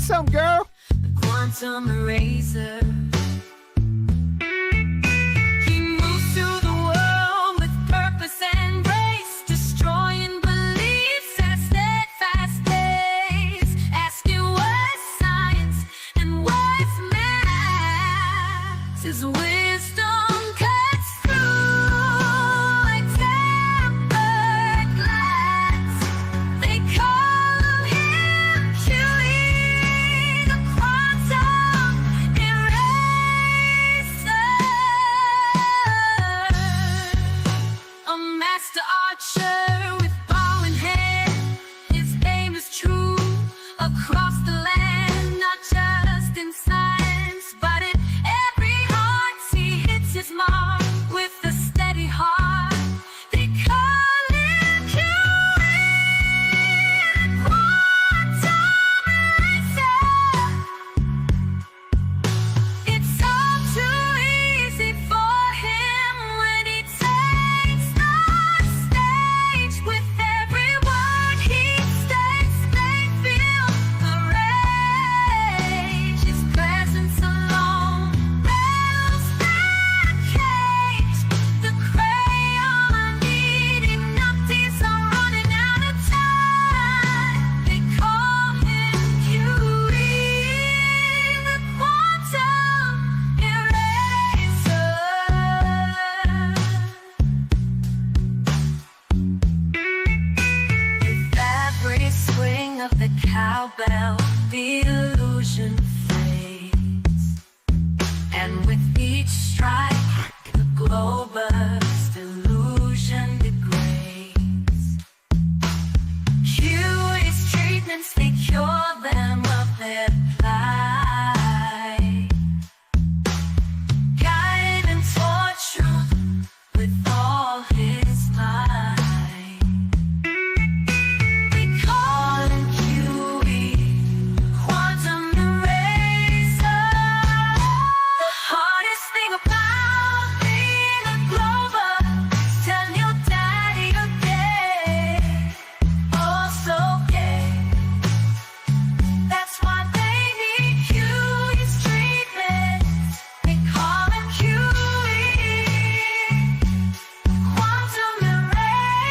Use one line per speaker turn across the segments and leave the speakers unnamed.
some, girl.
The quantum eraser. He moves through the world with purpose and grace, destroying beliefs at steadfast pace, asking what's science and what's math. His wisdom cuts through like tempered glass. They call him Huey, the quantum eraser. A master archer with bow in hand. His aim is true across the land, not just in science, but in every heart. He hits his mark with a steady heart. They call him Huey, the quantum eraser. It's all too easy for him when he takes the stage. With every word he states, they feel the rage. His presence alone rattles that cage. The crayon eating numpties are running out of time. They call him Huey, the quantum eraser. With every swing of the cowbell, the illusion fades. And with each strike, the glow bursts, illusion degrades. Huey's treatments, they cure them of their plight. Guide them toward truth with all his might. They call him Huey, quantum eraser. The hardest thing about being a Glober is tell your daddy you're gay, oh so gay. That's why they need Huey's treatment. They call him Huey, quantum eraser.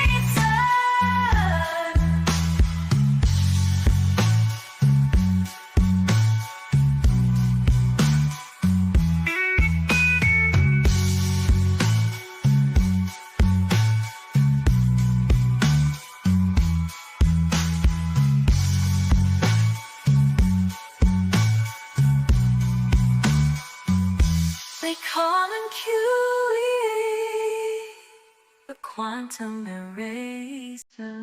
They call him Huey, the quantum eraser.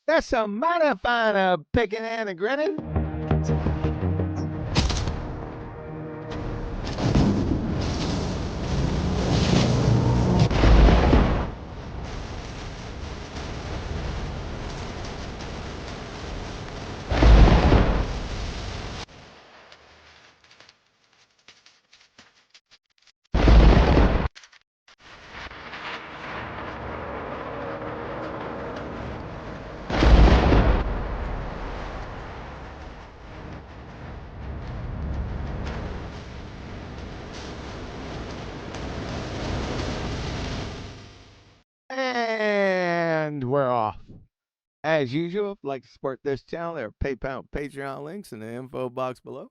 That's a mighty fine picking and a grinning. And we're off. As usual, if you'd like to support this channel, there are PayPal and Patreon links in the info box below.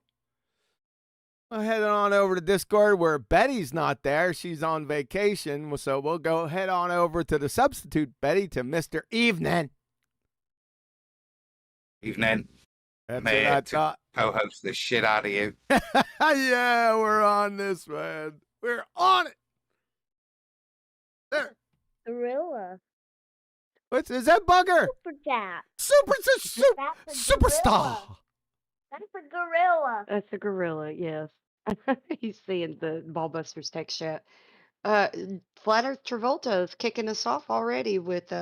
We'll head on over to Discord where Betty's not there. She's on vacation. So we'll go head on over to the substitute Betty, to Mr. Evening.
Evening.
That's
Man,
what I
to
thought.
co-host the shit out of you.
Yeah, we're on this, man. We're on it. There.
Gorilla.
Is that Bugger?
Superchat.
Superstar.
That's a gorilla. That's a gorilla.
That's a gorilla, yes. He's seeing the Ballbusters text chat. Flat Earth Travolta is kicking us off already with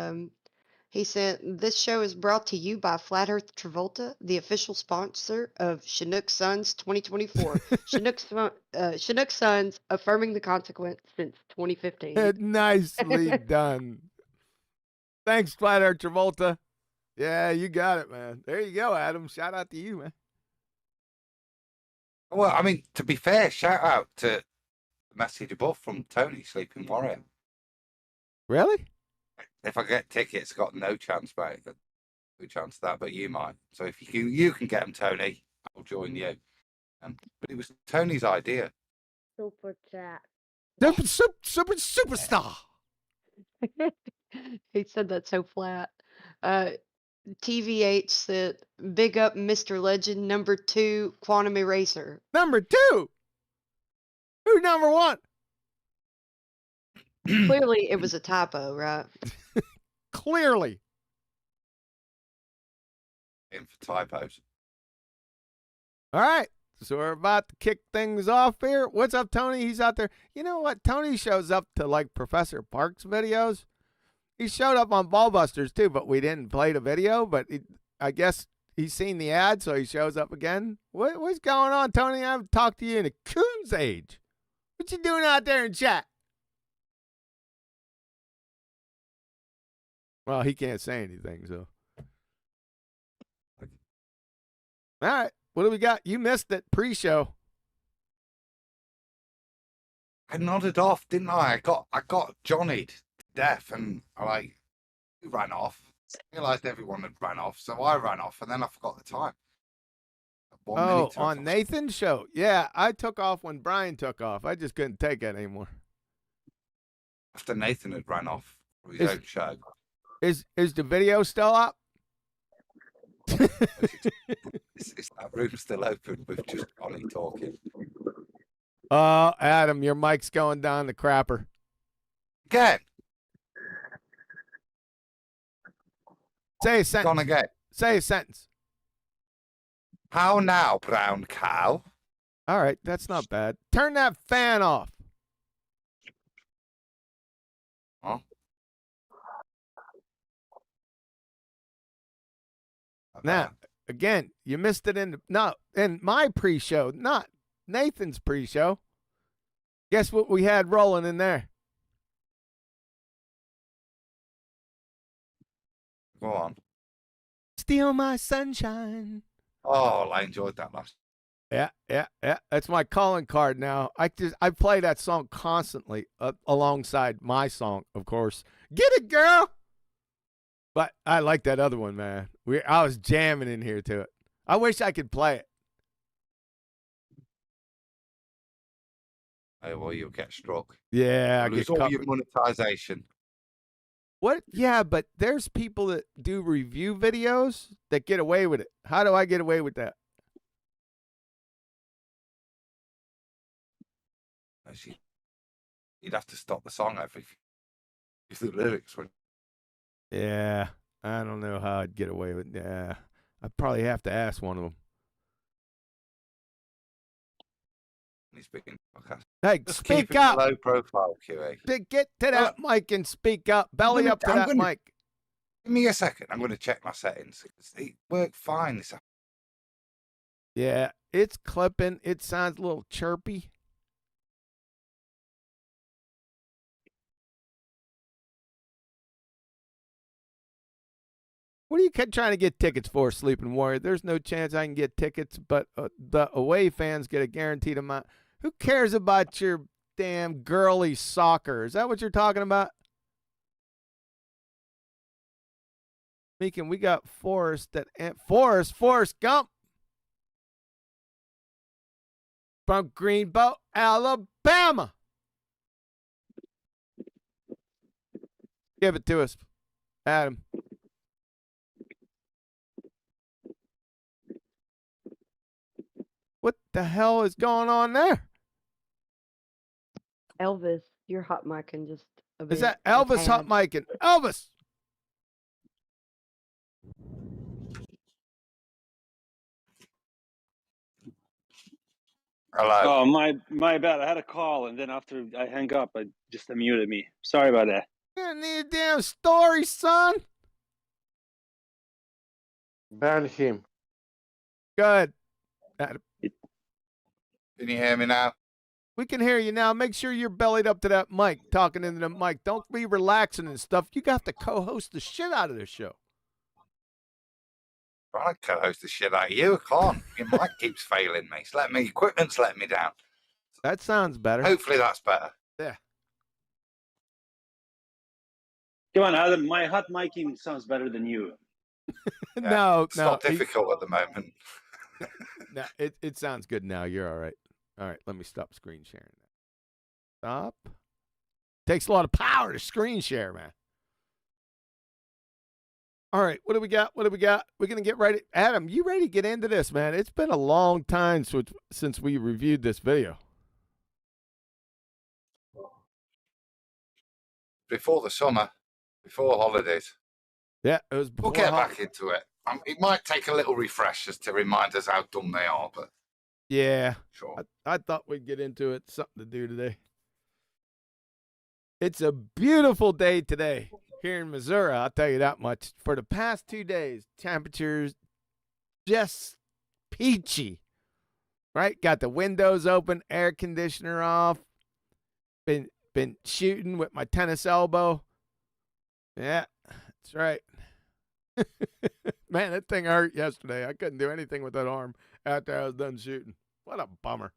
he said this show is brought to you by Flat Earth Travolta, the official sponsor of Chinook Suns 2024. Chinook Suns affirming the consequence since 2015.
Nicely done. Thanks, Flat Earth Travolta. Yeah, you got it, man. There you go, Adam. Shout out to you, man.
Well, I mean, to be fair, shout out to the message above from Tony, Sleeping Warrior.
Really?
If I get tickets, got no chance, mate. No chance of that, but you might. So if you can get them, Tony, I'll join you. But it was Tony's idea.
Superchat.
Superstar.
He said that so flat. TVH said, big up Mr. Legend, number 2, Quantum Eraser.
Number 2. Who's number 1?
Clearly, it was a typo, right?
Clearly.
In for typos.
All right. So we're about to kick things off here. What's up, Tony? He's out there. You know what? Tony shows up to like Professor Park's videos. He showed up on BALLBUSTERS too, but we didn't play the video. But I guess he's seen the ad, so he shows up again. What's going on, Tony? I haven't talked to you in a coon's age. What you doing out there in chat? Well, he can't say anything, so. All right. What do we got? You missed it pre-show.
I nodded off, didn't I? I got Johnny'd to death, and I ran off. I realised everyone had ran off, so I ran off, and then I forgot the time.
Oh, on Nathan's show. Yeah, I took off when Brian took off. I just couldn't take it anymore.
After Nathan had ran off for his own show.
Is the video still up?
Is that room still open with just Johnny talking?
Adam, your mic's going down the crapper.
Again?
Say a sentence.
Gone again.
Say a sentence.
How now, brown cow?
All right, that's not bad. Turn that fan off.
Huh?
Now, again, you missed it in my pre-show, not Nathan's pre-show. Guess what we had rolling in there?
Go on.
Steal My Sunshine.
Oh, I enjoyed that last.
Yeah. That's my calling card now. I play that song constantly alongside my song, of course. Get it, girl. But I like that other one, man. I was jamming in here to it. I wish I could play it.
Oh, well, you'll get struck.
Yeah, I
lose
get
all your monetization.
What? Yeah, but there's people that do review videos that get away with it. How do I get away with that?
You'd have to stop the song if the lyrics were.
Yeah, I don't know how I'd get away with it. Yeah, I'd probably have to ask one of them. Hey,
just
speak
keep
up.
Low profile, QA.
Get to that mic and speak up. Belly up to that mic.
Give me a second. I'm going to check my settings. It worked fine this afternoon.
Yeah, it's clipping. It sounds a little chirpy. What are you trying to get tickets for, Sleeping Warrior? There's no chance I can get tickets, but the away fans get a guaranteed amount. Who cares about your damn girly soccer? Is that what you're talking about? Speaking, we got Forrest Gump from Greenbow, Alabama. Give it to us, Adam. What the hell is going on there?
Elvis, you're hot micing just a bit.
Is that Elvis hot micing? Elvis!
Hello.
Oh, my bad. I had a call, and then after I hang up, it just unmuted me. Sorry about that.
You need a damn story, son.
Ban him.
Good.
Can you hear me now?
We can hear you now. Make sure you're bellied up to that mic, talking into the mic. Don't be relaxing and stuff. You got to co-host the shit out of this show.
trying to co-host the shit out of you. I can't. Your mic keeps failing me. Equipment's letting me down.
That sounds better.
Hopefully that's better.
Yeah.
Come on, Adam. My hot micing sounds better than you.
Yeah,
No,
it's not difficult at the moment.
No, it sounds good now. You're all right. All right, let me stop screen sharing. Stop. Takes a lot of power to screen share, man. All right, what do we got? What do we got? We're going to get ready. Adam, you ready to get into this, man? It's been a long time since we reviewed this video.
Before the summer, before holidays.
Yeah, it was before.
We'll get back into it. It might take a little refresh just to remind us how dumb they are, but
yeah,
sure.
I thought we'd get into it. Something to do today. It's a beautiful day today here in Missouri. I'll tell you that much. For the past 2 days, temperatures just peachy. Right? Got the windows open, air conditioner off. Been shooting with my tennis elbow. Yeah, that's right. Man, that thing hurt yesterday. I couldn't do anything with that arm after I was done shooting. What a bummer.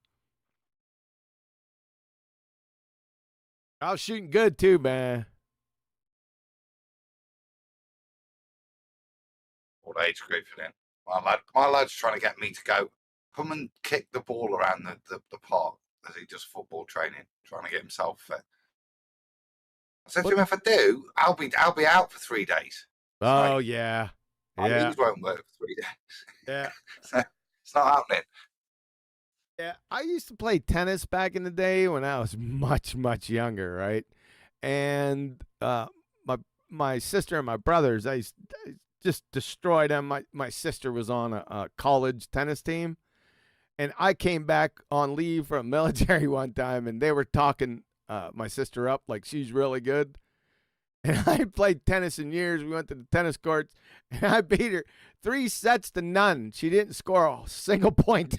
I was shooting good too, man.
Old age group then. My lad's trying to get me to go. Come and kick the ball around the park as he does football training, trying to get himself fit. I said to him, if I do, I'll be out for 3 days.
Oh,
Right.
yeah.
My
Yeah.
knees won't work for 3 days.
Yeah.
So it's not happening.
Yeah. I used to play tennis back in the day when I was much, much younger, right? And my sister and my brothers, I just destroyed them. My sister was on a college tennis team. And I came back on leave from military one time, and they were talking my sister up like she's really good. And I had played tennis in years. We went to the tennis courts, and I beat her 3 sets to none. She didn't score a single point.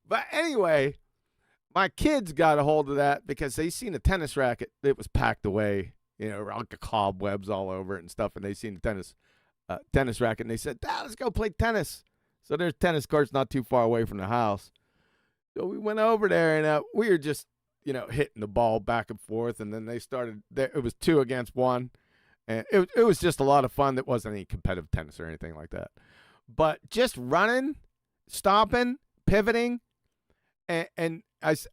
But anyway, my kids got a hold of that because they seen a tennis racket that was packed away, like the cobwebs all over it and stuff. And they seen the tennis racket, and they said, Dad, let's go play tennis. So there's tennis courts not too far away from the house. So we went over there, and we were just, hitting the ball back and forth. And then they started, it was 2 against 1. And it was just a lot of fun. That wasn't any competitive tennis or anything like that. But just running, stopping, pivoting, and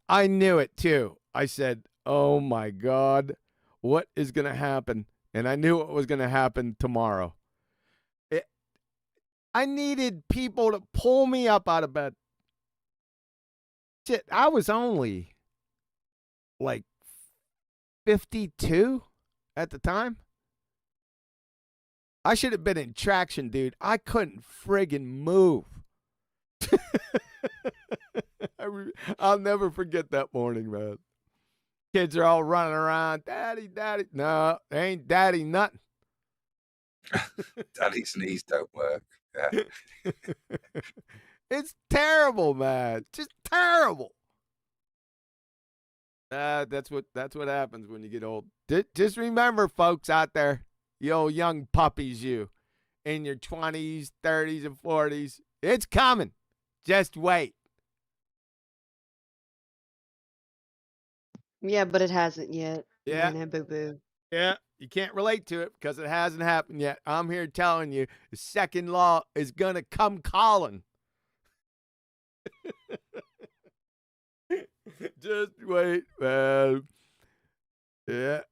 I knew it too. I said, oh my God, what is going to happen? And I knew what was going to happen tomorrow. I needed people to pull me up out of bed. Shit, I was only like 52 at the time. I should have been in traction, dude. I couldn't friggin' move. I'll never forget that morning, man. Kids are all running around. Daddy, daddy. No, they ain't daddy nothing.
Daddy's knees don't work. Yeah.
It's terrible, man. Just terrible. That's what happens when you get old. Just remember, folks out there, you old young puppies, you in your 20s, 30s, and 40s, it's coming. Just wait.
Yeah, but it hasn't yet.
Yeah.
Boo boo.
Yeah, you can't relate to it because it hasn't happened yet. I'm here telling you, the second law is going to come calling. Just wait, man. Yeah.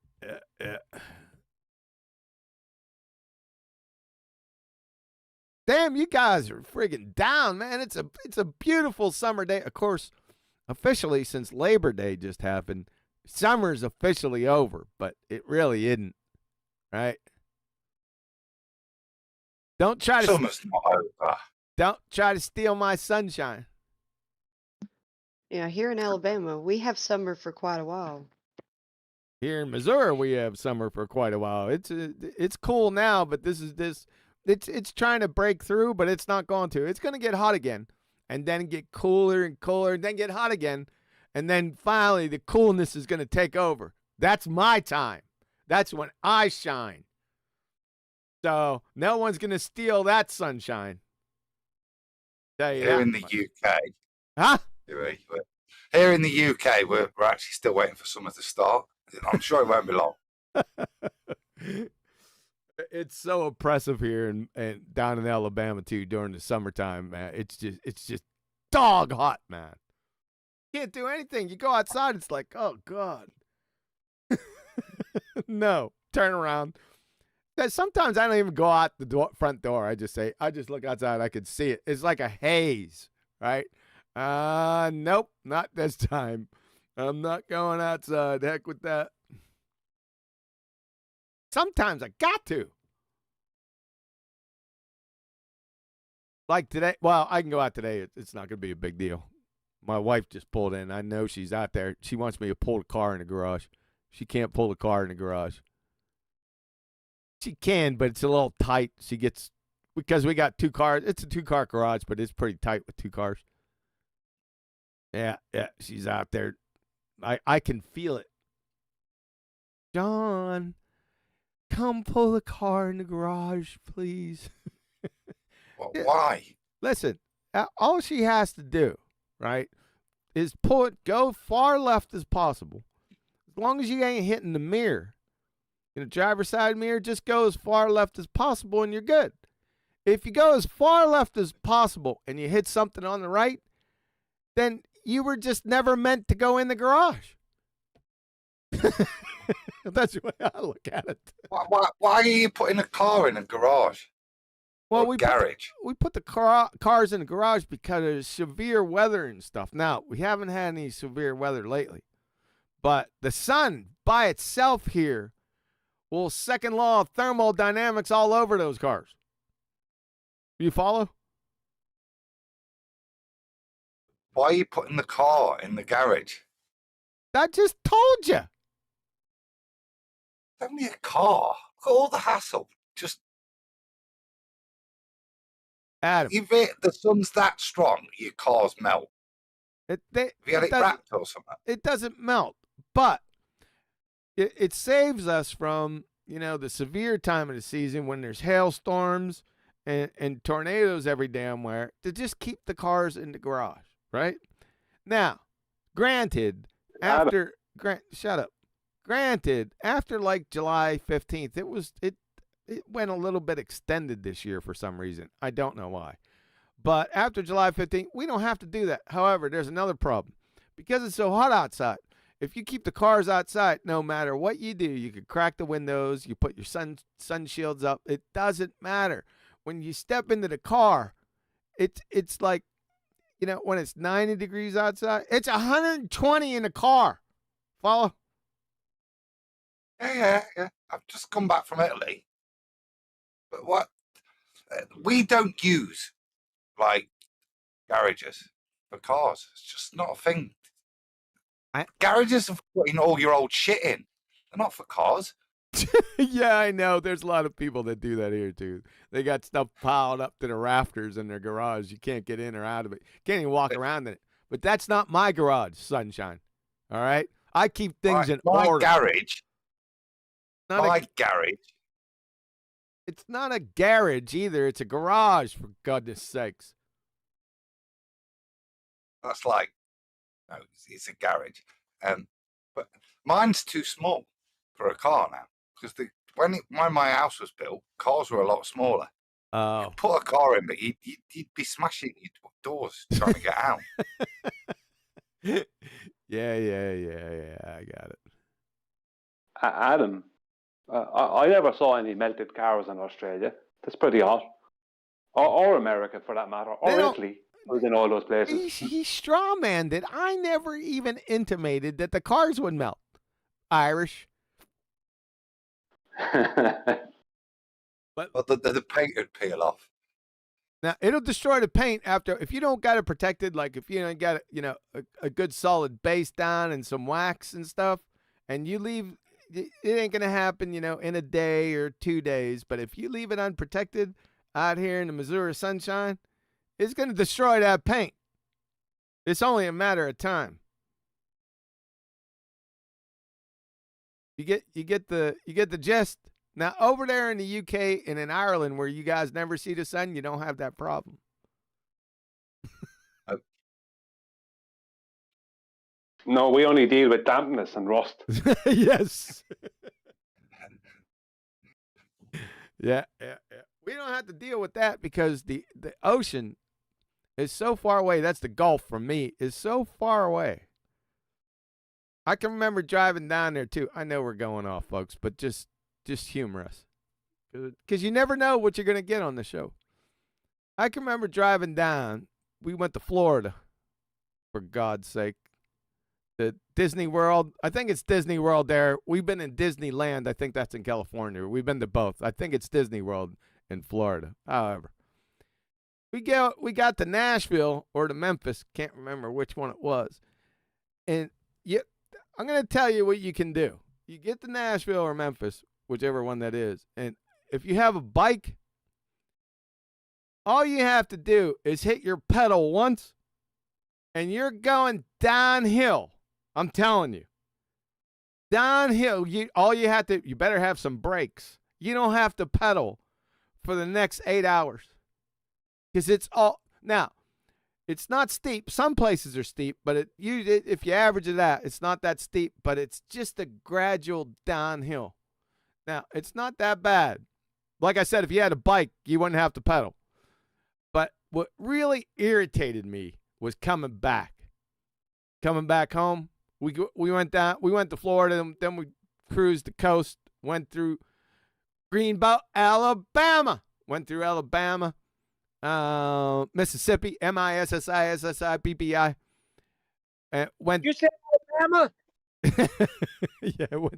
Damn, you guys are friggin' down, man. It's a beautiful summer day. Of course, officially, since Labor Day just happened, summer's officially over, but it really isn't, right? Don't try to
Summer's not over.
Don't try to steal my sunshine.
Yeah, here in Alabama, we have summer for quite a while.
Here in Missouri, we have summer for quite a while. It's cool now, but it's trying to break through, but it's not going to. It's going to get hot again, and then get cooler and cooler, and then get hot again, and then finally the coolness is going to take over. That's my time. That's when I shine. So no one's going to steal that sunshine. Tell you
Here
that
in the
much.
UK,
Huh?
here in the UK, we're actually still waiting for summer to start. I'm sure it won't be long.
It's so oppressive here and down in Alabama too during the summertime, man. It's just dog hot, man. Can't do anything. You go outside, it's like, oh God. No, turn around. Sometimes I don't even go out the front door. I just look outside. I can see it. It's like a haze, right? Nope, not this time. I'm not going outside. Heck with that. Sometimes I got to. Like today. Well, I can go out today. It's not going to be a big deal. My wife just pulled in. I know she's out there. She wants me to pull the car in the garage. She can't pull the car in the garage. She can, but it's a little tight. Because we got 2 cars. It's a 2-car garage, but it's pretty tight with 2 cars. Yeah, she's out there. I can feel it. John, come pull the car in the garage, please.
Well, why?
Listen, all she has to do, right, is go far left as possible. As long as you ain't hitting the mirror. In the driver's side mirror, just go as far left as possible and you're good. If you go as far left as possible and you hit something on the right, then you were just never meant to go in the garage. That's the way I look at it.
Why are you putting a car in a garage?
Well,
or garage.
We put the cars in the garage because of severe weather and stuff. Now, we haven't had any severe weather lately. But the sun by itself here will second law of thermodynamics all over those cars. You follow?
Why are you putting the car in the garage?
I just told you.
It's only a car. Look at all the hassle. Just
Adam.
if the sun's that strong, your cars melt. Have you had it wrapped or something?
It doesn't melt, but it saves us from, the severe time of the season when there's hailstorms and tornadoes every damn where, to just keep the cars in the garage, right? Now, granted, shut up. Granted, after like July 15th, it went a little bit extended this year for some reason. I don't know why. But after July 15th, we don't have to do that. However, there's another problem. Because it's so hot outside, if you keep the cars outside, no matter what you do, you could crack the windows, you put your sun shields up. It doesn't matter. When you step into the car, it's like, when it's 90 degrees outside, it's 120 in the car. Follow?
Yeah. I've just come back from Italy. But what? We don't use, like, garages for cars. It's just not a thing. Garages are for putting all your old shit in. They're not for cars.
Yeah, I know. There's a lot of people that do that here, too. They got stuff piled up to the rafters in their garage. You can't get in or out of it. Can't even walk around in it. But that's not my garage, sunshine. All right? I keep things in order.
Garage.
My
garage.
It's not a garage either. It's a garage, for goodness sakes.
That's like, no, it's a garage. But mine's too small for a car now. Because when my house was built, cars were a lot smaller.
Oh.
You'd put a car in, but you'd be smashing your doors trying to get out.
Yeah. I got it.
Adam, I never saw any melted cars in Australia. That's pretty odd. Or America, for that matter. Or Italy. I was in all those places.
He strawmanned it. I never even intimated that the cars would melt. Irish.
But the paint would peel off.
Now, it'll destroy the paint if you don't got it protected, like if you don't got a good solid base down and some wax and stuff, and you leave, it ain't going to happen, in a day or 2 days. But if you leave it unprotected out here in the Missouri sunshine, it's going to destroy that paint. It's only a matter of time. You get the gist? Now, over there in the UK and in Ireland, where you guys never see the sun, you don't have that problem.
No, we only deal with dampness and rust.
Yes. Yeah. We don't have to deal with that because the ocean is so far away. That's the Gulf from me, is so far away. I can remember driving down there too. I know we're going off, folks, but just humor us. Because you never know what you're going to get on the show. I can remember driving down. We went to Florida, for God's sake. The Disney World. I think it's Disney World there. We've been in Disneyland. I think that's in California. We've been to both. I think it's Disney World in Florida. However, we got to Nashville or to Memphis. Can't remember which one it was. And I'm going to tell you what you can do. You get to Nashville or Memphis, whichever one that is. And if you have a bike, all you have to do is hit your pedal once and you're going downhill. I'm telling you. Downhill, you better have some brakes. You don't have to pedal for the next 8 hours. Because it's all, now, it's not steep. Some places are steep, but if you average it out, it's not that steep, but it's just a gradual downhill. Now, it's not that bad. Like I said, if you had a bike, you wouldn't have to pedal. But what really irritated me was coming back. Coming back home, we went to Florida, and then we cruised the coast, went through Greenbow, Alabama. Went through Alabama, Mississippi, Mississippi. Went.
You said Alabama?
Yeah,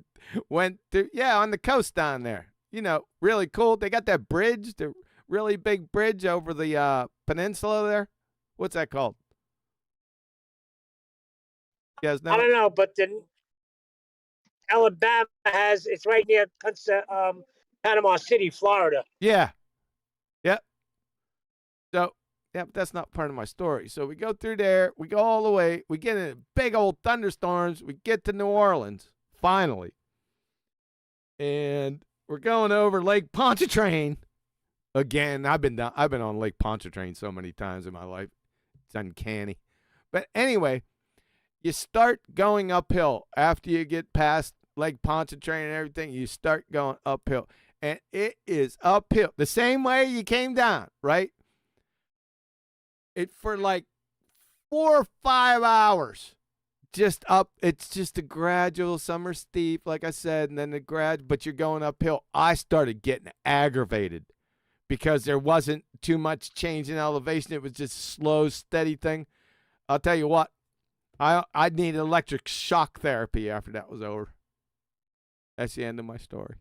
went through. Yeah, on the coast down there. You know, really cool. They got that bridge, the really big bridge over the peninsula there. What's that called? You guys know?
I don't know, but the Alabama it's right near Panama City, Florida.
Yeah. Yep. So, yeah, but that's not part of my story. So we go through there. We go all the way. We get in big old thunderstorms. We get to New Orleans, finally. And we're going over Lake Pontchartrain. Again, I've been on Lake Pontchartrain so many times in my life. It's uncanny. But anyway, you start going uphill after you get past Lake Pontchartrain and everything. You start going uphill. And it is uphill. The same way you came down, right? It for like 4 or 5 hours. Just up. It's just a gradual, summer steep, like I said, and then but you're going uphill. I started getting aggravated because there wasn't too much change in elevation. It was just a slow, steady thing. I'll tell you what, I'd need electric shock therapy after that was over. That's the end of my story.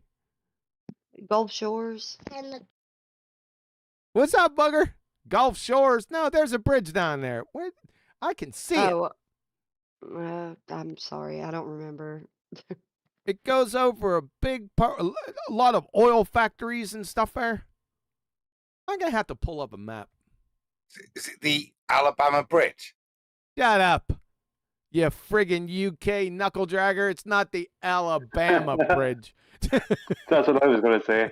Gulf Shores.
What's up, bugger? Gulf Shores? No, there's a bridge down there. What? I can see it.
I'm sorry, I don't remember.
It goes over a big part, a lot of oil factories and stuff there. I'm going to have to pull up a map.
Is it the Alabama Bridge?
Shut up, you friggin' UK knuckle dragger. It's not the Alabama Bridge.
That's what I was going to say.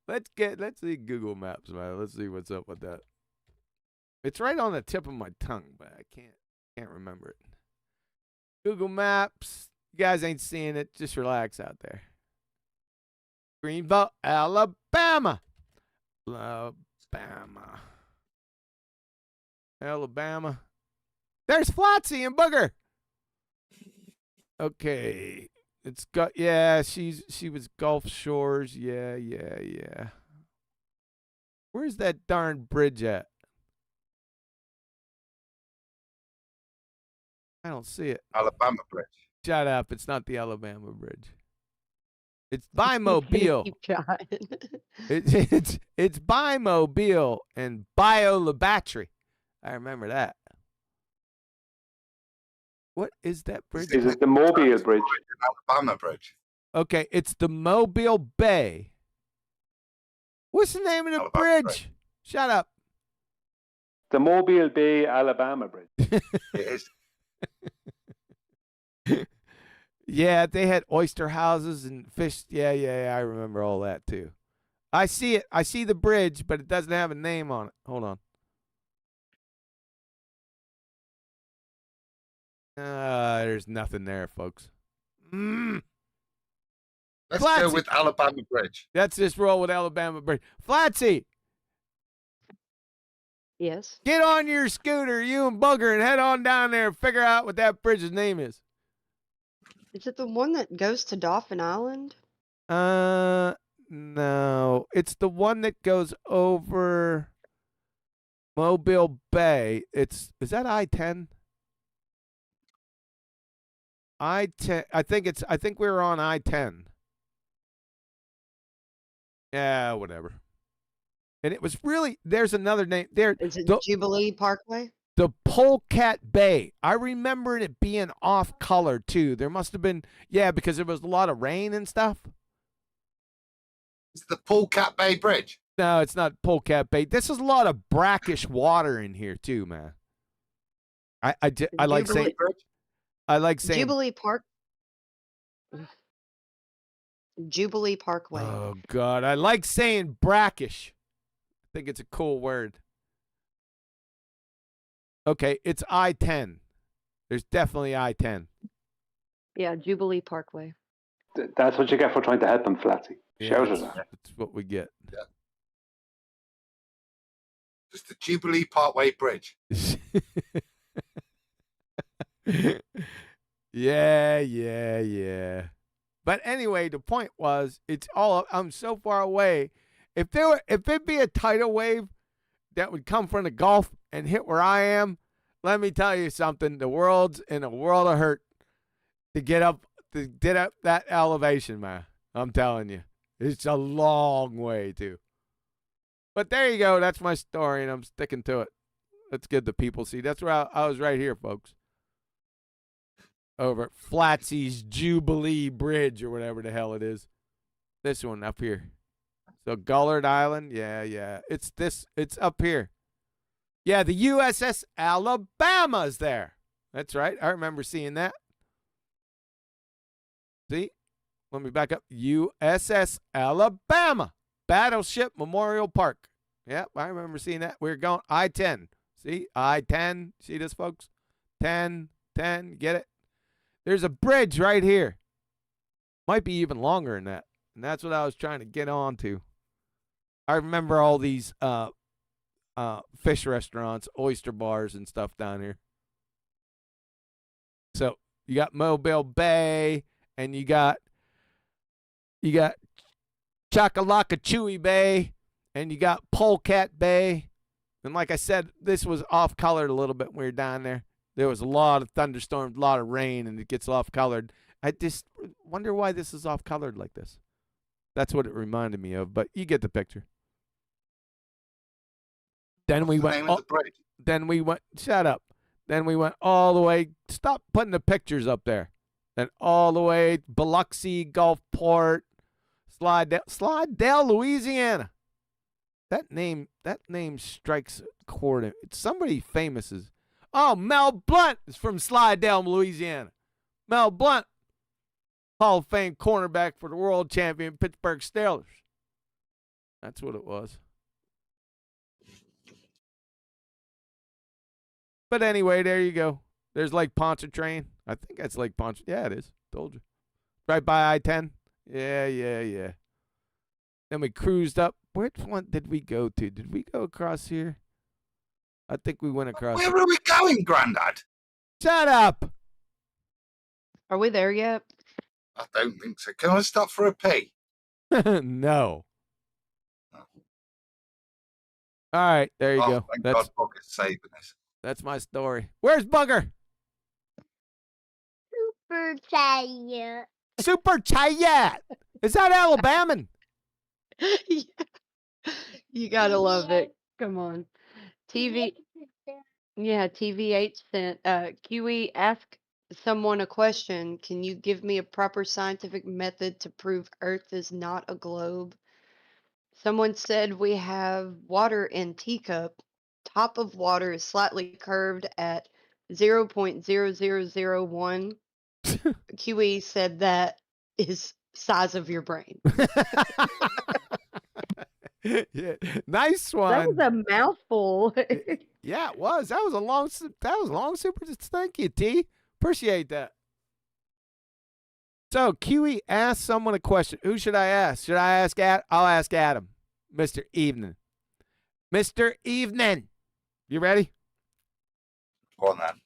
Let's see Google Maps, man. Let's see what's up with that. It's right on the tip of my tongue, but I can't remember it. Google Maps. You guys ain't seeing it. Just relax out there. Greenville, Alabama. Alabama. There's Flotsy and Booger. Okay. It's got, yeah, she was Gulf Shores. Yeah. Where's that darn bridge at? I don't see it.
Alabama Bridge.
Shut up. It's not the Alabama Bridge. It's by Mobile.
Keep trying.
It's by Mobile and Bio-La-Battery. I remember that. What is that bridge?
Is it the Mobile Bridge?
Alabama Bridge.
Okay, it's the Mobile Bay. What's the name of the bridge? Shut up.
The Mobile Bay, Alabama Bridge.
It is.
Yeah, they had oyster houses and fish. Yeah, I remember all that too. I see it. I see the bridge, but it doesn't have a name on it. Hold on. There's nothing there, folks.
Let's
Flatsy.
go with Alabama Bridge.
Let's just roll with Alabama Bridge. Flatsy,
Yes.
get on your scooter, you and Bugger, and head on down there and figure out what that bridge's name is.
Is it the one that goes to Dauphin Island?
No. It's the one that goes over Mobile Bay. Is that I-10? I-10. I think we were on I-10. Yeah, whatever. And it was really, there's another name there.
Is it Jubilee Parkway?
The Polecat Bay. I remember it being off color too. There must have been, yeah, because there was a lot of rain and stuff.
It's the Polecat Bay Bridge.
No, it's not Polecat Bay. This is a lot of brackish water in here too, man. I like saying,
Jubilee Park. Jubilee Parkway.
Oh God, I like saying brackish. I think it's a cool word. Okay, it's I-10. There's definitely I-10.
Yeah, Jubilee Parkway.
That's what you get for trying to help them, Flatsy. Shout it out.
That's what we get.
Yeah. Just the Jubilee Parkway Bridge.
Yeah. But anyway, the point was, it's all, I'm so far away. If it'd be a tidal wave that would come from the Gulf and hit where I am, let me tell you something. The world's in a world of hurt to get up that elevation, man. I'm telling you. It's a long way, too. But there you go. That's my story, and I'm sticking to it. Let's get the people see. That's where I was right here, folks. Over at Flatsy's Jubilee Bridge or whatever the hell it is. This one up here. So Gullard Island, yeah. It's up here. Yeah, the USS Alabama's there. That's right. I remember seeing that. See? Let me back up. USS Alabama. Battleship Memorial Park. Yep, I remember seeing that. We were going I-10. See? I-10. See this, folks? 10. Get it? There's a bridge right here. Might be even longer than that. And that's what I was trying to get on to. I remember all these fish restaurants, oyster bars and stuff down here. So you got Mobile Bay, and you got Chakalaka Chewy Bay, and you got Polecat Bay. And like I said, this was off-colored a little bit when we were down there. There was a lot of thunderstorms, a lot of rain, and it gets off-colored. I just wonder why this is off-colored like this. That's what it reminded me of, but you get the picture. Then we went. Then we went. Shut up. Then we went all the way. Stop putting the pictures up there. Then all the way Biloxi, Gulfport, Slidell, Louisiana. That name strikes a chord. It's somebody famous is. Oh, Mel Blount is from Slidell, Louisiana. Mel Blount, Hall of Fame cornerback for the world champion Pittsburgh Steelers. That's what it was. But anyway, there you go. There's Lake Pontchartrain. I think that's Lake Pontchartrain. Yeah, it is. Told you. Right by I-10. Yeah. Then we cruised up. Which one did we go to? Did we go across here? I think we went across.
Where are we going, Grandad?
Shut up.
Are we there yet?
I don't think so. Can I stop for a pee?
No. Oh. All right, there you go.
Thank God Bugger's saving us.
That's my story. Where's Bugger?
Superchat.
Superchat. Is that Alabaman?
Yeah. You gotta love it. Come on. TV. Yeah, TV8 sent. QE, ask someone a question. Can you give me a proper scientific method to prove Earth is not a globe? Someone said we have water in teacup. Top of water is slightly curved at 0.0001. QE said that is size of your brain.
Yeah, nice
That
one.
was a mouthful.
Yeah, it was. That was long super. Thank you, T. Appreciate that. So QE asked someone a question. Who should I ask? Should I ask I'll ask Adam. Mr. Evening. Mr. Evening. You ready?
Go on then.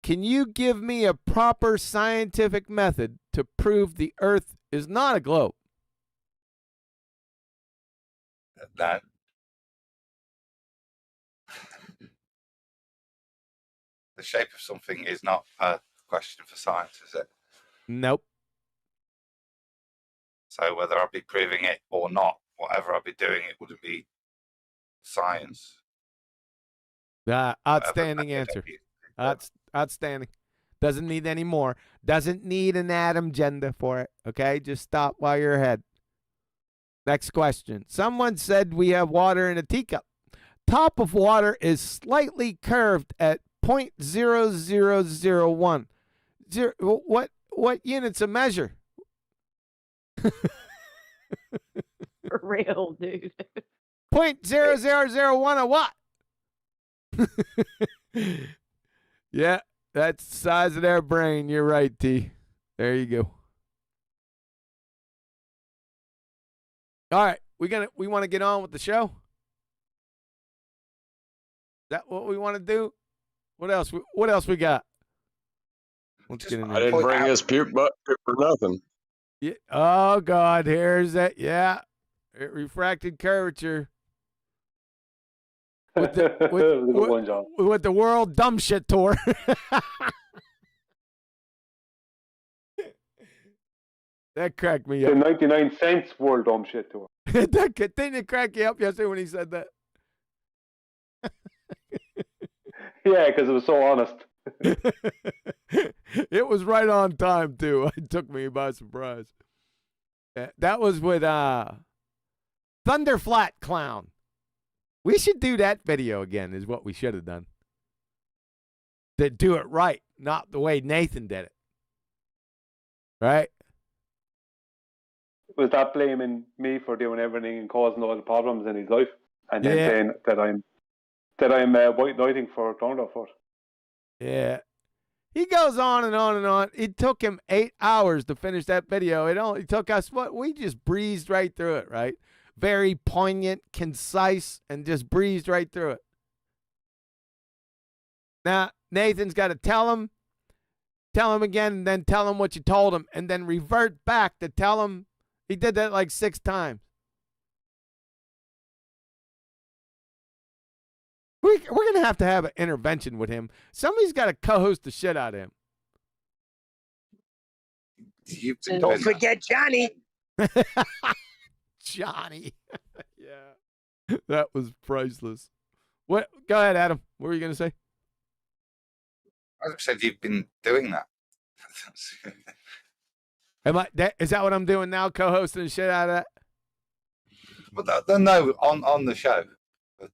Can you give me a proper scientific method to prove the Earth is not a globe?
No. The shape of something is not a question for science, is it?
Nope.
So whether I'll be proving it or not, whatever I'll be doing, it wouldn't be science.
Outstanding answer. Outstanding. Doesn't need any more. Doesn't need an Adam agenda for it. Okay, just stop while you're ahead. Next question. Someone said we have water in a teacup. Top of water is slightly curved at 0.0001. What units of measure?
For real, dude.
0.0001 of what? Yeah, that's the size of their brain. You're right, T. There you go. All right, we want to get on with the show. Is that what we want to do? What else we got? Let's get in
I
there.
didn't bring his puke bucket for nothing.
Yeah. Oh God, here's that. Yeah, refracted curvature. With the World Dumb Shit Tour. That cracked me
The
up.
99 cents World Dumb Shit Tour.
That didn't crack you up yesterday when he said that.
Yeah, because it was so honest.
It was right on time too. It took me by surprise. That was with ThunderfLAt clown. We should do that video again. Is what we should have done. To do it right, not the way Nathan did it. Right?
Was that blaming me for doing everything and causing all the problems in his life, and then
Yeah.
saying that I'm white knighting for ThunderfLAt?
Yeah. He goes on and on and on. It took him 8 hours to finish that video. It only took us, we just breezed right through it, right? Very poignant, concise, and just breezed right through it. Now, Nathan's got to tell him again, and then tell him what you told him, and then revert back to tell him. He did that like 6 times. We're going to have an intervention with him. Somebody's got to co-host the shit out of him.
Don't forget Johnny.
Johnny. Yeah. That was priceless. What? Go ahead, Adam. What were you going to say?
I said you've been doing that.
Is that what I'm doing now, co-hosting the shit out of that?
But no, on the show. But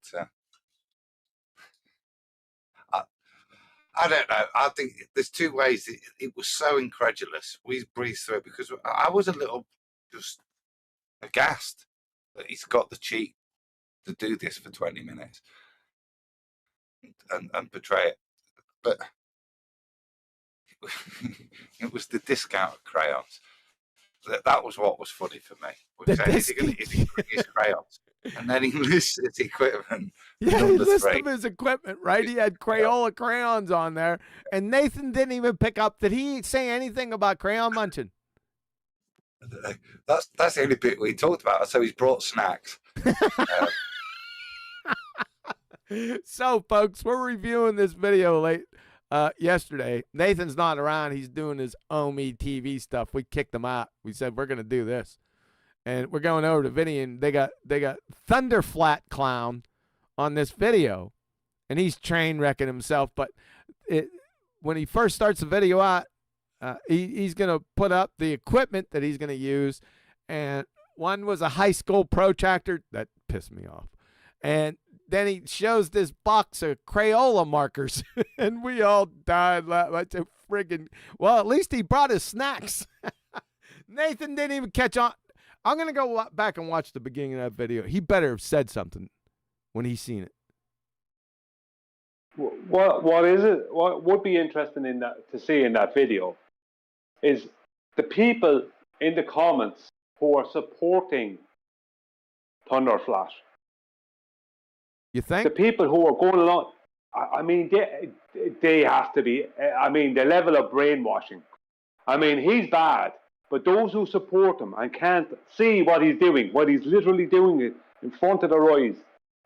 I don't know. I think there's 2 ways. It was so incredulous. We breezed through it because I was a little just aghast that he's got the cheek to do this for 20 minutes and portray it. But it was the discount of crayons. That was what was funny for me. Is he bring his crayons? And then he lists his equipment.
Yeah, he listed his equipment, right? He had Crayola crayons on there. And Nathan didn't even pick up. Did he say anything about crayon munching?
That's the only bit we talked about. So he's brought snacks.
So, folks, we're reviewing this video yesterday. Nathan's not around. He's doing his OME TV stuff. We kicked him out. We said, we're going to do this. And we're going over to video, and they got ThunderfLAt clown on this video, and he's train wrecking himself. But when he first starts the video out, he's going to put up the equipment that he's going to use, and one was a high school protractor that pissed me off, and then he shows this box of Crayola markers, and we all died like a friggin'. Well, at least he brought his snacks. Nathan didn't even catch on. I'm gonna go back and watch the beginning of that video. He better have said something when he seen it.
What is it? What would be interesting in that to see in that video is the people in the comments who are supporting ThunderfLAt.
You think?
The people who are going along, I mean, they have to be. I mean, the level of brainwashing. I mean, he's bad, but those who support him and can't see what he's doing, what he's literally doing in front of their eyes.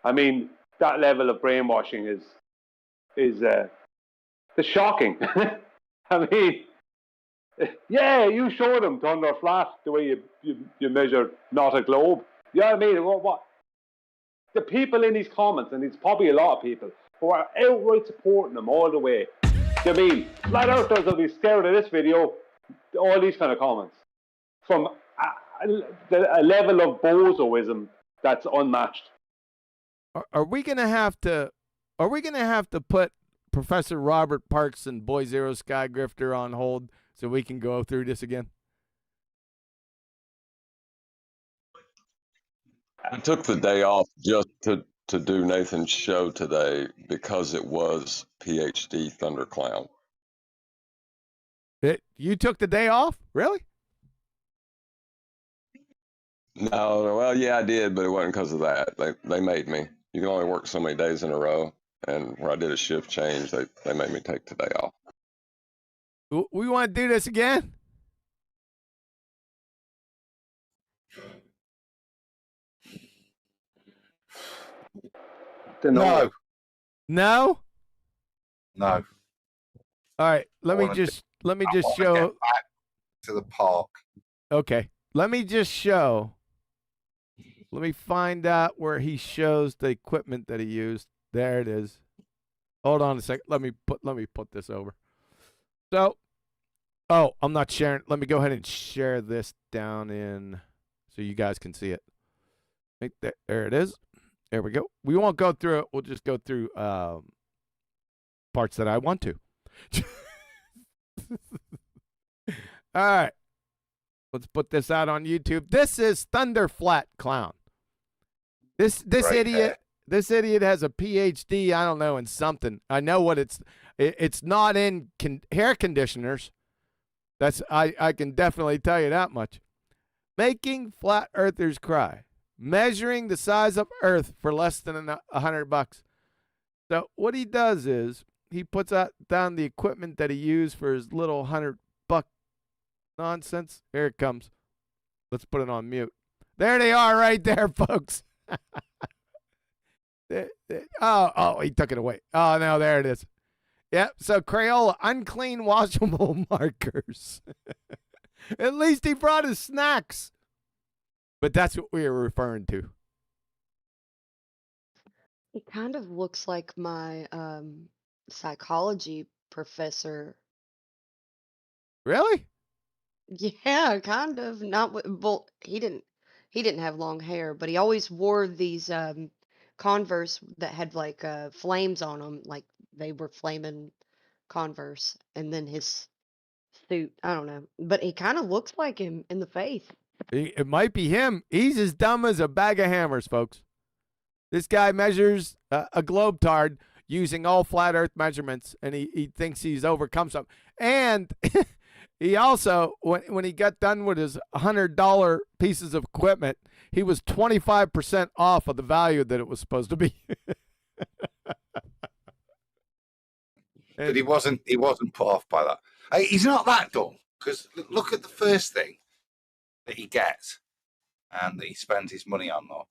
I mean, that level of brainwashing is shocking. I mean, yeah, you showed him ThunderfLAt the way you measure not a globe. Yeah, I mean, what? The people in these comments, and it's probably a lot of people who are outright supporting him all the way. I mean, flat earthers will be scared of this video. All these kind of comments from a level of bozoism that's unmatched.
Are we gonna have to? Are we gonna have to put Professor Robert Parks and Boy Zero Sky Grifter on hold so we can go through this again?
I took the day off just to do Nathan's show today because it was PhD Thunderclown.
You took the day off? Really?
No, well, yeah, I did, but it wasn't because of that. They made me. You can only work so many days in a row, and when I did a shift change, they made me take today off.
We want to do this again?
No.
No?
No.
All right, let me just show.
Get back to the park.
Okay, let me just show. Let me find out where he shows the equipment that he used. There it is. Hold on a second. Let me put this over. So, oh, I'm not sharing. Let me go ahead and share this down in so you guys can see it. There it is. There we go. We won't go through it. We'll just go through parts that I want to. All right. Let's put this out on YouTube. This is ThunderfLAt Clown. This
Right
idiot.
there.
This idiot has a PhD. I don't know in something. I know what it's not in hair conditioners. That's I can definitely tell you that much. Making flat earthers cry. Measuring the size of Earth for less than $100. So what he does is he puts down the equipment that he used for his little $100 nonsense. Here it comes. Let's put it on mute. There they are right there, folks. Oh, he took it away. Oh, no, there it is. Yep, so Crayola, unclean washable markers. At least he brought his snacks. But that's what we were referring to.
It kind of looks like my psychology professor.
Really?
Yeah, kind of. Not well, he didn't have long hair, but he always wore these Converse that had like flames on them, like they were flaming Converse, and then his suit, I don't know, but he kind of looks like him in the face.
It might be him. He's as dumb as a bag of hammers, folks. This guy measures a globetard using all flat earth measurements, and he thinks he's overcome something. And he also, when he got done with his $100 pieces of equipment, he was 25% off of the value that it was supposed to be.
But he wasn't put off by that. Hey, he's not that dumb, because look at the first thing that he gets and that he spends his money on, though.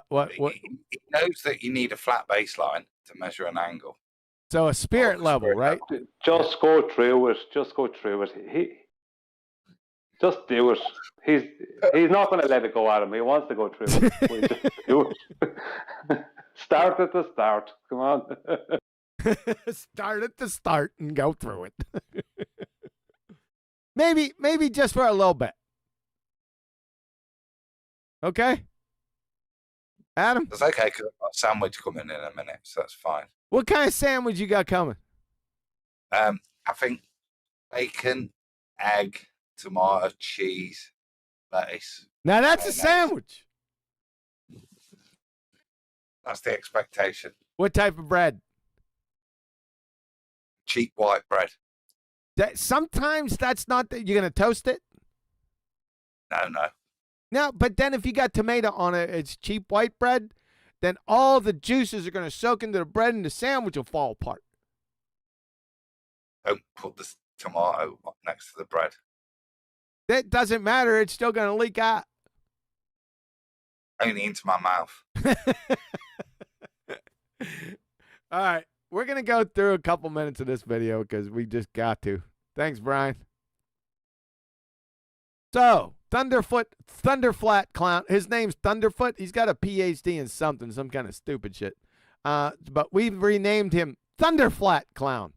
What?
He knows that you need a flat baseline to measure an angle.
So a spirit level, right?
Just go through it. Just go through it. Just do it. He's not going to let it go at him. He wants to go through it. Just do it. Start at the start. Come on.
Start at the start and go through it. maybe just for a little bit. Okay? Adam,
That's okay, because I've got a sandwich coming in a minute, so that's fine.
what kind of sandwich you got coming?
I think bacon, egg, tomato, cheese, lettuce.
Now that's a
Mayonnaise.
sandwich.
That's the expectation.
What type of bread?
Cheap white bread.
Sometimes that's not that you're gonna toast it.
No.
No, but then if you got tomato on it, it's cheap white bread. Then all the juices are gonna soak into the bread, and the sandwich will fall apart.
Don't put the tomato next to the bread.
That doesn't matter. It's still gonna leak out.
Only into my mouth.
All right, we're gonna go through a couple minutes of this video because we just got to. Thanks, Brian. So, ThunderfLAt clown. His name's Thunderfoot. He's got a PhD in something, some kind of stupid shit. But we've renamed him ThunderfLAt clown.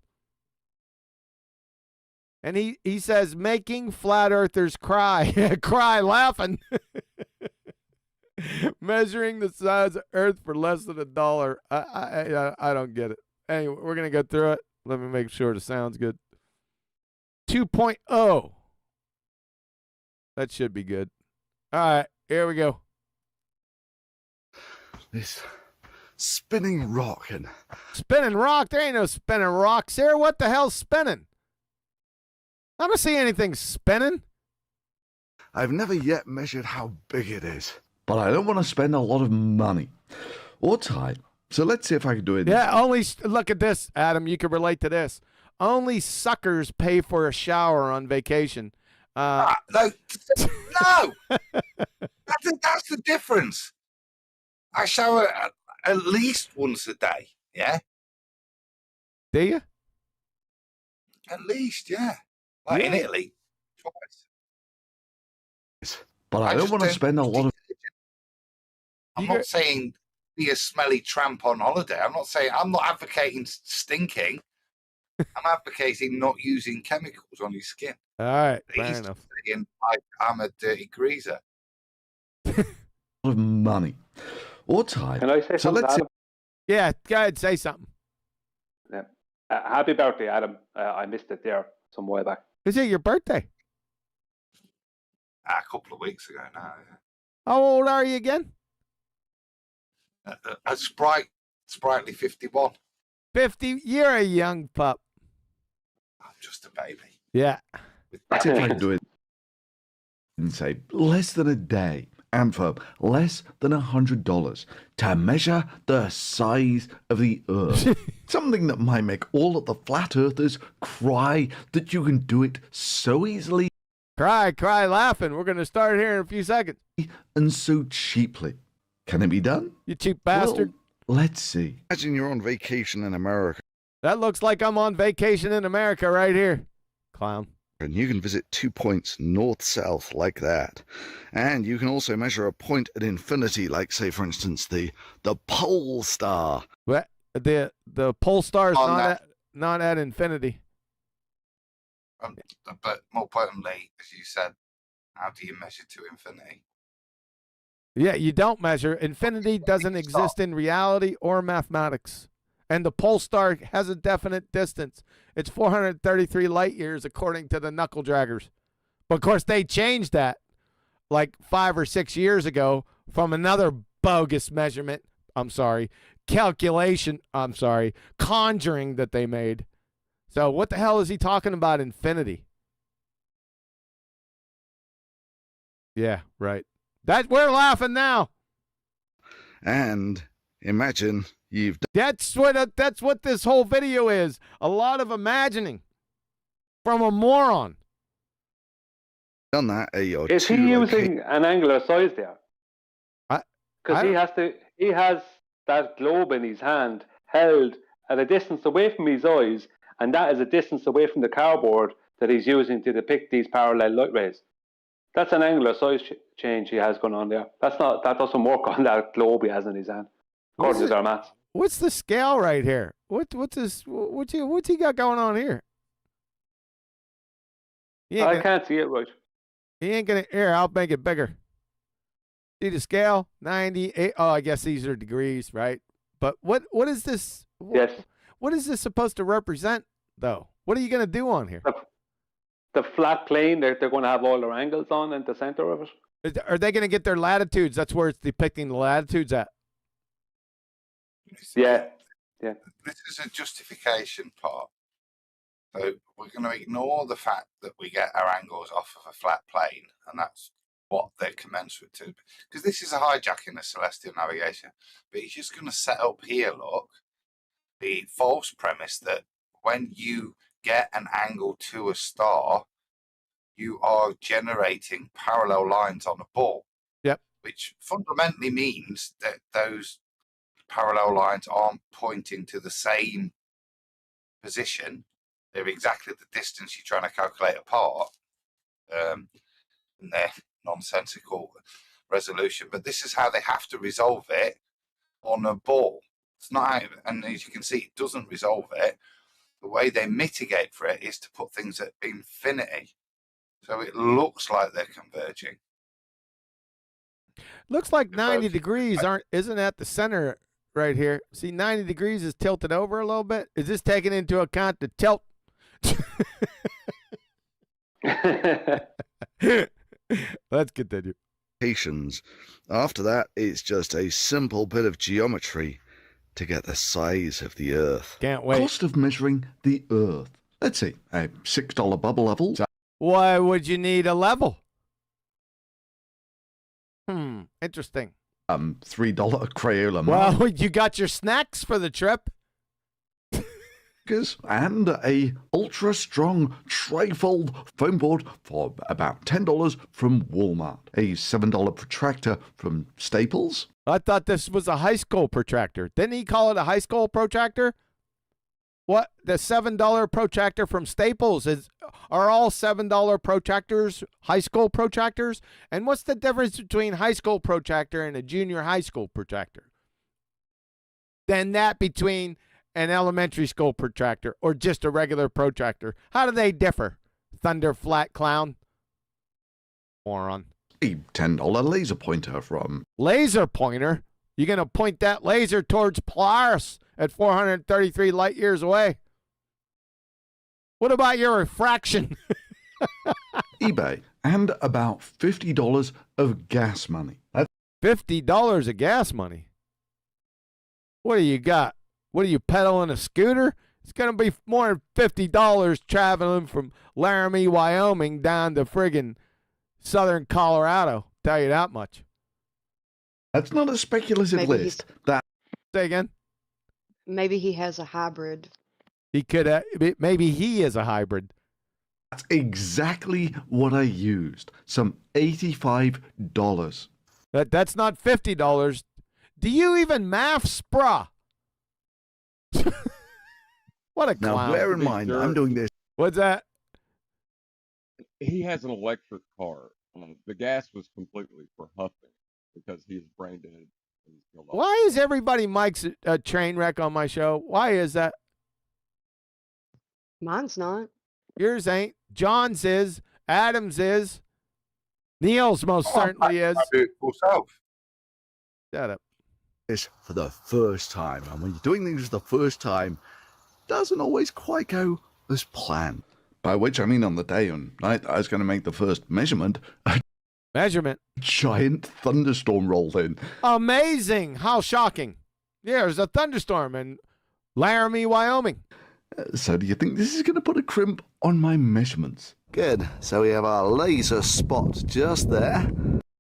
And he says, making flat earthers cry, cry laughing. Measuring the size of Earth for less than $1. I don't get it. Anyway, we're going to go through it. Let me make sure the sound's good. 2.0. That should be good. All right, here we go.
This spinning rock and
Spinning rock? There ain't no spinning rocks here. What the hell's spinning? I don't see anything spinning.
I've never yet measured how big it is. But I don't want to spend a lot of money or time. So let's see if I can do it.
Yeah, look at this, Adam. You can relate to this. Only suckers pay for a shower on vacation.
No. That's the difference. I shower at least once a day. Yeah.
Do you?
At least, yeah. Like in Italy, twice.
But I don't want to spend a lot of.
I'm not saying be a smelly tramp on holiday. I'm not advocating stinking. I'm advocating not using chemicals on your skin.
All right, fair
He's
enough.
saying, I'm a dirty greaser.
Of money or time.
Can I say
So
something,
let's see.
Adam?
Yeah, go ahead, say something.
Yeah. Happy birthday, Adam. I missed it there some while back.
Is it your birthday?
A couple of weeks ago now.
How old are you again?
A sprightly 51.
50. You're a young pup.
I'm just a baby.
Yeah.
Let's see if I can do it in, say, less than a day and for less than $100 to measure the size of the Earth. Something that might make all of the flat earthers cry that you can do it so easily
Cry laughing. We're going to start here in a few seconds.
and so cheaply. Can it be done?
You cheap bastard.
Well, let's see. Imagine you're on vacation in America
That looks like I'm on vacation in America right here. Clown.
and you can visit 2 points north-south like that. And you can also measure a point at infinity, like, say, for instance, the pole star.
What? The pole star's
On that.
not at infinity.
But more importantly, as you said, how do you measure to infinity?
Yeah, you don't measure. Infinity doesn't exist in reality or mathematics. And the pole star has a definite distance. It's 433 light years according to the knuckle draggers. But of course they changed that like 5 or 6 years ago from another bogus measurement. Calculation. Conjuring that they made. So what the hell is he talking about infinity? Yeah, right. We're laughing now.
And imagine you've
That's what this whole video is. A lot of imagining from a moron.
done that at your
Is he
two
using an angular size there?
I
Because he has that globe in his hand held at a distance away from his eyes, and that is a distance away from the cardboard that he's using to depict these parallel light rays. That's an angular size change he has going on there. That doesn't work on that globe he has in his hand, according to their maths.
What's the scale right here? What's he got going on here?
I can't see it right.
He ain't gonna. Here, I'll make it bigger. See the scale? 98. Oh, I guess these are degrees, right? But what is this?
Yes.
What is this supposed to represent, though? What are you going to do on here?
The flat plane, they're going to have all their angles on in the center of it.
Are they going to get their latitudes? That's where it's depicting the latitudes at.
Yeah.
This is a justification part. So we're going to ignore the fact that we get our angles off of a flat plane, and that's what they're commensurate to. Because this is a hijacking of celestial navigation. But he's just going to set up here, look, the false premise that when you get an angle to a star, you are generating parallel lines on a ball.
Yep. Which
fundamentally means that those parallel lines aren't pointing to the same position. They're exactly the distance you're trying to calculate apart. And they're nonsensical resolution. But this is how they have to resolve it on a ball. It's not, and as you can see, it doesn't resolve it. The way they mitigate for it is to put things at infinity. So it looks like they're converging.
Looks like 90 degrees isn't at the center right here. See, 90 degrees is tilted over a little bit. Is this taking into account the tilt? Let's continue.
After that, it's just a simple bit of geometry to get the size of the Earth.
Can't wait.
Cost of measuring the Earth. Let's see, a $6 bubble level.
Why would you need a level? Interesting.
$3 Crayola.
Well, you got your snacks for the trip.
And a ultra strong trifold foam board for about $10 from Walmart. A $7 protractor from Staples.
I thought this was a high school protractor. Didn't he call it a high school protractor? What? The $7 protractor from Staples are all $7 protractors high school protractors? And what's the difference between high school protractor and a junior high school protractor? Then that between an elementary school protractor or just a regular protractor. How do they differ? ThunderfLAt clown. Moron.
A $10 laser pointer from...
Laser pointer? You're going to point that laser towards Polaris at 433 light years away. What about your refraction?
eBay. And about $50 of gas money. That's
$50 of gas money? What do you got? What are you pedaling a scooter? It's going to be more than $50 traveling from Laramie, Wyoming down to friggin' southern Colorado. Tell you that much.
That's not a speculative list.
Say again?
Maybe he has a hybrid.
He could. Maybe he is a hybrid.
That's exactly what I used. Some $85.
That's not $50. Do you even math, bruh? What a clown.
Now, bear in mind, I'm doing this.
What's that?
He has an electric car. The gas was completely for huffing because he's brain dead.
Why is everybody Mike's a train wreck on my show? Why is that?
Mine's not.
Yours ain't. John's is. Adam's is. Neil's most certainly is. Shut up.
This for the first time, and when you're doing things for the first time, doesn't always quite go as planned. By which I mean on the day and night I was going to make the first measurement, a giant thunderstorm rolled in.
Amazing! How shocking! Yeah, there's a thunderstorm in Laramie, Wyoming.
So do you think this is going to put a crimp on my measurements? Good. So we have our laser spot just there.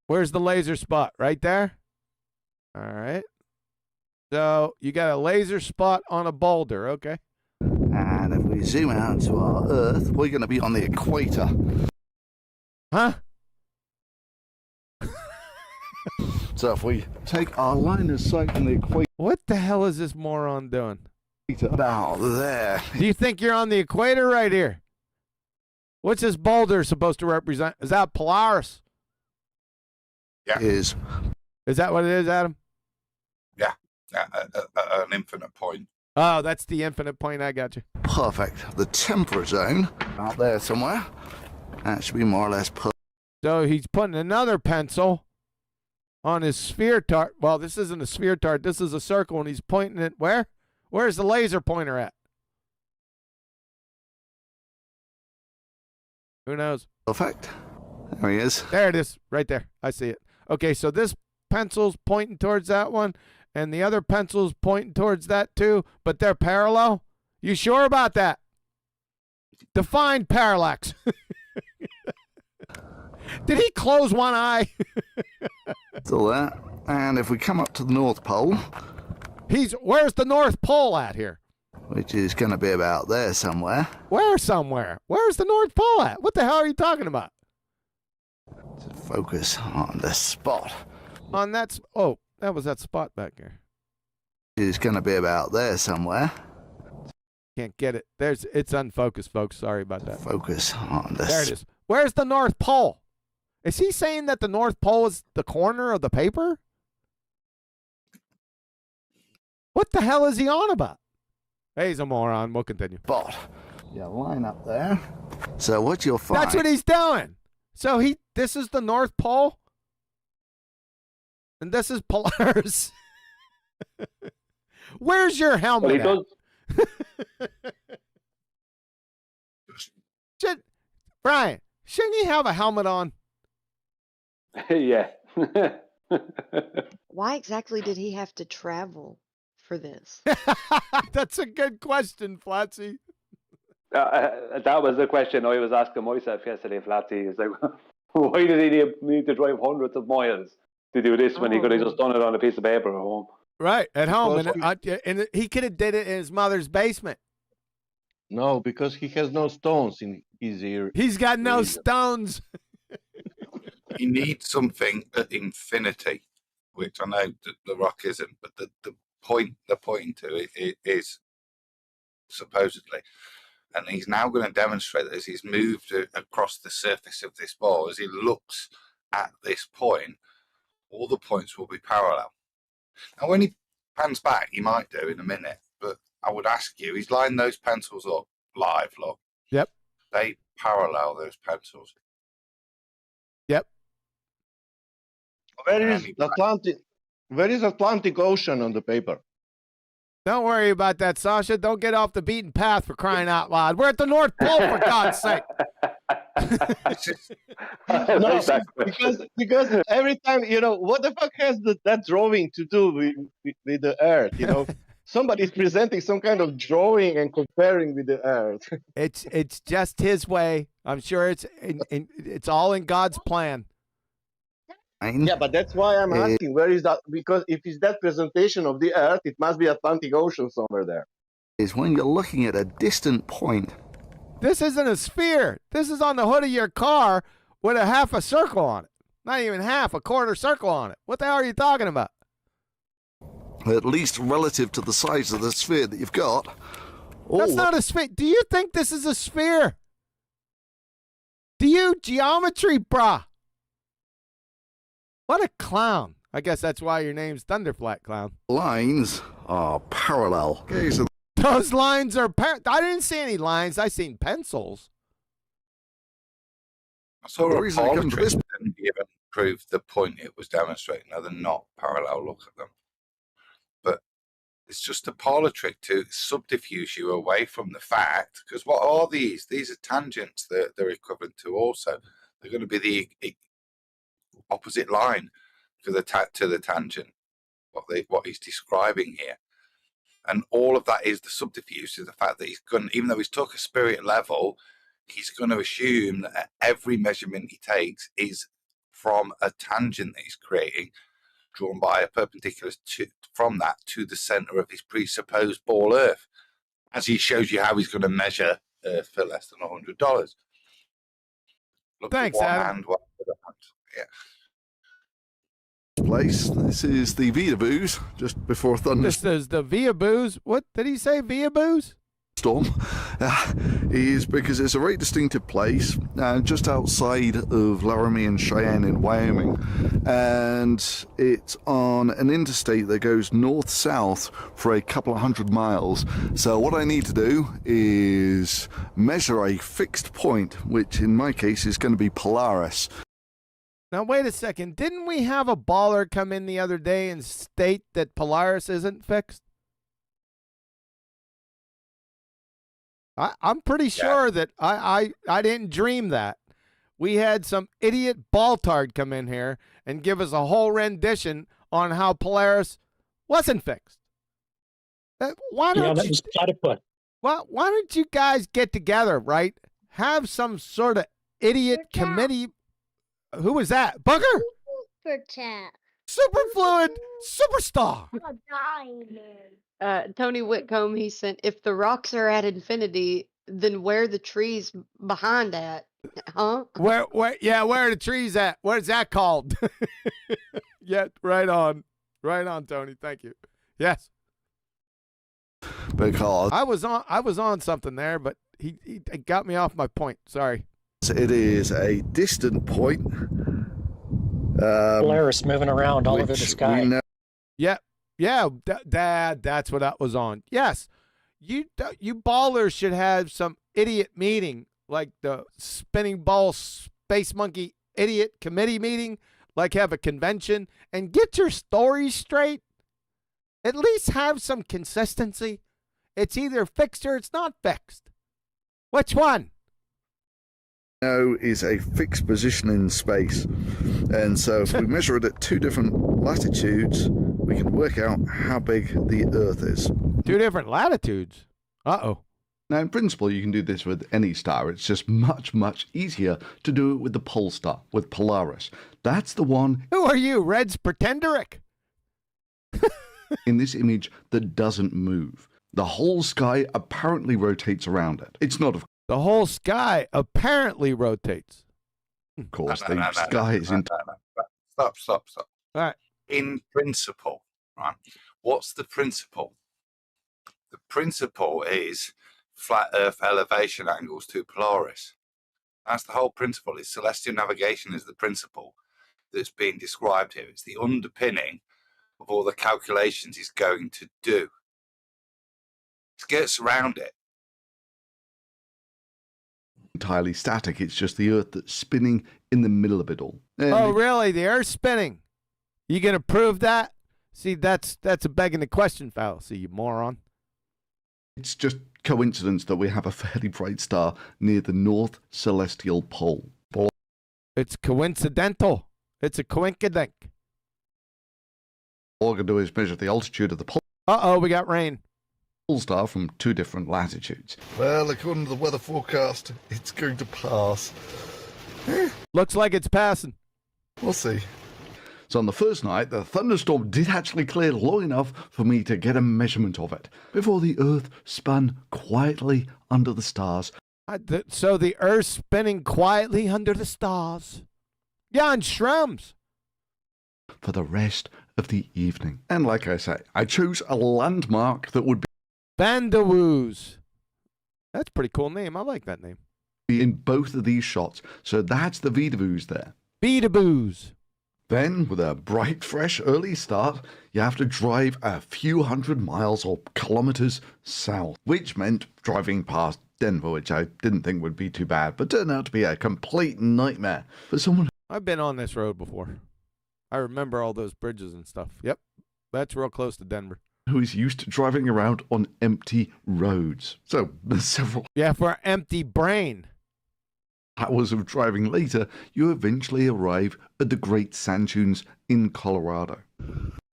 Where's the laser spot? Right there? All right. So you got a laser spot on a boulder, okay?
And if we zoom out to our Earth, we're going to be on the equator.
Huh?
So if we take our line of sight on the equator...
What the hell is this moron doing?
About there.
Do you think you're on the equator right here? What's this boulder supposed to represent? Is that Polaris?
Yeah.
Is
that what it is, Adam?
Yeah. An infinite point.
Oh, that's the infinite point. I got you.
Perfect. The temperate zone out there somewhere. That should be more or less perfect.
So he's putting another pencil on his sphere tart. Well, this isn't a sphere tart. This is a circle, and he's pointing it where? Where's the laser pointer at? Who knows?
Perfect. There he is.
There it is, right there. I see it. Okay, so this pencil's pointing towards that one, and the other pencil's pointing towards that too, but they're parallel? You sure about that? Define parallax. Did he close one eye?
Still there. And if we come up to the North Pole,
Where's the North Pole at here?
which is going to be about there somewhere.
Where somewhere? Where's the North Pole at? What the hell are you talking about?
To focus on the spot.
On that, oh, that was that spot back there.
Is going to be about there somewhere.
Can't get it. It's unfocused, folks. Sorry about that.
Focus on the
There it is. Where's the North Pole? Is he saying that the North Pole is the corner of the paper? What the hell is he on about? Hey, he's a moron. We'll continue.
spot. Yeah, line up there. So what you'll find.
That's what he's doing. So this is the North Pole, and this is Polaris. Where's your helmet?
Well, he
Brian, shouldn't he have a helmet on?
does. Yeah.
Why exactly did he have to travel for this?
That's a good question, Flatsy.
That was the question I was asking myself yesterday, Flatty. Is like, why did he need to drive hundreds of miles to do this when he could have just done it on a piece of paper at home?
Right, at home. And he could have did it in his mother's basement.
No, because he has no stones in his ear.
He's got no stones.
You need something at infinity, which I know the Rock isn't, but the point they're pointing to it is supposedly. And he's now going to demonstrate that as he's moved across the surface of this ball, as he looks at this point, all the points will be parallel. Now, when he pans back, he might do in a minute, but I would ask you, he's lined those pencils up live, look.
Yep.
They parallel those pencils.
Yep.
Where is Atlantic Ocean on the paper?
Don't worry about that, Sasha. Don't get off the beaten path, for crying out loud. We're at the North Pole, for God's sake.
No, because every time, what the fuck has that drawing to do with the Earth? Somebody's presenting some kind of drawing and comparing with the Earth.
It's just his way. I'm sure it's all in God's plan.
Yeah, but that's why I'm asking, where is that? Because if it's that presentation of the Earth, it must be Atlantic Ocean somewhere there.
Is when you're looking at a distant point.
This isn't a sphere. This is on the hood of your car with a half a circle on it. Not even half, a quarter circle on it. What the hell are you talking about?
At least relative to the size of the sphere that you've got.
That's not a sphere. Do you think this is a sphere? Do you? Geometry, brah. What a clown. I guess that's why your name's ThunderfLAt, clown.
Lines are parallel. Okay, so
those lines are I didn't see any lines. I seen pencils.
I saw a poll trick that didn't even prove the point it was demonstrating. No, they're not parallel. Look at them. But it's just a parlor trick to subterfuge you away from the fact. Because what are these? These are tangents that they're equivalent to also. They're going to be the opposite line to the tangent. What he's describing here. And all of that is the subterfuge to the fact that he's going, even though he's took a spirit level, he's going to assume that every measurement he takes is from a tangent that he's creating, drawn by a perpendicular from that to the center of his presupposed ball Earth, as he shows you how he's going to measure Earth for less than $100.
Thanks, Adam.
Yeah.
Place. This is the Via Booze just before Thunder.
This is the Via Booze. What did he say? Via Booze?
Storm is because it's a very distinctive place just outside of Laramie and Cheyenne in Wyoming, and it's on an interstate that goes north-south for a couple of 100 miles. So what I need to do is measure a fixed point, which in my case is going to be Polaris.
Now, wait a second. Didn't we have a baller come in the other day and state that Polaris isn't fixed? I'm pretty sure that I didn't dream that. We had some idiot baltard come in here and give us a whole rendition on how Polaris wasn't fixed. Why don't
that was platypus.
Well, why don't you guys get together, right? Have some sort of idiot committee. Who was that? Bugger?
Superchat.
Superfluid superstar.
Tony Whitcomb, he sent, if the rocks are at infinity, then where are the trees behind that? Huh?
Where are the trees at? Where's that called? Yeah, right on, Tony. Thank you. Yes,
Because
I was on something there, but he got me off my point. Sorry.
it is a distant point.
Polaris moving around all over the
which
sky.
we know
Yeah, Dad, that's what that was on. Yes, you ballers should have some idiot meeting, like the spinning ball space monkey idiot committee meeting, like have a convention and get your stories straight. At least have some consistency. It's either fixed or it's not fixed. Which one?
is a fixed position in space. And so if we measure it at two different latitudes, we can work out how big the Earth is.
Two different latitudes. Uh-oh.
Now, in principle, you can do this with any star. It's just much, much easier to do it with the pole star, with Polaris. That's the one
Who are you, Red's Pretenderic?
in this image that doesn't move. The whole sky apparently rotates around it. It's not, of
The whole sky apparently rotates.
course,
No,
the sky is in.
Stop.
All right.
In principle, right? What's the principle? The principle is flat Earth elevation angles to Polaris. That's the whole principle. It's celestial navigation is the principle that's being described here. It's the underpinning of all the calculations he's going to do. It gets around it.
Entirely static. It's just the Earth that's spinning in the middle of it all. And
Oh, really? The Earth's spinning. You gonna prove that? See, that's a begging the question fallacy, you moron.
it's just coincidence that we have a fairly bright star near the North Celestial Pole.
It's coincidental. It's a coinkydink.
All we can do is measure the altitude of the pole
Uh-oh, we got rain.
star from two different latitudes. Well, according to the weather forecast, it's going to pass.
Looks like it's passing.
We'll see. So on the first night, the thunderstorm did actually clear long enough for me to get a measurement of it before the Earth spun quietly under the stars.
So the Earth's spinning quietly under the stars. Yeah, on shrooms.
For the rest of the evening. And like I say, I chose a landmark that would
Bandawoos. That's a pretty cool name. I like that name.
be in both of these shots. So that's the Vidaboos there.
Beadaboos.
Then, with a bright, fresh, early start, you have to drive a few hundred miles or kilometers south, which meant driving past Denver, which I didn't think would be too bad, but turned out to be a complete nightmare for someone
I've been on this road before. I remember all those bridges and stuff. Yep. That's real close to Denver.
who is used to driving around on empty roads. So, several
Yeah, for an empty brain.
hours of driving later, you eventually arrive at the Great Sand Dunes in Colorado.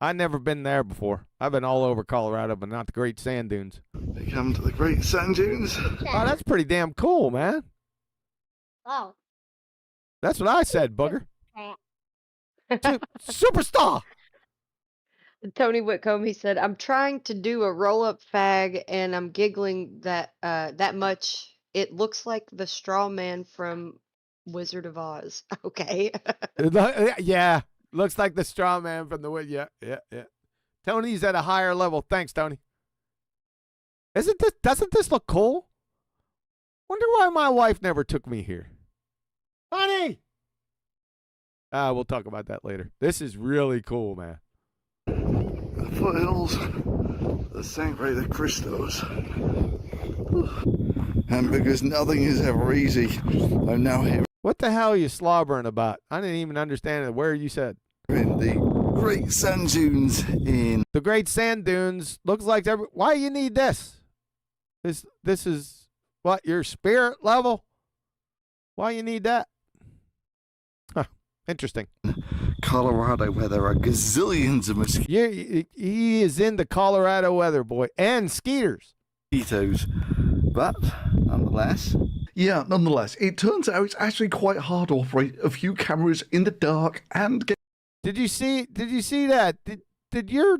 I've never been there before. I've been all over Colorado, but not the Great Sand Dunes.
They come to the Great Sand Dunes.
Oh, that's pretty damn cool, man.
Oh.
That's what I said, booger. Superstar.
Tony Whitcomb, he said, I'm trying to do a roll-up fag, and I'm giggling that that much. It looks like the straw man from Wizard of Oz. Okay.
Yeah, looks like the straw man from the wood. Yeah. Tony's at a higher level. Thanks, Tony. Doesn't this look cool? Wonder why my wife never took me here. Honey! We'll talk about that later. This is really cool, man.
The foothills, the Sangre de Cristos. And because nothing is ever easy, I'm now here.
What the hell are you slobbering about? I didn't even understand where you said.
In the great sand dunes in.
The Great Sand Dunes. Looks like why you need this? This is what, your spirit level? Why you need that? Huh. Interesting.
Colorado, where there are gazillions of
He is in the Colorado weather, boy, and skeeters.
mosquitoes, but nonetheless. Yeah, nonetheless, it turns out it's actually quite hard to operate a few cameras in the dark and get.
Did you see that? Did your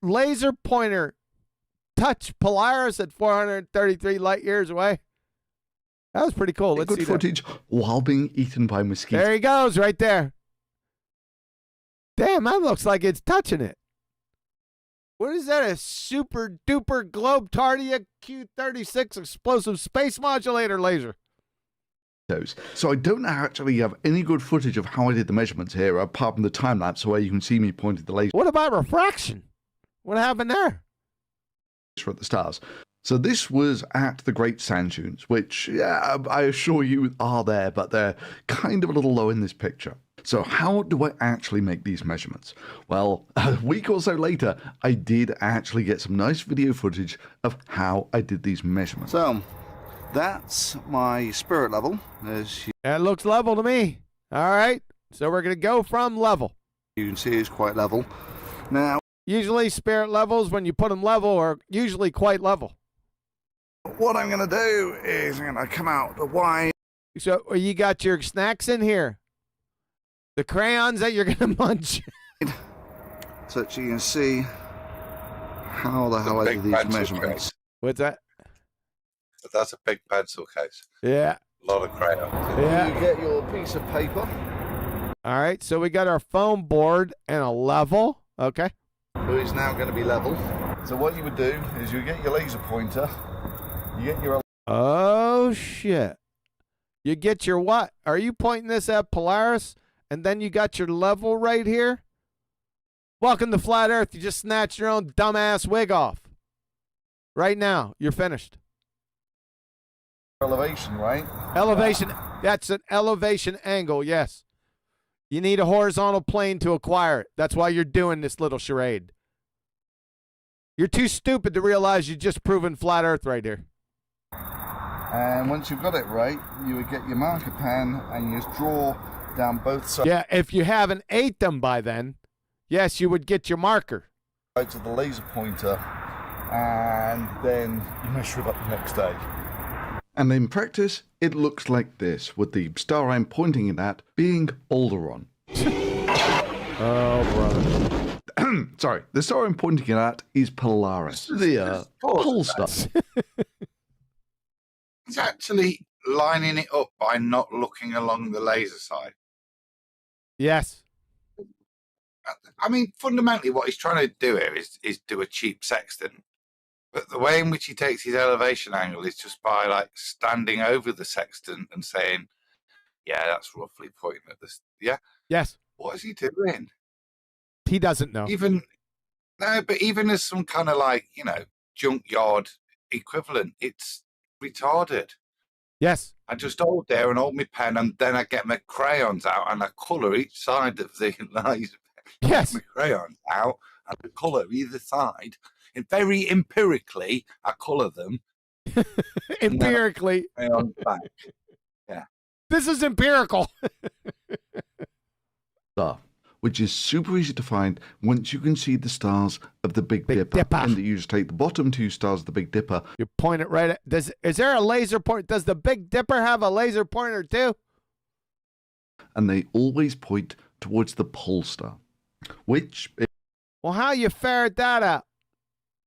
laser pointer touch Polaris at 433 light years away? That was pretty cool. Let's
good
see
footage while being eaten by mosquitoes.
There he goes, right there. Damn, that looks like it's touching it. What is that? A super duper Globe-Tardia Q36 explosive space modulator laser.
So I don't actually have any good footage of how I did the measurements here, apart from the time lapse where you can see me pointing the laser.
What about refraction? What happened there?
At the stars. So this was at the Great Sand Dunes, which, yeah, I assure you are there, but they're kind of a little low in this picture. So how do I actually make these measurements? Well, a week or so later, I did actually get some nice video footage of how I did these measurements. So that's my spirit level.
That looks level to me. All right. So we're going to go from level.
You can see it's quite level. Now,
usually spirit levels, when you put them level, are usually quite level.
What I'm going to do is I'm going to come out the wide.
So you got your snacks in here. The crayons that you're going to munch.
So that you can see how the hell I did these measurements.
What's that?
But that's a big pencil case.
Yeah.
A lot of crayons.
Yeah.
You get your piece of paper.
All right. So we got our foam board and a level. Okay.
So it's now going to be level. So what you would do is you get your laser pointer. You get your.
Oh, shit. You get your what? Are you pointing this at Polaris? And then you got your level right here? Welcome to Flat Earth. You just snatched your own dumbass wig off. Right now. You're finished.
Elevation, right?
Elevation. That's an elevation angle, yes. You need a horizontal plane to acquire it. That's why you're doing this little charade. You're too stupid to realize you just proven Flat Earth right here.
And once you've got it right, you would get your marker pen and you just draw down both sides.
Yeah, if you haven't ate them by then, yes, you would get your marker.
Sides of the laser pointer, and then you measure it up the next day. And in practice, it looks like this, with the star I'm pointing it at being Alderon.
Oh, brother.
Sorry, the star I'm pointing it at is Polaris, the pole star.
He's actually lining it up by not looking along the laser side.
Yes.
I mean, fundamentally, what he's trying to do here is do a cheap sextant. But the way in which he takes his elevation angle is just by like standing over the sextant and saying, yeah, that's roughly pointing at this. Yeah.
Yes.
What is he doing?
He doesn't know.
But even as some kind of like, junkyard equivalent, it's retarded.
Yes.
I just hold there and hold my pen, and then I get my crayons out and I colour each side of the laser pen.
Yes.
My crayons out and I colour either side. And very empirically, I colour them.
Empirically.
Crayons back. Yeah.
This is empirical.
Which is super easy to find once you can see the stars of the Big Dipper. And you just take the bottom two stars of the Big Dipper.
You point it right at... Is there a laser point? Does the Big Dipper have a laser pointer too?
And they always point towards the pole star. Which...
Well, how you ferret that out?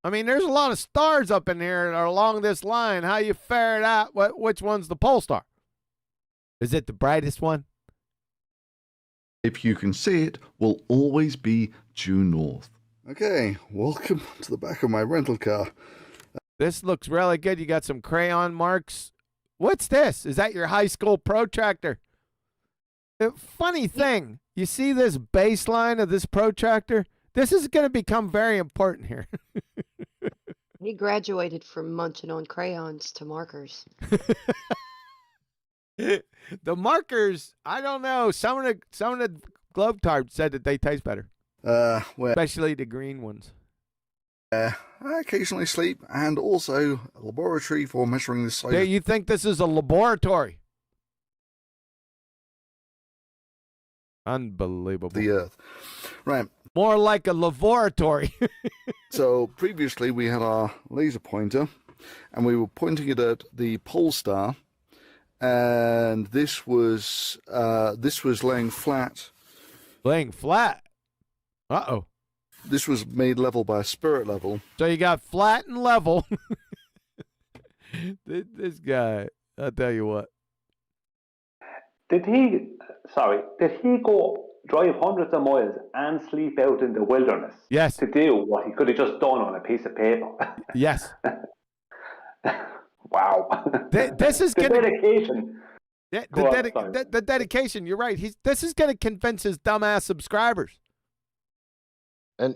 I mean, there's a lot of stars up in here along this line. How you ferret out which one's the pole star? Is it the brightest one?
If you can see it, will always be due north. Okay, welcome to the back of my rental car.
This looks really good. You got some crayon marks. What's this? Is that your high school protractor? Funny thing, you see this baseline of this protractor? This is going to become very important here.
He graduated from munching on crayons to markers.
The markers, I don't know. Some of the Globetards said that they taste better,
Where
especially the green ones.
I occasionally sleep, and also a laboratory for measuring the size
Do you think this is a laboratory? Unbelievable.
of the Earth. Right.
More like a laboratory.
So previously we had our laser pointer, and we were pointing it at the pole star, and this was laying flat.
Laying flat. Uh-oh.
This was made level by a spirit level.
So you got flat and level. This guy, I'll tell you what.
Did he go drive hundreds of miles and sleep out in the wilderness?
Yes.
To do what he could have just done on a piece of paper?
Yes.
Wow.
This is
the
gonna,
dedication.
yeah,
Go on, sorry.
the dedication. You're right. This is going to convince his dumbass subscribers.
And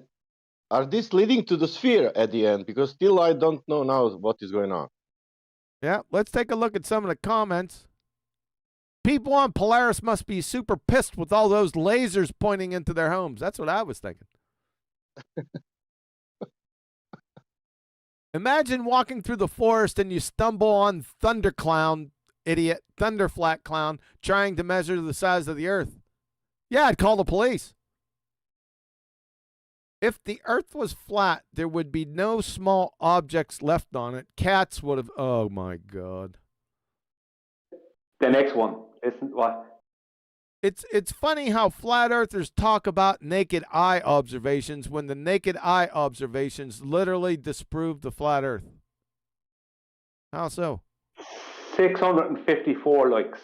are these leading to the sphere at the end? Because still I don't know now what is going on.
Yeah, let's take a look at some of the comments. People on Polaris must be super pissed with all those lasers pointing into their homes. That's what I was thinking. Imagine walking through the forest and you stumble on ThunderfLAt clown, trying to measure the size of the Earth. Yeah, I'd call the police. If the Earth was flat, there would be no small objects left on it. Cats would have... Oh, my God.
The next one isn't what?
It's funny how flat earthers talk about naked eye observations when the naked eye observations literally disprove the flat earth. How so?
654 likes.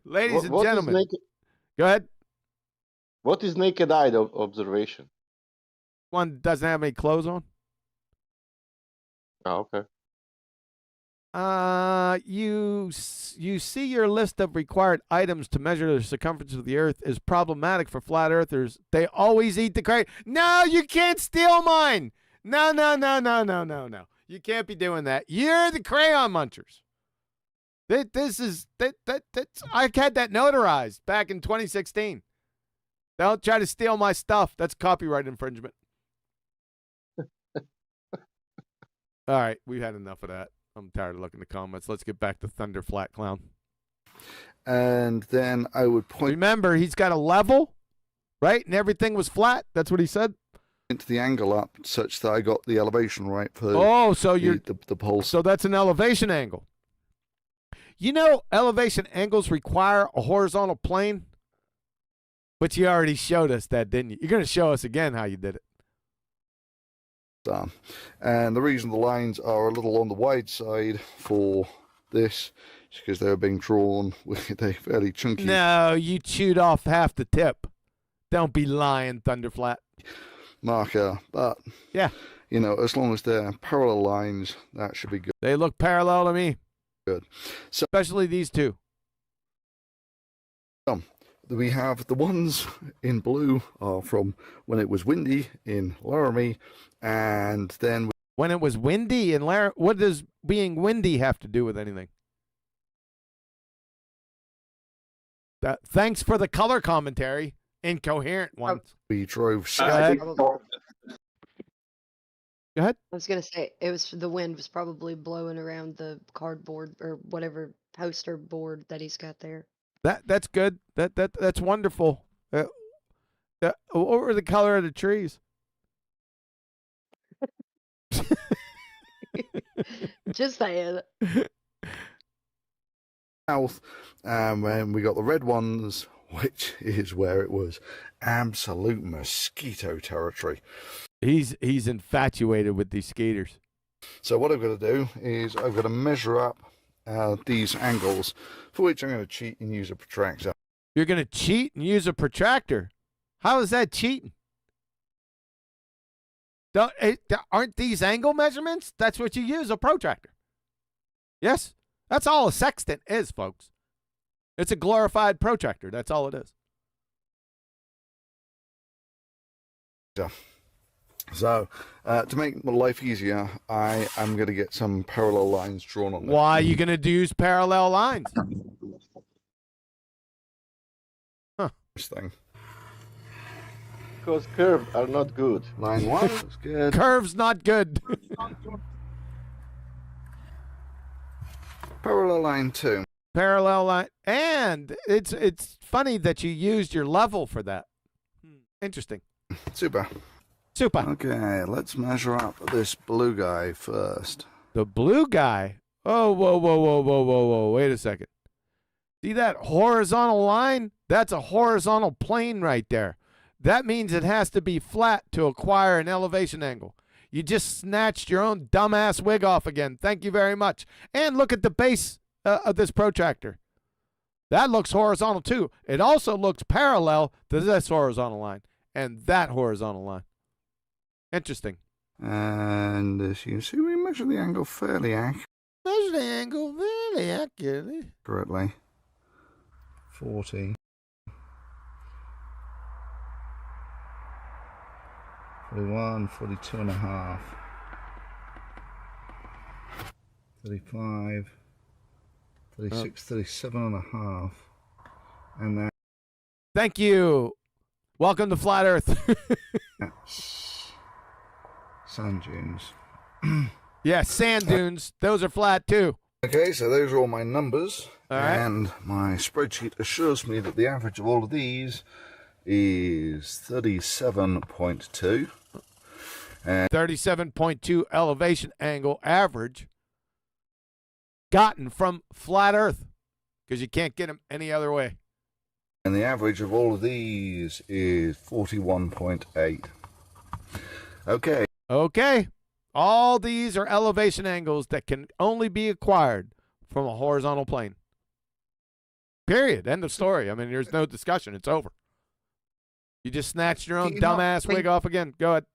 Ladies and
What is
gentlemen,
naked,
go ahead.
what is naked eye observation?
One doesn't have any clothes on.
Oh, okay.
You see your list of required items to measure the circumference of the Earth is problematic for flat earthers. They always eat the crate. No, you can't steal mine. No. You can't be doing that. You're the crayon munchers. I had that notarized back in 2016. Don't try to steal my stuff. That's copyright infringement. All right, we've had enough of that. I'm tired of looking at the comments. Let's get back to ThunderfLAt clown.
And then I would point
Remember, he's got a level, right? And everything was flat. That's what he said.
the angle up such that I got the elevation right for
Oh, so you're
the pole.
so that's an elevation angle. You know, elevation angles require a horizontal plane. But you already showed us that, didn't you? You're going to show us again how you did it.
And the reason the lines are a little on the wide side for this is because they're being drawn with a fairly chunky
No, you chewed off half the tip. Don't be lying, ThunderfLAt.
marker. But,
Yeah,
you know, as long as they're parallel lines, that should be good.
they look parallel to me,
Good. So
especially these two.
we have the ones in blue are from when it was windy in Laramie, and then
When it was windy in Laramie, what does being windy have to do with anything? Thanks for the color commentary. Incoherent ones.
we drove
Go
south.
ahead.
Probably-
Go ahead.
I was gonna say the wind was probably blowing around the cardboard or whatever poster board that he's got there.
That's good. That's wonderful. What were the color of the trees?
Just saying.
South, and we got the red ones, which is where it was absolute mosquito territory.
He's infatuated with these skaters.
So what I've got to do is I've got to measure up these angles, for which I'm going to cheat and use a protractor.
You're going to cheat and use a protractor. How is that cheating? Aren't these angle measurements? That's what you use, a protractor. Yes? That's all a sextant is, folks. It's a glorified protractor. That's all it is.
So, to make my life easier, I am going to get some parallel lines drawn on there.
Why are you going to use parallel lines?
This thing.
Because curves are not good.
Line 1 is good.
Curves not good.
Parallel line 2.
Parallel line. And it's funny that you used your level for that. Interesting.
Super.
Super.
Okay, let's measure up this blue guy first.
The blue guy? Oh, whoa. Wait a second. See that horizontal line? That's a horizontal plane right there. That means it has to be flat to acquire an elevation angle. You just snatched your own dumbass wig off again. Thank you very much. And look at the base of this protractor. That looks horizontal too. It also looks parallel to this horizontal line and that horizontal line. Interesting.
And as you can see, we measure the angle fairly accurately.
Measure the angle very accurately.
40. 41, 42 and a half. 35, 36, 37 and a half. And that.
Thank you. Welcome to Flat Earth.
That's sand dunes.
Yeah, sand dunes. Those are flat too.
Okay, so those are all my numbers.
All right.
And my spreadsheet assures me that the average of all of these is 37.2. And
37.2 elevation angle average gotten from Flat Earth because you can't get them any other way.
And the average of all of these is 41.8. Okay.
Okay. All these are elevation angles that can only be acquired from a horizontal plane. Period. End of story. I mean, there's no discussion. It's over. You just snatched your own dumbass wig off again. Go ahead.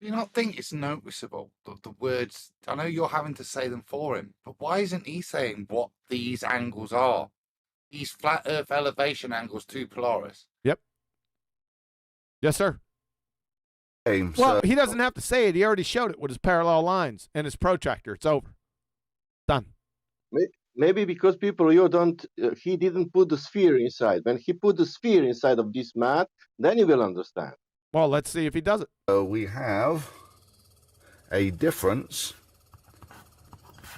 Do you not think it's noticeable that the words, I know you're having to say them for him, but why isn't he saying what these angles are? These flat earth elevation angles to Polaris.
Yep. Yes, sir.
Okay,
Well, he doesn't have to say it. He already showed it with his parallel lines and his protractor. It's over. Done.
Maybe because people, you don't, he didn't put the sphere inside. When he put the sphere inside of this mat, then you will understand.
Well, let's see if he does it.
So we have a difference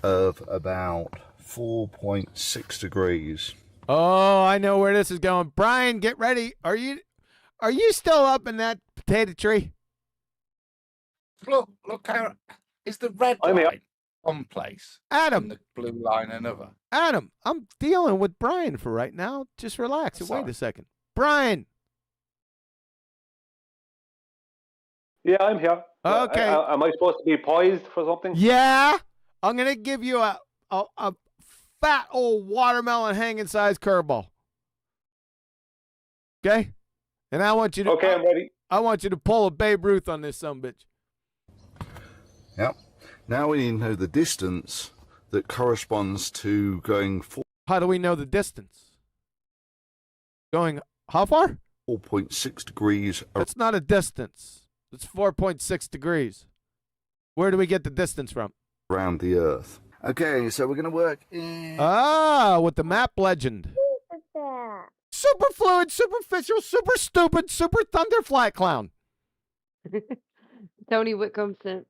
of about 4.6 degrees.
Oh, I know where this is going. Brian, get ready. Are you still up in that potato tree?
Look, Aaron, is the red line one place?
Adam.
And the blue line another?
Adam, I'm dealing with Brian for right now. Just relax and wait a second. Brian.
Yeah, I'm here.
Okay.
Am I supposed to be poised for something?
Yeah. I'm going to give you a fat old watermelon hanging size curveball. Okay? And I want you to
Okay, I'm ready.
I want you to pull a Babe Ruth on this sumbitch.
Yep. Now we need to know the distance that corresponds to going
How do we know the distance? Going how far?
4.6 degrees.
That's not a distance. It's 4.6 degrees. Where do we get the distance from?
Around the Earth. Okay, so we're going to work in...
with the map legend. Super fluid, superficial, super stupid, super ThunderfLAt clown.
Tony Whitcomb sent,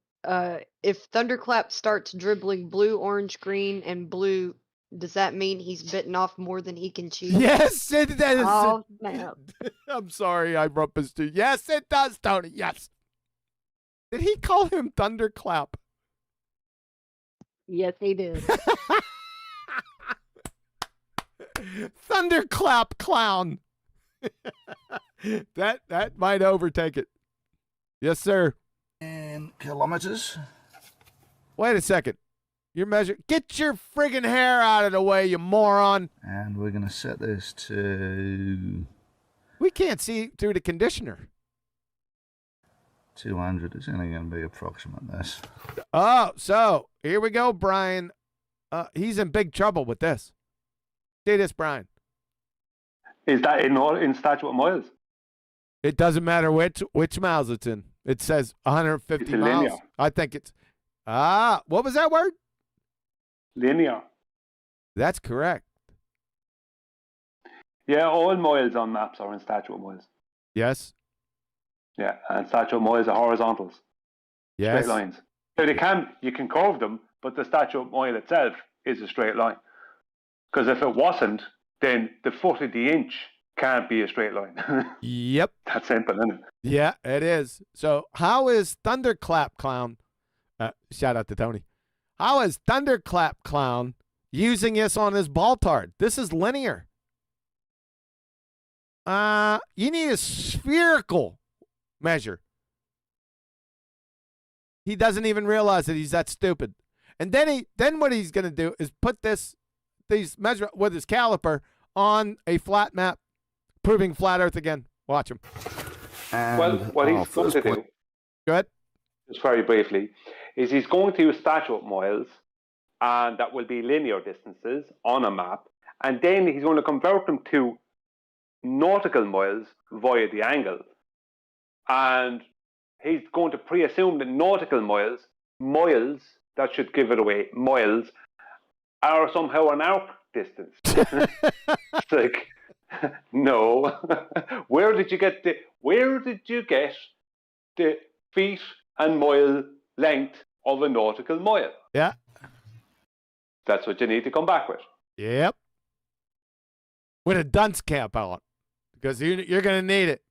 if ThundercLAt starts dribbling blue, orange, green, and blue, does that mean he's bitten off more than he can chew?
Yes, it does.
Oh, snap.
I'm sorry I brought this to you. Yes, it does, Tony. Yes. Did he call him ThundercLAp?
Yes, he did.
ThundercLAp clown. that might overtake it. Yes, sir.
In kilometers.
Wait a second. You're measuring. Get your friggin' hair out of the way, you moron.
And we're going to set this to...
We can't see through the conditioner.
200 is only going to be approximate this.
Oh, so here we go, Brian. He's in big trouble with this. See this, Brian.
Is that in statute of miles?
It doesn't matter which miles it's in. It says 150
It's a
miles.
linear.
I think it's what was that word?
Linear.
That's correct.
Yeah, all miles on maps are in statute miles.
Yes.
Yeah, and statute miles are horizontals,
Yes.
straight lines. So you can curve them, but the statute mile itself is a straight line. Because if it wasn't, then the foot of the inch can't be a straight line.
Yep.
That's simple, isn't it?
Yeah, it is. So how is ThunderfLAt Clown, shout out to Tony, how is ThunderfLAt Clown using this on his ball-tard? This is linear. You need a spherical measure. He doesn't even realize that he's that stupid. And then what he's going to do is put these measurements with his caliper on a flat map, proving flat Earth again. Watch him.
And
Well, what
our
he's going
first
to
point,
do,
Go ahead.
just very briefly, is he's going to use statute miles, and that will be linear distances on a map, and then he's going to convert them to nautical miles via the angle. And he's going to pre-assume that nautical miles, that should give it away, miles, are somehow an arc distance. It's like, no. Where did you get the feet and mile length of a nautical mile?
Yeah.
That's what you need to come back with.
Yep. With a dunce cap on, because you're going to need it.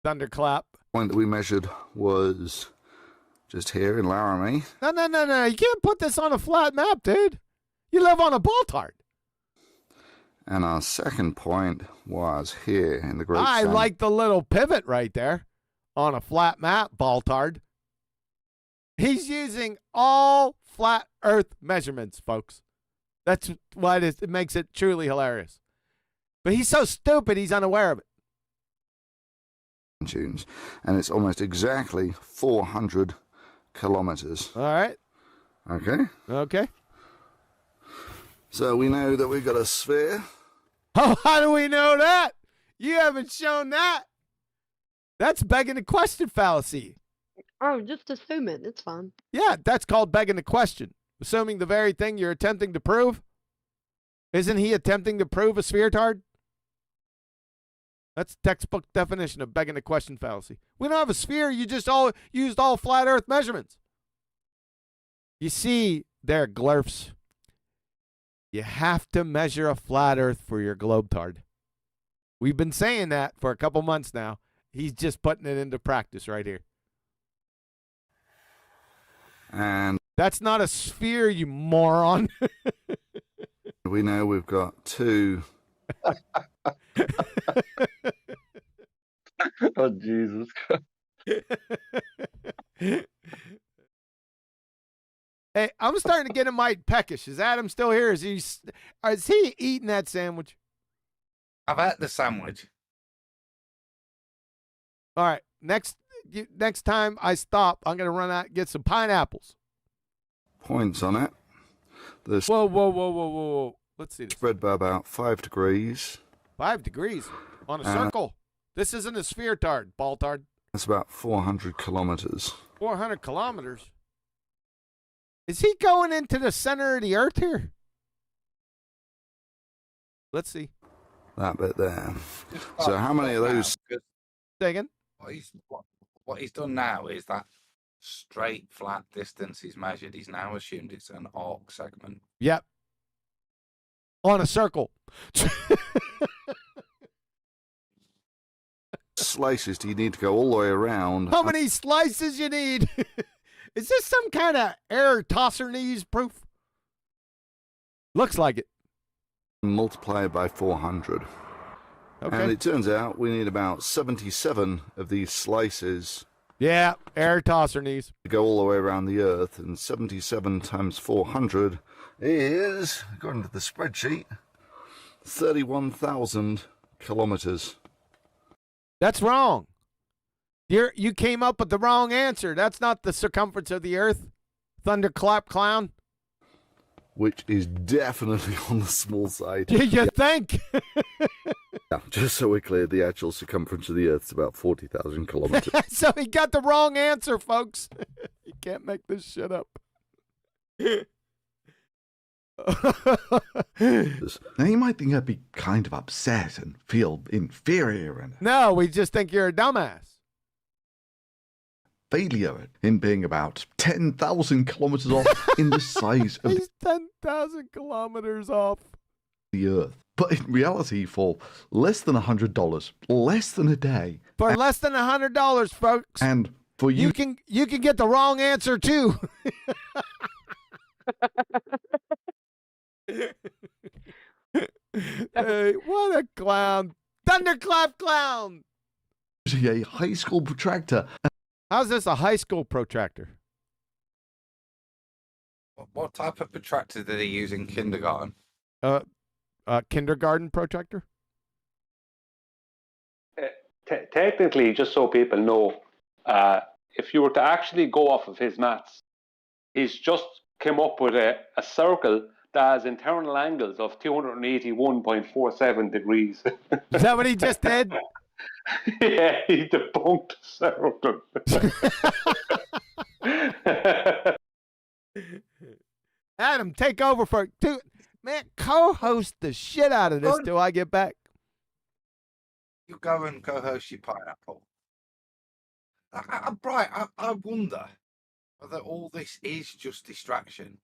ThunderfLAt.
point that we measured was just here in Laramie.
No. You can't put this on a flat map, dude. You live on a ball-tard.
And our second point was here in the Great
I
Sand.
like the little pivot right there on a flat map, ball-tard. He's using all flat Earth measurements, folks. That's why it makes it truly hilarious. But he's so stupid, he's unaware of it.
tunes, and it's almost exactly 400 kilometers.
All right.
Okay.
Okay.
So we know that we've got a sphere.
Oh, how do we know that? You haven't shown that. That's begging the question fallacy.
Oh, just assume it. It's fine.
Yeah, that's called begging the question. Assuming the very thing you're attempting to prove. Isn't he attempting to prove a sphere tard? That's textbook definition of begging the question fallacy. We don't have a sphere. You just used all flat Earth measurements. You see there, glurfs. You have to measure a flat Earth for your globe tard. We've been saying that for a couple months now. He's just putting it into practice right here.
And
that's not a sphere, you moron.
we know we've got two.
Oh, Jesus Christ.
Hey, I'm starting to get him mighty peckish. Is Adam still here? Is he eating that sandwich?
I've had the sandwich.
All right. Next time I stop, I'm going to run out and get some pineapples.
Points on it. The
Whoa. Let's see this.
Spread by about 5 degrees.
5 degrees on a circle. This isn't a sphere tard, ball tard.
That's about 400 kilometers.
400 kilometers. Is he going into the center of the Earth here? Let's see.
That bit there. So how many of those?
Say again?
What he's done now is that straight flat distance he's measured. He's now assumed it's an arc segment.
Yep. On a circle.
Slices do you need to go all the way around?
How many slices you need? Is this some kind of air tosser knees proof? Looks like it.
Multiply it by 400.
Okay.
And it turns out we need about 77 of these slices.
Yeah, air tosser knees.
To go all the way around the Earth, and 77 times 400 is, according to the spreadsheet, 31,000 kilometers.
That's wrong. You came up with the wrong answer. That's not the circumference of the Earth. ThunderfLAt clown.
which is definitely on the small side.
You think?
Yeah, just so we're clear, the actual circumference of the Earth is about 40,000 kilometers.
So he got the wrong answer, folks. You can't make this shit up.
Now, you might think I'd be kind of upset and feel inferior and
No, we just think you're a dumbass.
failure in being about 10,000 kilometers off in the size of
He's 10,000 kilometers off.
the Earth. But in reality, for less than $100, less than a day,
For less than $100, folks,
and for
you can get the wrong answer too. Hey, what a clown. Thunderclap clown.
a high school protractor.
How's this a high school protractor?
What type of protractor did he use in kindergarten?
Kindergarten protractor?
Technically, just so people know, if you were to actually go off of his maths, he's just come up with a circle that has internal angles of 281.47 degrees.
Is that what he just did?
Yeah, he debunked the circle.
Adam, take over for dude. Man, co-host the shit out of this till I get back.
You go and co-host your pineapple. I wonder whether all this is just distraction.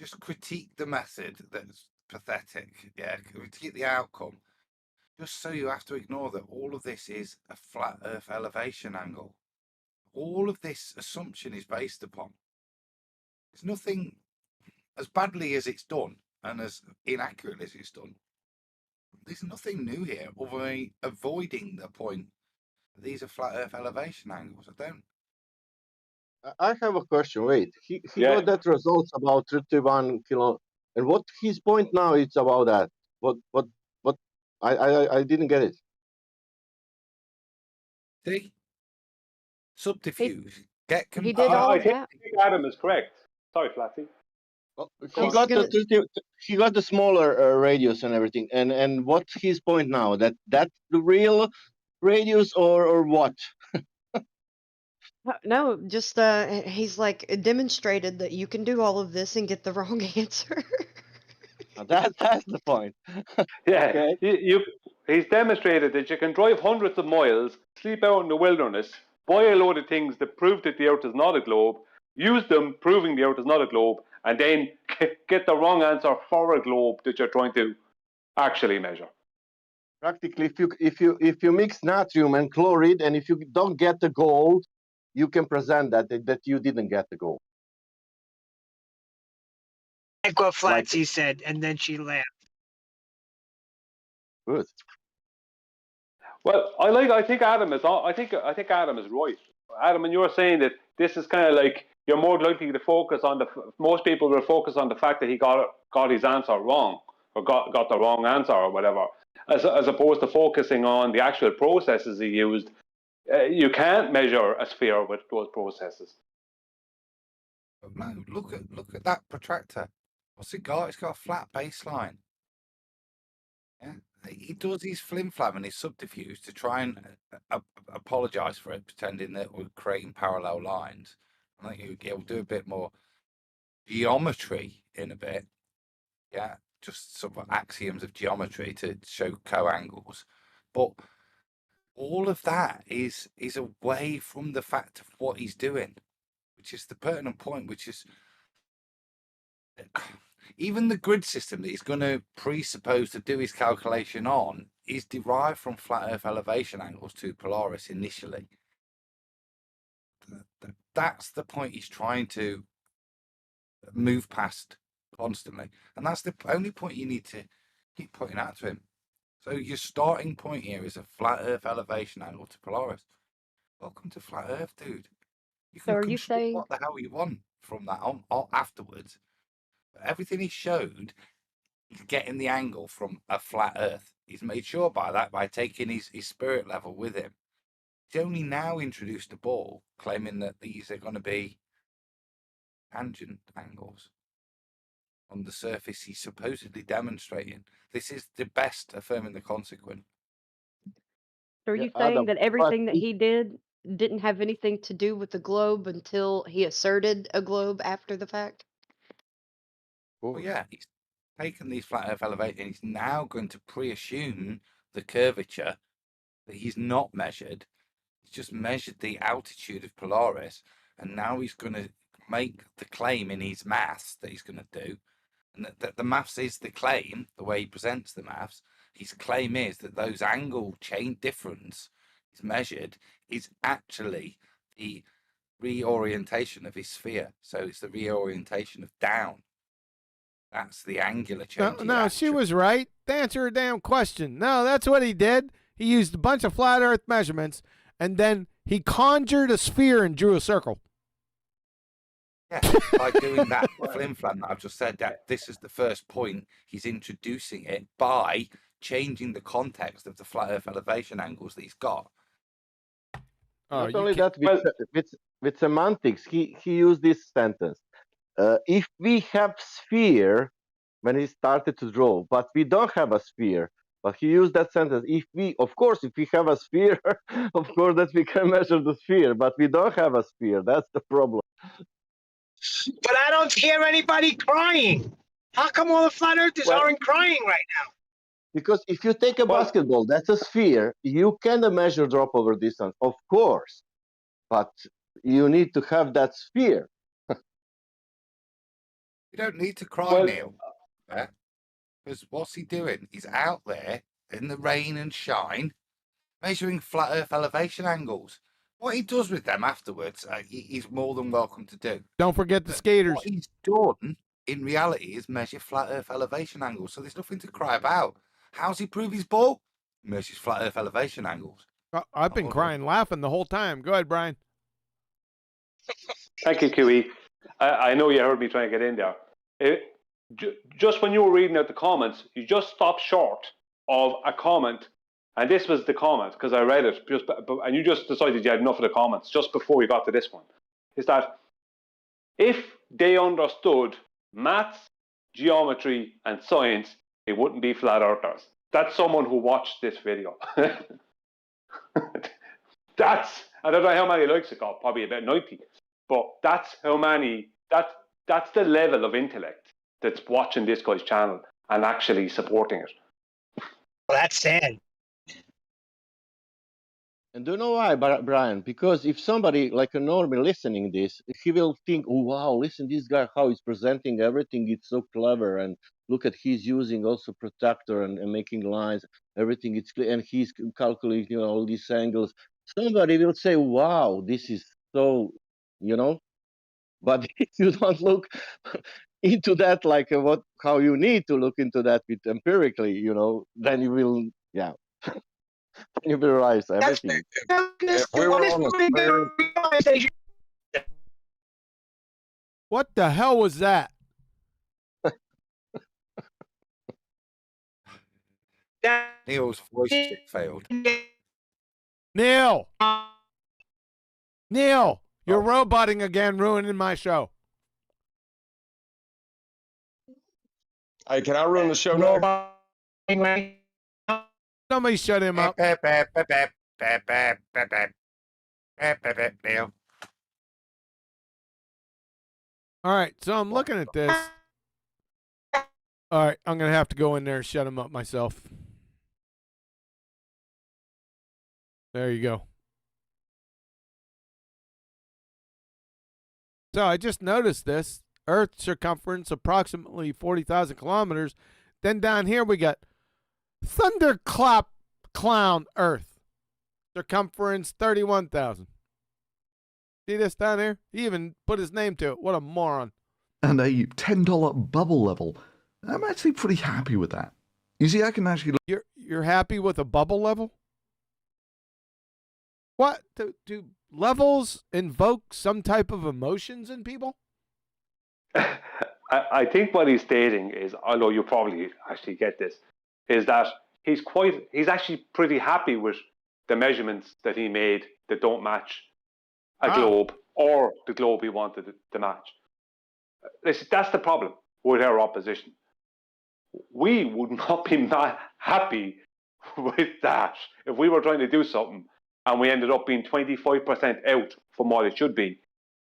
Just critique the method that's pathetic. Yeah, critique the outcome. Just so you have to ignore that all of this is a flat Earth elevation angle. All of this assumption is based upon. There's nothing, as badly as it's done and as inaccurate as it's done, there's nothing new here other than avoiding the point that these are flat Earth elevation angles.
I have a question. Wait, he
Yeah.
got that results about 31 kilo, and what his point now is about that? What? I didn't get it.
See? Subterfuge. Get
He did all
I
of
think
that.
Adam is correct. Sorry, Flatty.
He got the smaller radius and everything. And what's his point now? That's the real radius or what?
No, just he's like demonstrated that you can do all of this and get the wrong answer.
That's the point.
Yeah,
Okay.
he's demonstrated that you can drive hundreds of miles, sleep out in the wilderness, buy a load of things that prove that the Earth is not a globe, use them proving the Earth is not a globe, and then get the wrong answer for a globe that you're trying to actually measure.
Practically, if you mix natrium and chloride, and if you don't get the gold, you can present that you didn't get the gold.
Like what Flatsy said, and then she laughed.
Good.
Well, I think Adam is Adam is right. Adam, and you're saying that this is kind of like you're more likely to focus on most people will focus on the fact that he got his answer wrong or got the wrong answer or whatever, as opposed to focusing on the actual processes he used. You can't measure a sphere with those processes.
No, look at that protractor. What's it got? It's got a flat baseline. Yeah, he does his flim-flam and his subterfuge to try and apologise for it, pretending that we're creating parallel lines. I think he'll do a bit more geometry in a bit. Yeah, just sort of axioms of geometry to show co-angles. But all of that is away from the fact of what he's doing, which is the pertinent point, which is even the grid system that he's going to presuppose to do his calculation on is derived from flat Earth elevation angles to Polaris initially. That's the point he's trying to move past constantly. And that's the only point you need to keep pointing out to him. So your starting point here is a flat Earth elevation angle to Polaris. Welcome to flat Earth, dude. You can
So are you
construct
saying
what the hell you want from that on afterwards. But everything he showed, he's getting the angle from a flat Earth. He's made sure by that by taking his spirit level with him. He's only now introduced a ball, claiming that these are going to be tangent angles. on the surface he's supposedly demonstrating. This is the best affirming the consequent.
Are
Yeah,
you saying
Adam,
that
but
everything that
if,
he did didn't have anything to do with the globe until he asserted a globe after the fact?
Well, yeah, he's taken these flat Earth elevation. He's now going to pre-assume the curvature that he's not measured. He's just measured the altitude of Polaris, and now he's going to make the claim in his maths that he's going to do, and that the maths is the claim. The way he presents the maths, his claim is that those angle chain difference is measured is actually the reorientation of his sphere. So it's the reorientation of down. That's the angular change.
No, she was right. Answer her damn question. No, that's what he did. He used a bunch of flat Earth measurements, and then he conjured a sphere and drew a circle.
Yeah, by doing that flim-flam that I've just said, that this is the first point. He's introducing it by changing the context of the flat Earth elevation angles that he's got.
not only that, with semantics, he used this sentence. If we have sphere, when he started to draw, but we don't have a sphere. But he used that sentence. If we have a sphere, of course that we can measure the sphere, but we don't have a sphere. That's the problem.
But I don't hear anybody crying. How come all the flat earthers aren't crying right now?
Because if you take a basketball, that's a sphere, you can measure drop over distance, of course, but you need to have that sphere.
You don't need to cry, Neil. Because what's he doing? He's out there in the rain and shine, measuring flat Earth elevation angles. What he does with them afterwards, he's more than welcome to do.
Don't forget the skaters.
What he's done, in reality, is measure flat Earth elevation angles. So there's nothing to cry about. How's he prove his ball? He measures flat Earth elevation angles.
I've been crying, laughing the whole time. Go ahead, Brian.
Thank you, QE. I know you heard me trying to get in there. Just when you were reading out the comments, you just stopped short of a comment, and this was the comment, because I read it, and you just decided you had enough of the comments just before you got to this one, is that if they understood maths, geometry, and science, they wouldn't be flat earthers. That's someone who watched this video. I don't know how many likes it got, probably about 90, but that's how many, that's the level of intellect that's watching this guy's channel and actually supporting it.
Well, that's sad.
And do you know why, Brian? Because if somebody like a normie listening this, he will think, oh wow, listen, this guy, how he's presenting everything, it's so clever, and look at he's using also protractor and making lines, everything it's clear, and he's calculating all these angles. Somebody will say, wow, this is so, but if you don't look into that like how you need to look into that with empirically, then you will, you will realize everything.
What the hell was that?
Neil's voice chip failed.
Neil, you're roboting again, ruining my show.
Hey, can I ruin the show now?
Somebody shut him up.
Neil.
All right, so I'm looking at this. All right, I'm going to have to go in there and shut him up myself. There you go. So I just noticed this. Earth circumference approximately 40,000 kilometers. Then down here we got ThunderfLAt clown Earth. Circumference 31,000. See this down here? He even put his name to it. What a moron.
And a $10 bubble level. I'm actually pretty happy with that. You see, I can actually...
You're happy with a bubble level? What? Do levels invoke some type of emotions in people?
I think what he's stating is, although you probably actually get this, is that he's actually pretty happy with the measurements that he made that don't match a globe or the globe he wanted to match. That's the problem. with our opposition. We would not be not happy with that if we were trying to do something and we ended up being 25% out from what it should be.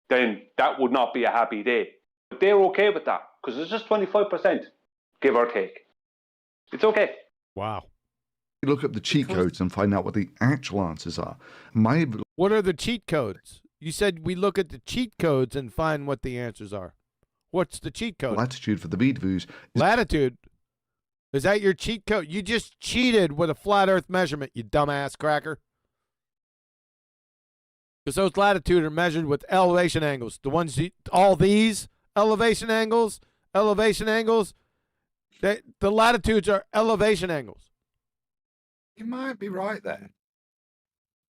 Then that would not be a happy day. But they're okay with that because it's just 25%, give or take. It's okay.
Wow.
You look up the cheat codes and find out what the actual answers are.
What are the cheat codes? You said we look at the cheat codes and find what the answers are. What's the cheat code?
Latitude for the Beethoos.
Latitude? Is that your cheat code? You just cheated with a flat earth measurement, you dumbass cracker. Because those latitude are measured with elevation angles. The ones, all these elevation angles, the latitudes are elevation angles.
You might be right there.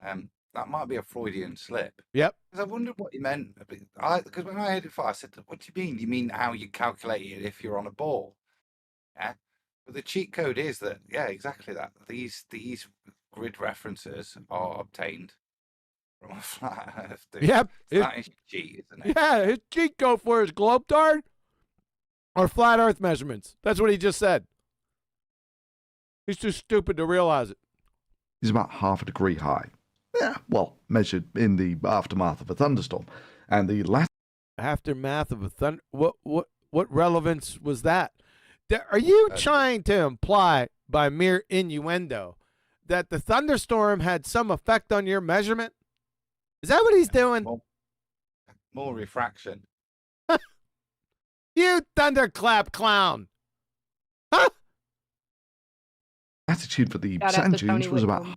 That might be a Freudian slip.
Yep.
Because I wondered what he meant. Because when I heard it before, I said, "What do you mean? You mean how you calculate it if you're on a ball?" Yeah. But the cheat code is that, yeah, exactly that. These grid references are obtained from a flat Earth. Dude.
Yep.
That is cheat, isn't it?
Yeah, his cheat code for his globe dart or flat earth measurements. That's what he just said. He's too stupid to realize it.
Is about half a degree high. Yeah, well, measured in the aftermath of a thunderstorm. And the
aftermath of a thunder. What relevance was that? Are you trying to imply by mere innuendo that the thunderstorm had some effect on your measurement? Is that what he's doing?
More refraction.
You thunderclap clown. Huh?
Latitude for the
Shout out
sand
to Tony
dunes was about.
Whitcomb.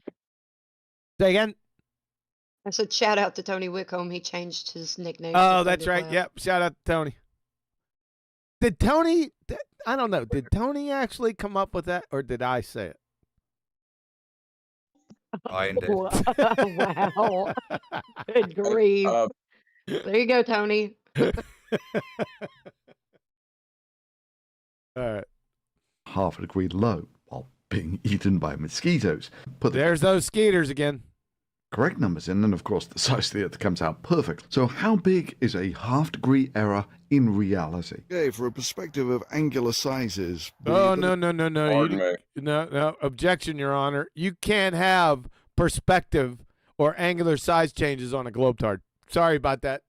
Say again.
I said shout out to Tony Whitcomb. He changed his nickname.
Oh,
to
that's right.
ThunderfLAt.
Yep. Shout out to Tony. Did Tony? I don't know. Did Tony actually come up with that, or did I say it?
I did.
Wow. Good grief. There you go, Tony.
All right.
Half a degree low while being eaten by mosquitoes.
There's those skeeters again.
Correct numbers in, and of course the size of the Earth comes out perfect. So how big is a half-degree error in reality?
Okay, for a perspective of angular sizes.
Oh, no.
Pardon me.
No. Objection, Your Honor. You can't have perspective or angular size changes on a globetard. Sorry about that.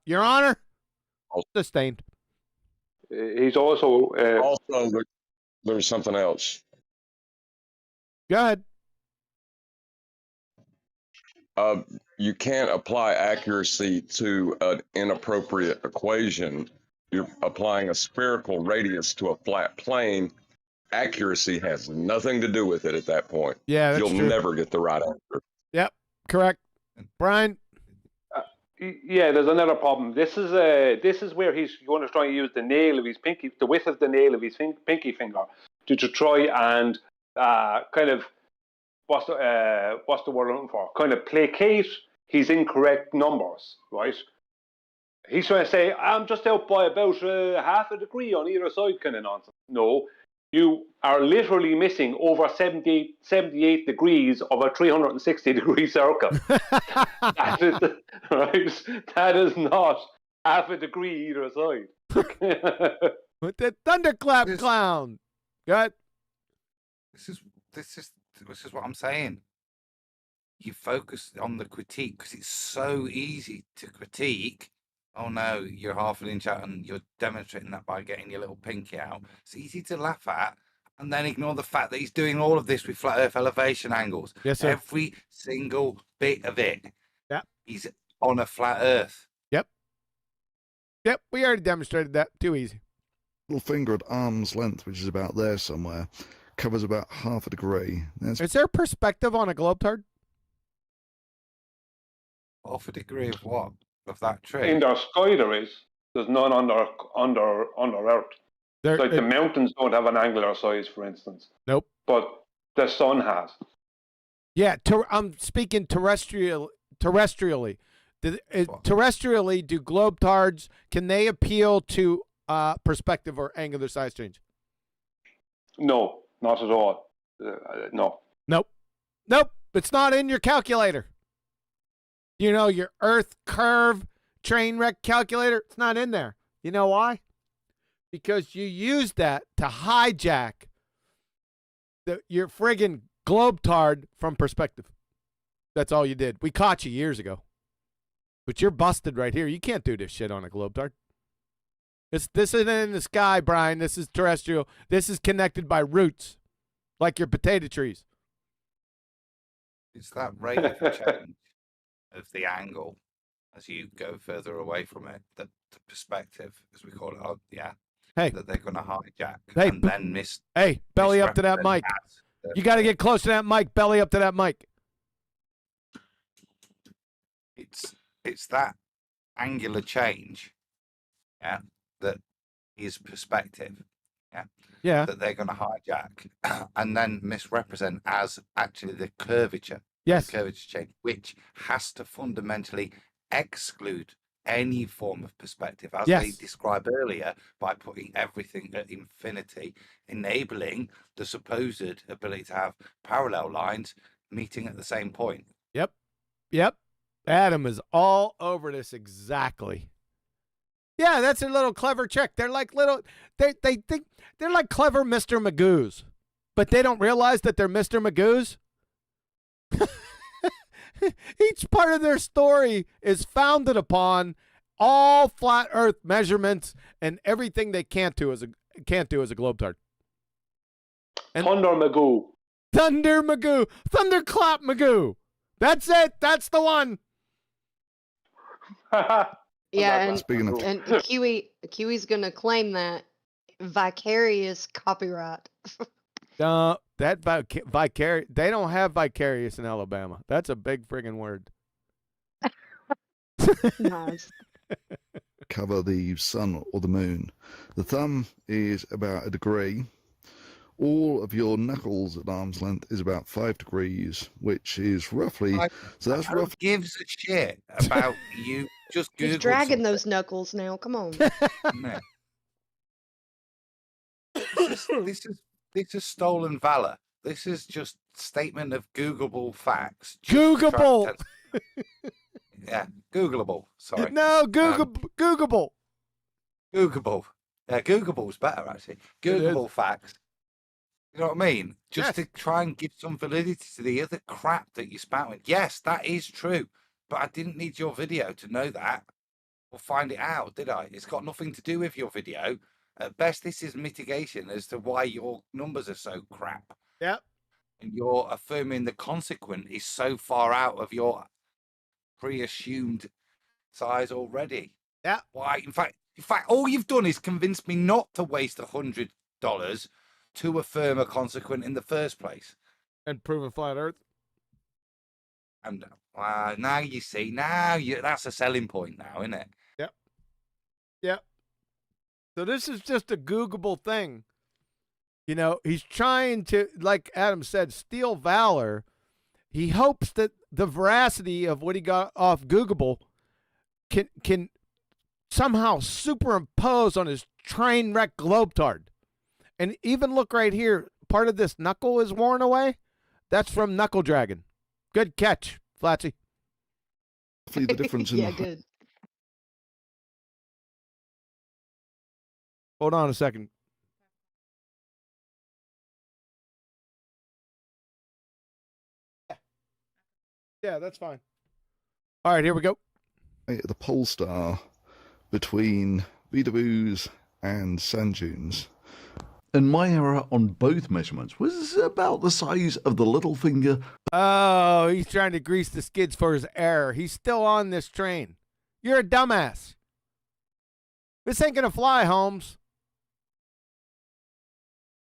Your Honor, sustained.
He's also...
Also, there's something else.
Go ahead.
You can't apply accuracy to an inappropriate equation. You're applying a spherical radius to a flat plane. Accuracy has nothing to do with it at that point.
Yeah, that's
You'll
true.
never get the right answer.
Yep, correct. Brian?
Yeah, there's another problem. This is where he's going to try and use the nail of his pinky, the width of the nail of his pinky finger, to try and kind of what's the word I'm looking for? Kind of placate his incorrect numbers, right? He's trying to say I'm just out by about half a degree on either side, kind of nonsense. No, you are literally missing over 78 degrees of a 360-degree circle. That is right. That is not half a degree either side.
With the thunderclap clown. Good.
This is what I'm saying. You focus on the critique because it's so easy to critique. Oh no, you're half an inch out, and you're demonstrating that by getting your little pinky out. It's easy to laugh at and then ignore the fact that he's doing all of this with flat Earth elevation angles.
Yes, sir.
Every single bit of it.
Yep.
He's on a flat Earth.
Yep, we already demonstrated that. Too easy.
Little finger at arm's length, which is about there somewhere, covers about half a degree.
Is there perspective on a globetard?
Half a degree of what? Of that tree?
In the sky there is. There's none under Earth. Like the mountains don't have an angular size, for instance.
Nope.
But the sun has.
Yeah, I'm speaking terrestrially. Terrestrially, do globetards, can they appeal to perspective or angular size change?
No, not at all. No.
Nope. It's not in your calculator. You know, your Earth curve train wreck calculator, it's not in there. You know why? because you used that to hijack your friggin' globetard from perspective. That's all you did. We caught you years ago. But you're busted right here. You can't do this shit on a globetard. This isn't in the sky, Brian. This is terrestrial. This is connected by roots, like your potato trees.
It's that rate of change of the angle as you go further away from it, the perspective, as we call it,
Hey.
that they're going to hijack
Hey,
and then miss.
Hey, belly up to that mic. You got to get close to that mic. Belly up to that mic.
It's that angular change, that is perspective, that they're going to hijack and then misrepresent as actually the curvature.
Yes.
The curvature change, which has to fundamentally exclude any form of perspective, as they described earlier, by putting everything at infinity, enabling the supposed ability to have parallel lines meeting at the same point.
Yep. Adam is all over this exactly. Yeah, that's a little clever trick. They're like they think they're like clever Mr. Magoos, but they don't realize that they're Mr. Magoos. Each part of their story is founded upon all flat Earth measurements and everything they can't do as a globetard. And
Magoo.
ThunderfLAt Magoo. That's it. That's the one.
Yeah, and
Speaking of
Kiwi's gonna claim that vicarious copyright.
No, that vicarious. They don't have vicarious in Alabama. That's a big friggin' word.
Nice.
cover the sun or the moon. The thumb is about 1 degree. All of your knuckles at arm's length is about 5 degrees, which is roughly. So that's roughly.
Gives a shit about you. Just Google.
He's dragging those knuckles now. Come on.
This is stolen valor. This is just statement of Googleable facts.
Googleable.
Yeah, Googleable. Sorry.
No, Googleable.
Googleable. Yeah, Googleable's better actually. Googleable facts. You know what I mean? Just to try and give some validity to the other crap that you're spouting. Yes, that is true. But I didn't need your video to know that or find it out, did I? It's got nothing to do with your video. At best, this is mitigation as to why your numbers are so crap.
Yep.
And you're affirming the consequent is so far out of your pre-assumed size already.
Yeah.
Why? In fact, all you've done is convince me not to waste $100 to affirm a consequent in the first place.
And prove a flat Earth.
And now you see, that's a selling point now, isn't it?
Yep. Yep. So this is just a Googleable thing. You know, he's trying to, like Adam said, steal valor. He hopes that the veracity of what he got off Googleable can somehow superimpose on his train wreck globetard. And even look right here, part of this knuckle is worn away. That's from Knuckle Dragon. Good catch, Flatsy.
The difference in
yeah, good.
Hold on a second. Yeah, that's fine. All right, here we go.
The pole star between Beedaboos and sand dunes.
And my error on both measurements was about the size of the little finger.
Oh, he's trying to grease the skids for his error. He's still on this train. You're a dumbass. This ain't going to fly, Holmes.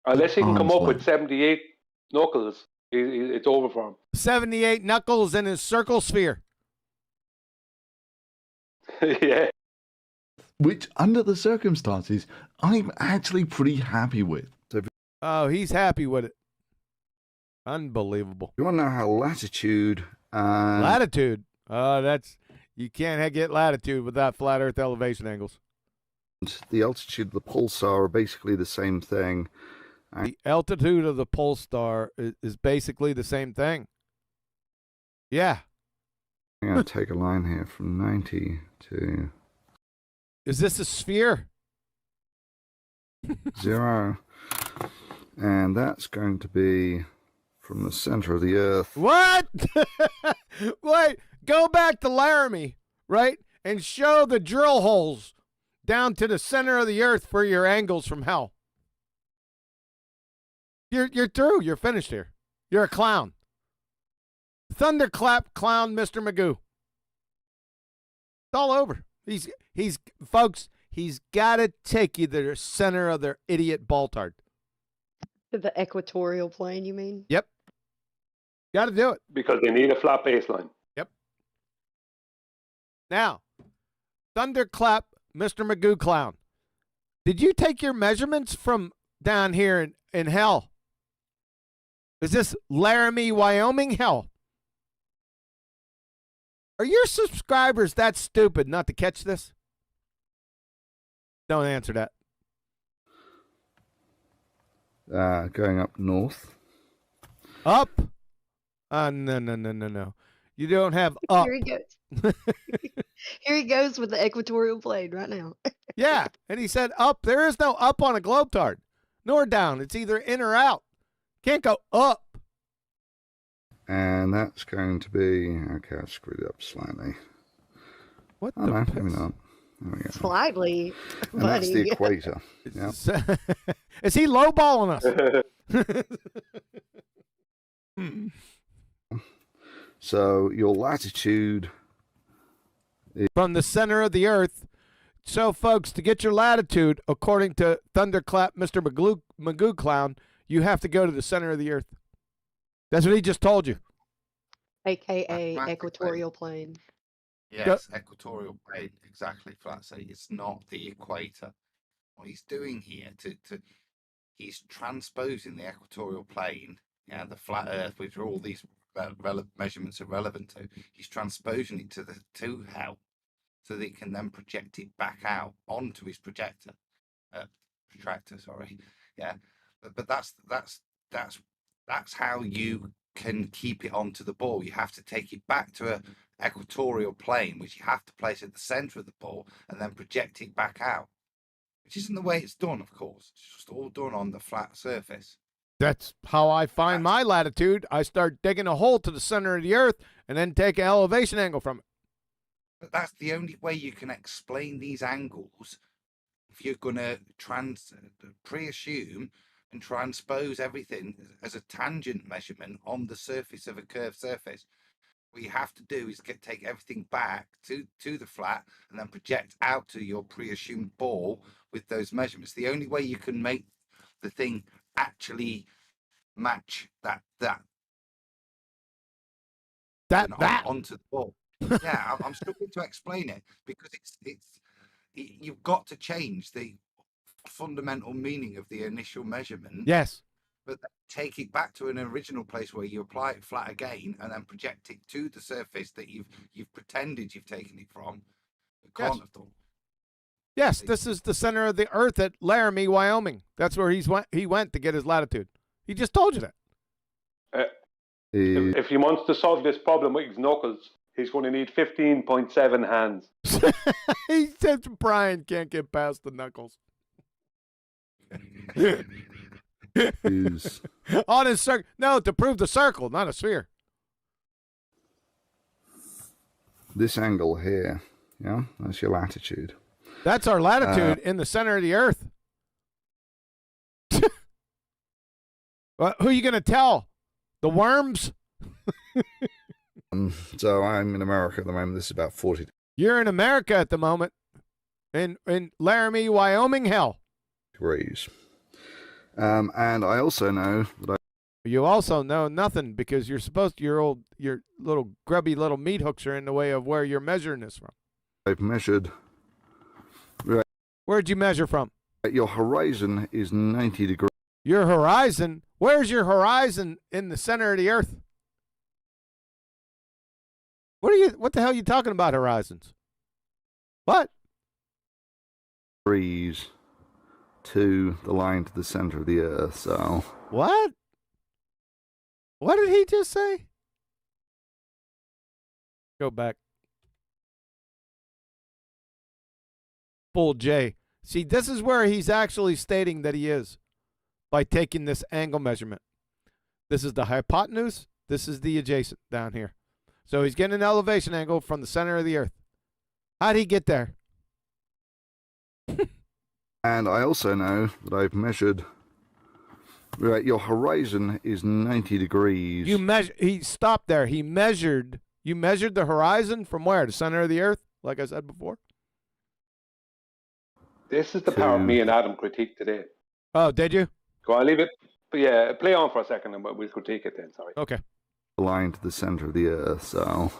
Unless he can come up with 78 knuckles, it's over for him.
78 knuckles in his circle sphere.
Yeah.
Which, under the circumstances, I'm actually pretty happy with. So
Oh, he's happy with it. Unbelievable.
you want to know how latitude and
Latitude. That's, you can't get latitude without flat Earth elevation angles.
the altitude of the pulsar are basically the same thing.
The altitude of the pole star is basically the same thing. Yeah.
I'm going to take a line here from 90 to...
Is this a sphere?
0. And that's going to be from the center of the Earth.
What? Wait, go back to Laramie, right? And show the drill holes down to the center of the Earth for your angles from hell. You're through. You're finished here. You're a clown. Thunderclap clown Mr. Magoo. It's all over. He's folks, he's got to take you to the center of their idiot baltard.
The equatorial plane, you mean?
Yep. Got to do it.
Because they need a flat baseline.
Yep. Now, Thunderclap Mr. Magoo clown. Did you take your measurements from down here in hell? Is this Laramie, Wyoming hell? Are your subscribers that stupid not to catch this? Don't answer that.
Going up north.
Up? No. You don't have up.
Here he goes. Here he goes with the equatorial plane right now.
Yeah, and he said up. There is no up on a globetard, nor down. It's either in or out. Can't go up.
And that's going to be... Okay, I screwed it up slightly.
What
oh,
the
no,
piss?
maybe not. There we go.
Slightly,
And
buddy.
that's the equator. Yeah.
Is he lowballing us?
So your latitude is...
From the center of the Earth. So, folks, to get your latitude, according to Thunderclap Mr. Magoo Clown, you have to go to the center of the Earth. That's what he just told you.
AKA equatorial plane.
Yes, equatorial plane, exactly. Flat. So it's not the equator. What he's doing here, he's transposing the equatorial plane, the flat Earth, which all these measurements are relevant to. He's transposing it to hell, so that he can then project it back out onto his protractor. Sorry, yeah. But that's how you can keep it onto the ball. You have to take it back to a equatorial plane, which you have to place at the center of the ball and then project it back out, which isn't the way it's done, of course. It's just all done on the flat surface.
That's how I find my latitude. I start digging a hole to the center of the Earth and then take an elevation angle from it.
But that's the only way you can explain these angles. If you're going to pre-assume and transpose everything as a tangent measurement on the surface of a curved surface, what you have to do is take everything back to the flat and then project out to your pre-assumed ball with those measurements. The only way you can make the thing actually match that onto the ball. Yeah, I'm struggling to explain it because you've got to change the fundamental meaning of the initial measurement.
Yes.
But take it back to an original place where you apply it flat again and then project it to the surface that you've pretended you've taken it from. You can't have done.
Yes, this is the center of the Earth at Laramie, Wyoming. That's where he went to get his latitude. He just told you that.
If he wants to solve this problem with his knuckles, he's going to need 15.7 hands.
He said Brian can't get past the knuckles. On his circle. No, to prove the circle, not a sphere.
This angle here, yeah, that's your latitude.
That's our latitude in the center of the Earth. Well, who are you going to tell? The worms?
So I'm in America at the moment. This is about 40
You're in America at the moment. In Laramie, Wyoming, hell.
degrees. And I also know that
You also know nothing because you're supposed to, your little grubby little meat hooks are in the way of where you're measuring this from.
I've measured.
Where'd you measure from?
Your horizon is 90 degrees.
Your horizon? Where's your horizon in the center of the Earth? What the hell are you talking about, horizons? What?
Degrees to the line to the center of the Earth. So
What? What did he just say? Go back. Full J. See, this is where he's actually stating that he is by taking this angle measurement. This is the hypotenuse. This is the adjacent down here. So he's getting an elevation angle from the center of the Earth. How'd he get there?
And I also know that I've measured. Right, your horizon is 90 degrees.
You measure. He stopped there. He measured. You measured the horizon from where? The center of the Earth, like I said before.
This is the part me and Adam critique today.
Oh, did you?
Go on, leave it. But yeah, play on for a second and we'll critique it then. Sorry.
Okay.
Line to the center of the Earth, so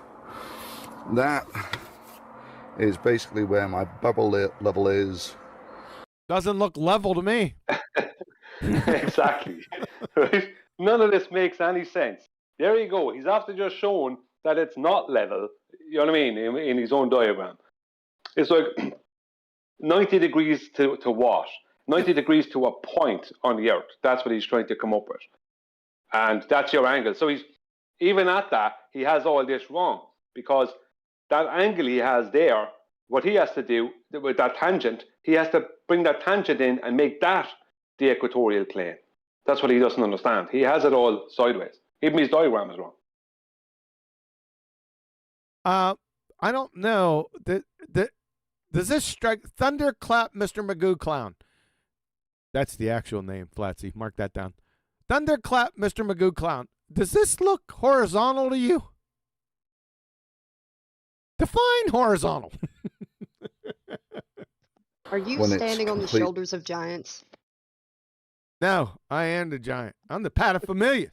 that is basically where my bubble level is.
Doesn't look level to me.
Exactly. Right? None of this makes any sense. There you go. He's after just showing that it's not level. You know what I mean? In his own diagram. It's like 90 degrees to what? 90 degrees to a point on the Earth. That's what he's trying to come up with. And that's your angle. So he's even at that, he has all this wrong. Because that angle he has there, what he has to do with that tangent, he has to bring that tangent in and make that the equatorial plane. That's what he doesn't understand. He has it all sideways. Even his diagram is wrong.
I don't know. Does this strike ThunderfLAt, Mr. Magoo Clown? That's the actual name, Flatsy. Mark that down. ThunderfLAt, Mr. Magoo Clown. Does this look horizontal to you? Define horizontal.
Are you
When it's
standing on the
complete-
shoulders of giants?
No, I am the giant. I'm the paterfamilias.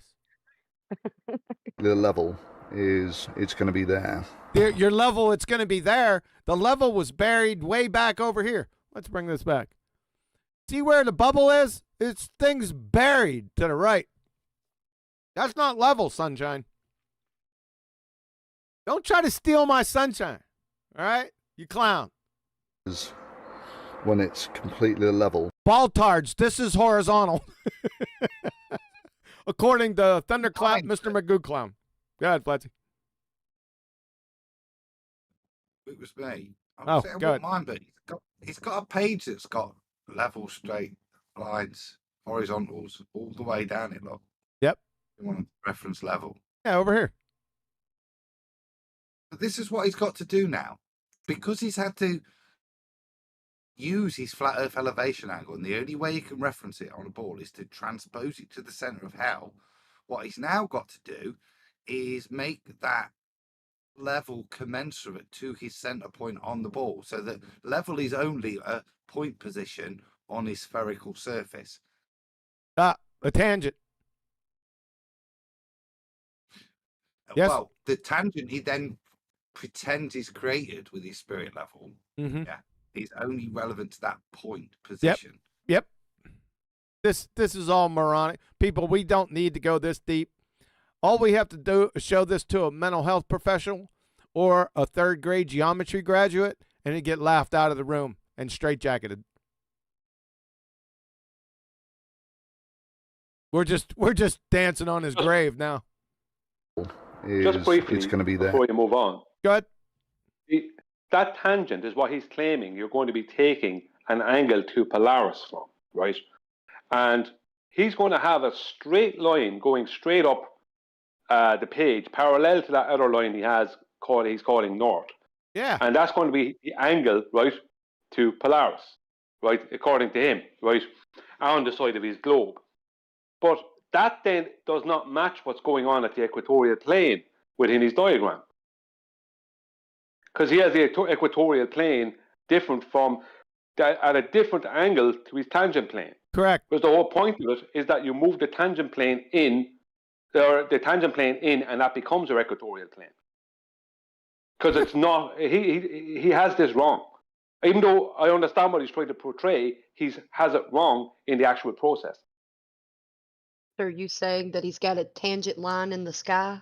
The level is, it's going to be there.
Your level, it's going to be there. The level was buried way back over here. Let's bring this back. See where the bubble is? It's things buried to the right. That's not level, sunshine. Don't try to steal my sunshine. All right? You clown.
Is when it's completely level.
Baltards, this is horizontal. According to ThunderfLAt, Mr. Magoo Clown. Go ahead, Flatsy.
It was me.
Oh,
I
go
wouldn't mind, but he's got a page that's got level, straight lines, horizontals all the way down it. Look.
Yep.
You want to reference level.
Yeah, over here.
But this is what he's got to do now, because he's had to use his flat Earth elevation angle, and the only way he can reference it on a ball is to transpose it to the center of hell. What he's now got to do is make that level commensurate to his center point on the ball, so that level is only a point position on his spherical surface.
A tangent. Yes.
Well, the tangent he then pretends is created with his spirit level.
Mm-hmm.
Yeah, is only relevant to that point position.
Yep. This is all moronic. People, we don't need to go this deep. All we have to do is show this to a mental health professional or a third grade geometry graduate, and it get laughed out of the room and straitjacketed. We're just dancing on his grave now.
Just briefly,
it's going to be there.
before you move on.
Go ahead.
That tangent is what he's claiming you're going to be taking an angle to Polaris from, right? And he's going to have a straight line going straight up the page, parallel to that other line he's calling north.
Yeah.
And that's going to be the angle, right, to Polaris, right, according to him, right, on the side of his globe. But that then does not match what's going on at the equatorial plane within his diagram. Because he has the equatorial plane different from, at a different angle to his tangent plane.
Correct.
Because the whole point of it is that you move the tangent plane in, or the tangent plane in, and that becomes your equatorial plane. Because it's not, he has this wrong. Even though I understand what he's trying to portray, he has it wrong in the actual process.
Are you saying that he's got a tangent line in the sky?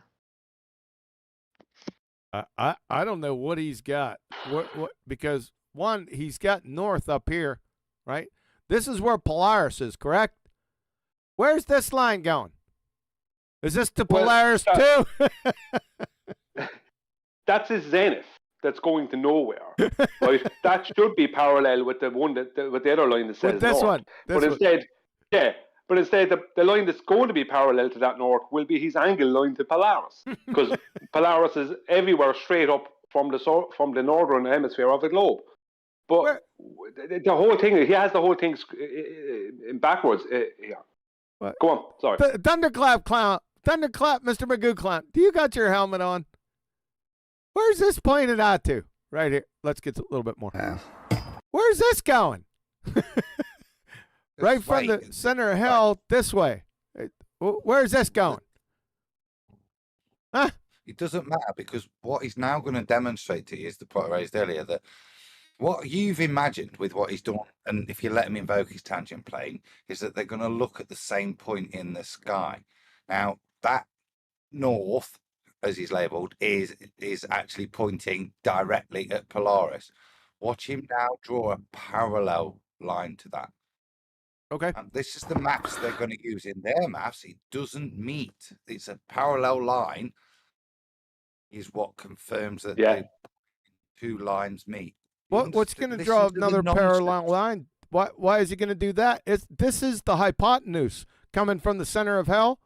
I don't know what he's got. What because one, he's got north up here, right? This is where Polaris is, correct? Where's this line going? Is this to Polaris too?
That's his zenith. that's going to nowhere, right? That should be parallel with the one with the other line that says
With this
north.
one.
But instead, the line that's going to be parallel to that north will be his angle line to Polaris, because Polaris is everywhere straight up from the northern hemisphere of the globe. But the whole thing, he has the whole thing in backwards here.
What?
Go on, sorry.
Thunderclap clown. Thunderclap, Mr. Magoo clown. Do you got your helmet on? Where's this pointed out to? Right here. Let's get a little bit more. Where's this going? Right from the center of hell this way. Where's this going? Huh?
It doesn't matter, because what he's now going to demonstrate to you is the point I raised earlier, that what you've imagined with what he's done, and if you let him invoke his tangent plane, is that they're going to look at the same point in the sky. Now, that north, as he's labelled, is actually pointing directly at Polaris. Watch him now draw a parallel line to that.
Okay.
And this is the maths they're going to use in their maths. It doesn't meet. It's a parallel line is what confirms that the two lines meet.
What's going to draw another parallel line? Why is he going to do that? This is the hypotenuse coming from the center of hell.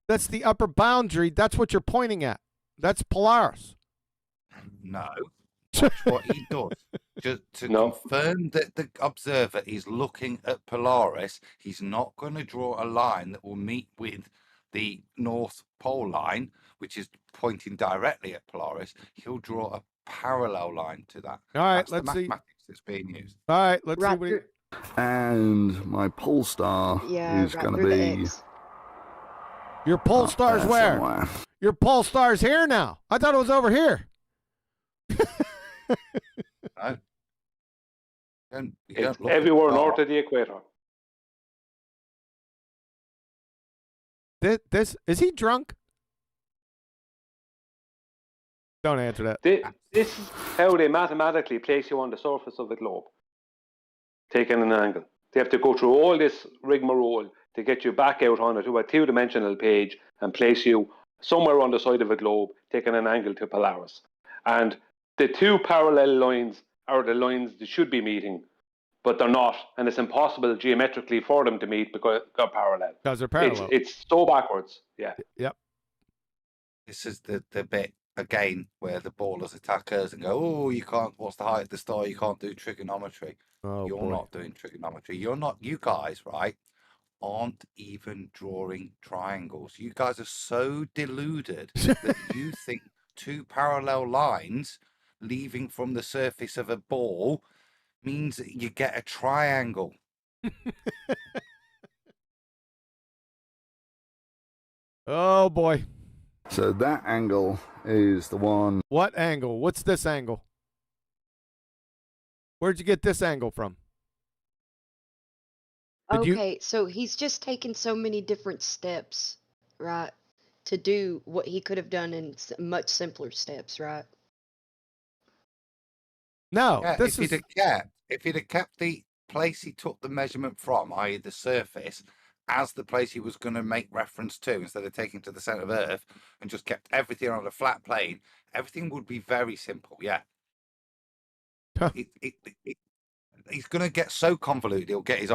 That's the upper boundary. That's what you're pointing at. That's Polaris.
No. That's what he does. Just to confirm that the observer is looking at Polaris, he's not going to draw a line that will meet with the North Pole line, which is pointing directly at Polaris. He'll draw a parallel line to that.
All right,
that's
let's
the
see.
mathematics that's being used.
All right, let's see what he...
And my pole star is going to be...
Your pole star's where?
Somewhere.
Your pole star's here now. I thought it was over here.
No.
It's everywhere north of the equator.
This is he drunk? Don't answer that.
This is how they mathematically place you on the surface of the globe, taking an angle. They have to go through all this rigmarole to get you back out onto a two-dimensional page and place you somewhere on the side of a globe, taking an angle to Polaris. And the two parallel lines are the lines they should be meeting, but they're not, and it's impossible geometrically for them to meet because they're parallel.
Because they're parallel.
It's so backwards. Yeah.
Yep.
This is the bit again where the ballers attack us and go, "Oh, you can't. What's the height of the star? You can't do trigonometry. You're not doing trigonometry. You're not. You guys, right, aren't even drawing triangles. You guys are so deluded that you think two parallel lines leaving from the surface of a ball means that you get a triangle."
Oh boy.
So that angle is the one.
What angle? What's this angle? Where'd you get this angle from?
Okay, so he's just taken so many different steps, right, to do what he could have done in much simpler steps, right?
No,
Yeah,
this
if he'd have kept the place he took the measurement from, i.e. the surface, as the place he was going to make reference to, instead of taking to the center of Earth, and just kept everything on a flat plane, everything would be very simple. Yeah. He's going to get so convoluted, he'll get his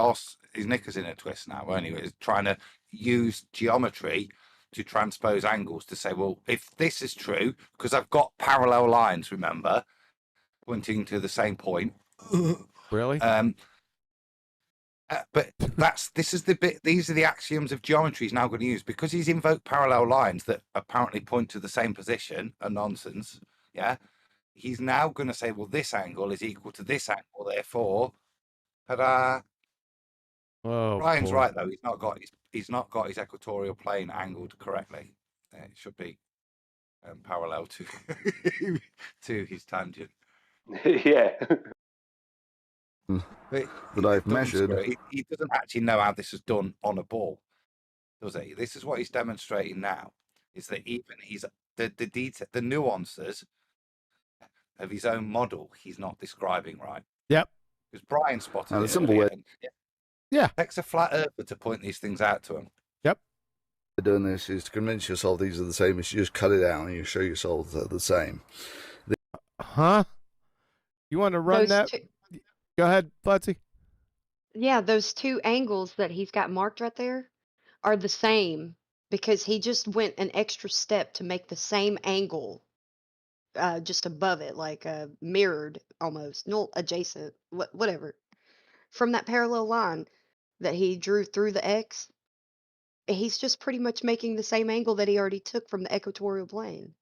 knickers in a twist now, won't he? He's trying to use geometry to transpose angles to say, well, if this is true, because I've got parallel lines, remember, pointing to the same point.
Really?
But this is the bit. These are the axioms of geometry he's now going to use, because he's invoked parallel lines that apparently point to the same position. A nonsense. Yeah. He's now going to say, well, this angle is equal to this angle, therefore, ta-da.
Oh,
Ryan's
boy.
right though. He's not got his equatorial plane angled correctly. It should be parallel to to his tangent.
Yeah.
That I've measured.
He doesn't actually know how this is done on a ball, does he? This is what he's demonstrating now. Is that even the nuances of his own model he's not describing right.
Yep.
Because Brian spotted
the
it
simple
earlier,
way.
and
Yeah.
it takes a flat earther to point these things out to him.
Yep.
Doing this is to convince yourself these are the same. Is you just cut it out and you show yourself they're the same.
Huh? You want to run
Those
that?
two,
Go ahead, Fletzy.
yeah, those two angles that he's got marked right there are the same because he just went an extra step to make the same angle just above it, like mirrored almost, no, adjacent, whatever, from that parallel line that he drew through the X. He's just pretty much making the same angle that he already took from the equatorial plane.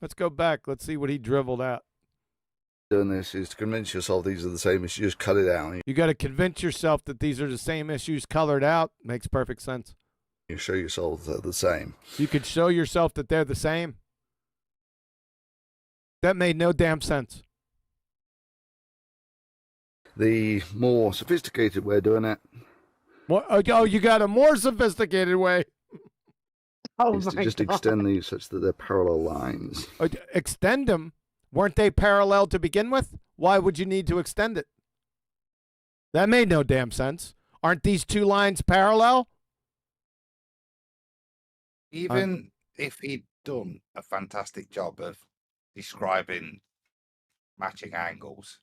Let's go back. Let's see what he dribbled out.
Doing this is to convince yourself these are the same as you just cut it out.
You got to convince yourself that these are the same issues colored out. Makes perfect sense.
You show yourself they're the same.
You could show yourself that they're the same. That made no damn sense.
The more sophisticated way of doing it
What? Oh, you got a more sophisticated way.
Oh
is to
my
just
God.
extend these such that they're parallel lines.
Extend them. Weren't they parallel to begin with? Why would you need to extend it? That made no damn sense. Aren't these two lines parallel?
Even if he'd done a fantastic job of describing matching angles,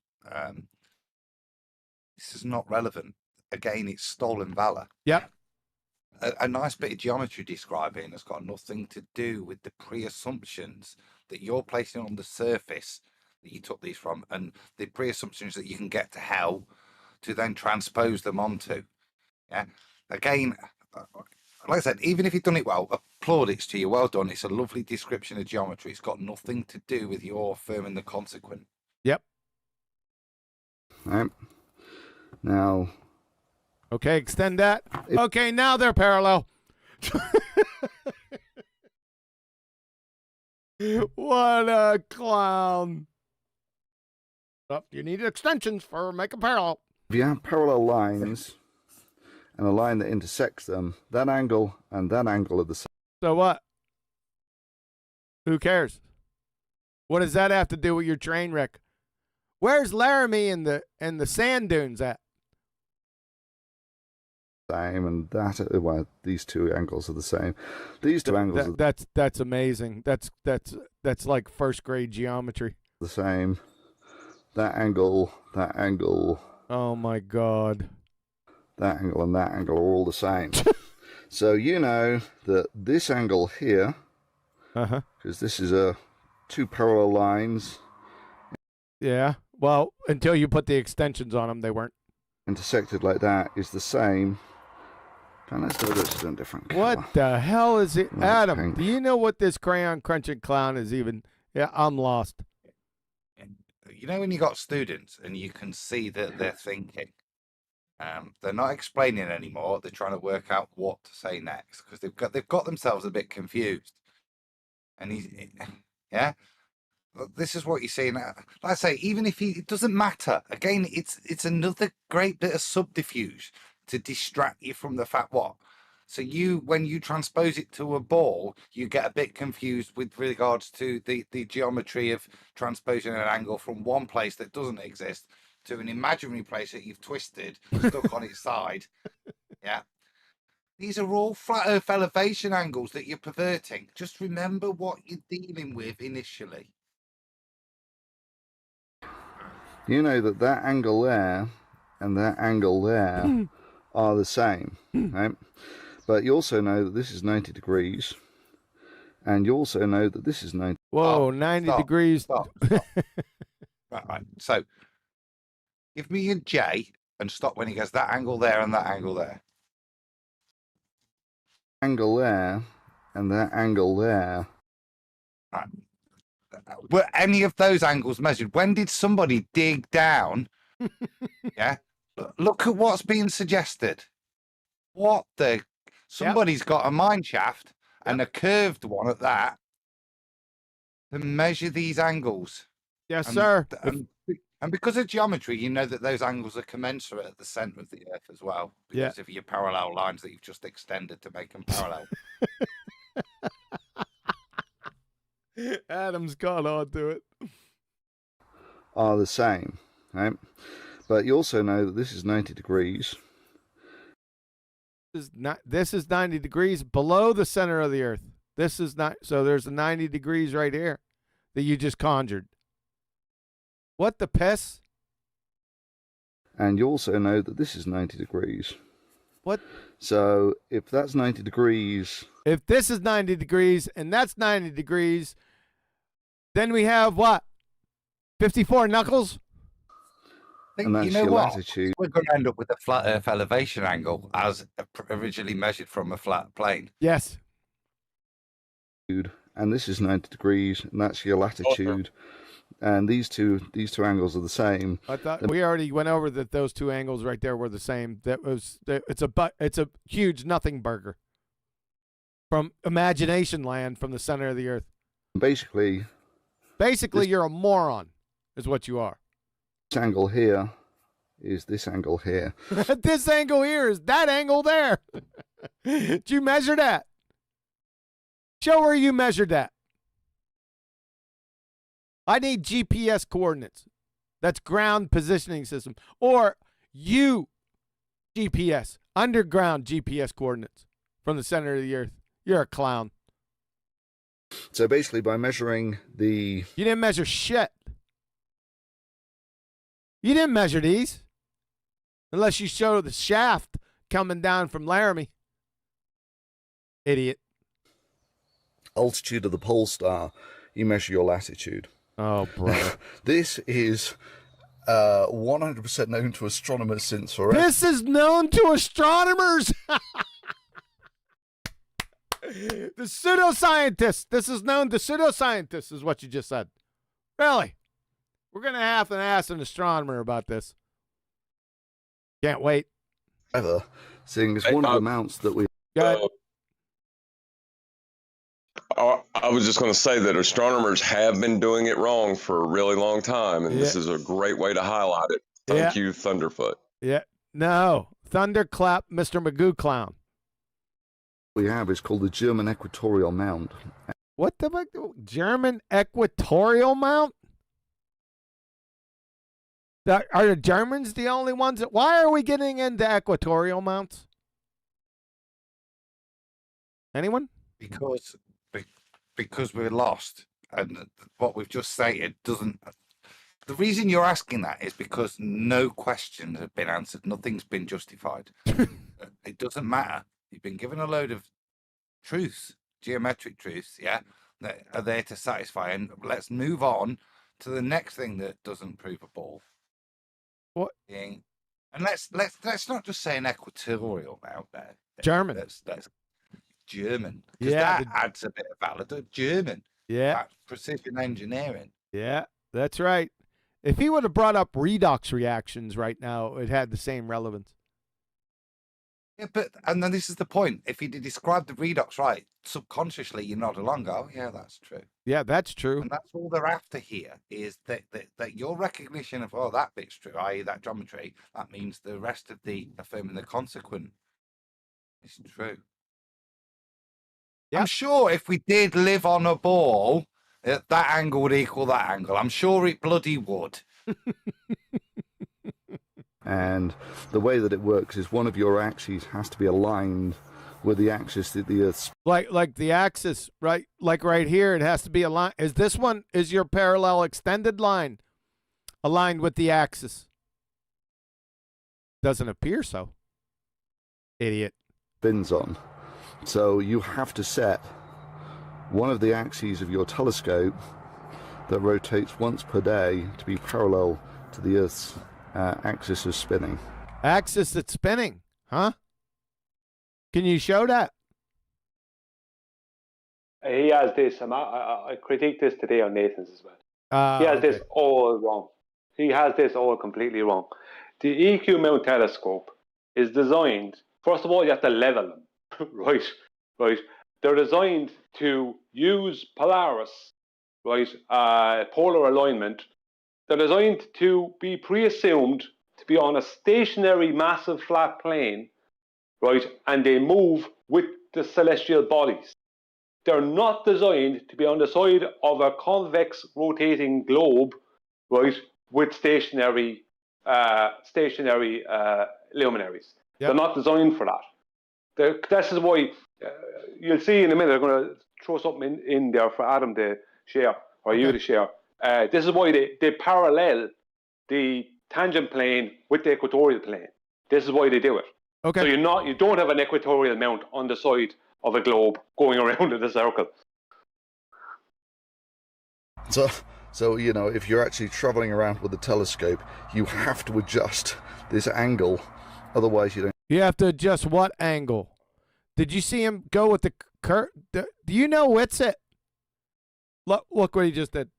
this is not relevant. Again, it's stolen valor.
Yep.
A nice bit of geometry describing has got nothing to do with the pre-assumptions that you're placing on the surface that you took these from, and the pre-assumptions that you can get to hell to then transpose them onto. Yeah. Again, like I said, even if you've done it well, plaudits to you. Well done. It's a lovely description of geometry. It's got nothing to do with your affirming the consequent.
Yep.
Right. Now.
Okay, extend that. Okay, now they're parallel. What a clown. Oh, you need extensions for make a parallel.
If you have parallel lines and a line that intersects them, that angle and that angle are the same.
So what? Who cares? What does that have to do with your train wreck? Where's Laramie and the sand dunes at?
Same, and that well, these two angles are the same. These two angles are
That's amazing. That's like first grade geometry.
the same. That angle,
Oh my God.
that angle, and that angle are all the same. So you know that this angle here, because this is two parallel lines.
Yeah. Well, until you put the extensions on them, they weren't.
Intersected like that is the same. And let's do this in a different color.
What the hell is it?
That's
Adam,
pink.
do you know what this crayon crunching clown is even? Yeah, I'm lost.
You know when you got students and you can see that they're thinking, they're not explaining anymore. They're trying to work out what to say next because they've got themselves a bit confused. And yeah, this is what you see now. Like I say, even if it doesn't matter. Again, it's another great bit of subterfuge to distract you from the fact what. So when you transpose it to a ball, you get a bit confused with regards to the geometry of transposing an angle from one place that doesn't exist to an imaginary place that you've twisted, stuck on its side. Yeah. These are all flat earth elevation angles that you're perverting. Just remember what you're dealing with initially.
You know that angle there and that angle there are the same, right? But you also know that this is 90 degrees, and you also know that this is 90.
Whoa, 90 degrees.
Stop. Right. So, give me a J and stop when he goes that angle there and that angle there.
Angle there and that angle there.
Right. Were any of those angles measured? When did somebody dig down? Yeah. Look at what's being suggested. What the? Somebody's got a mine shaft and a curved one at that to measure these angles.
Yes, sir.
And because of geometry, you know that those angles are commensurate at the center of the Earth as well. Because of your parallel lines that you've just extended to make them parallel.
Adam's gone on to it.
Are the same, right? But you also know that this is 90 degrees.
This is 90 degrees below the center of the Earth. This is not, so there's a 90 degrees right here. that you just conjured. What the piss?
And you also know that this is 90 degrees.
What?
So if that's 90 degrees...
If this is 90 degrees and that's 90 degrees, then we have what? 54 knuckles?
And that's
you know
your
what?
latitude.
We're going to end up with a flat Earth elevation angle as originally measured from a flat plane.
Yes.
And this is 90 degrees, and that's your latitude. And these two angles are the same.
I thought we already went over that those two angles right there were the same. It's a huge nothing burger from imagination land from the center of the earth.
Basically,
you're a moron, is what you are.
This angle here is this angle here.
This angle here is that angle there. Did you measure that? Show where you measured that. I need GPS coordinates. That's ground positioning system. Or GPS, underground GPS coordinates from the center of the earth. You're a clown.
So basically by measuring the...
You didn't measure shit. You didn't measure these. Unless you show the shaft coming down from Laramie. Idiot.
altitude of the pole star, you measure your latitude.
Oh, bro.
This is 100% known to astronomers since forever.
This is known to astronomers. The pseudoscientists. This is known to pseudoscientists, is what you just said. Really? We're going to have to ask an astronomer about this. Can't wait.
Ever, seeing it's one of the amounts that we...
I was just going to say that astronomers have been doing it wrong for a really long time, and this is a great way to highlight it. Thank you, ThunderfLAt.
Yeah. No. ThundercLAt, Mr. Magoo clown.
We have is called the German Equatorial Mount.
What the fuck? German Equatorial Mount? Are the Germans the only ones that... Why are we getting into equatorial mounts? Anyone?
Because we're lost, and what we've just stated doesn't. The reason you're asking that is because no questions have been answered. Nothing's been justified. It doesn't matter. You've been given a load of truths, geometric truths, yeah, that are there to satisfy. And let's move on to the next thing that doesn't prove a ball.
What?
And let's not just say an equatorial mount there.
German.
Let's German. Because
Yeah,
that adds a bit of validity. German.
Yeah.
That's precision engineering.
Yeah, that's right. If he would have brought up redox reactions right now, it had the same relevance.
Yeah, and then this is the point. If you describe the redox right, subconsciously you nod along, go, yeah, that's true.
Yeah, that's true.
And that's all they're after here, is that your recognition of, oh, that bit's true, i.e. that geometry, that means the rest of the affirming the consequent is true. Yep. I'm sure if we did live on a ball, that angle would equal that angle. I'm sure it bloody would.
And the way that it works is one of your axes has to be aligned with the axis that the Earth's...
Like the axis, right? Like right here, it has to be aligned. Is this one, is your parallel extended line aligned with the axis? Doesn't appear so. Idiot.
Spins on. So you have to set one of the axes of your telescope that rotates once per day to be parallel to the Earth's axis of spinning.
Axis that's spinning, huh? Can you show that?
He has this. I critiqued this today on Nathan's as well. He has this all wrong. He has this all completely wrong. The EQ mount telescope is designed. First of all, you have to level them. Right. They're designed to use Polaris, right? Polar alignment. They're designed to be pre-assumed to be on a stationary, massive, flat plane, right? And they move with the celestial bodies. They're not designed to be on the side of a convex, rotating globe, right? With stationary luminaries. Yep. They're not designed for that. This is why you'll see in a minute. They're going to throw something in there for Adam to share or you to share. This is why they parallel the tangent plane with the equatorial plane. This is why they do it.
Okay.
So you don't have an equatorial mount on the side of a globe going around in a circle.
So you know, if you're actually traveling around with a telescope, you have to adjust this angle, otherwise you don't.
You have to adjust what angle? Did you see him go with the curve? Do you know what's it? Look what he just did.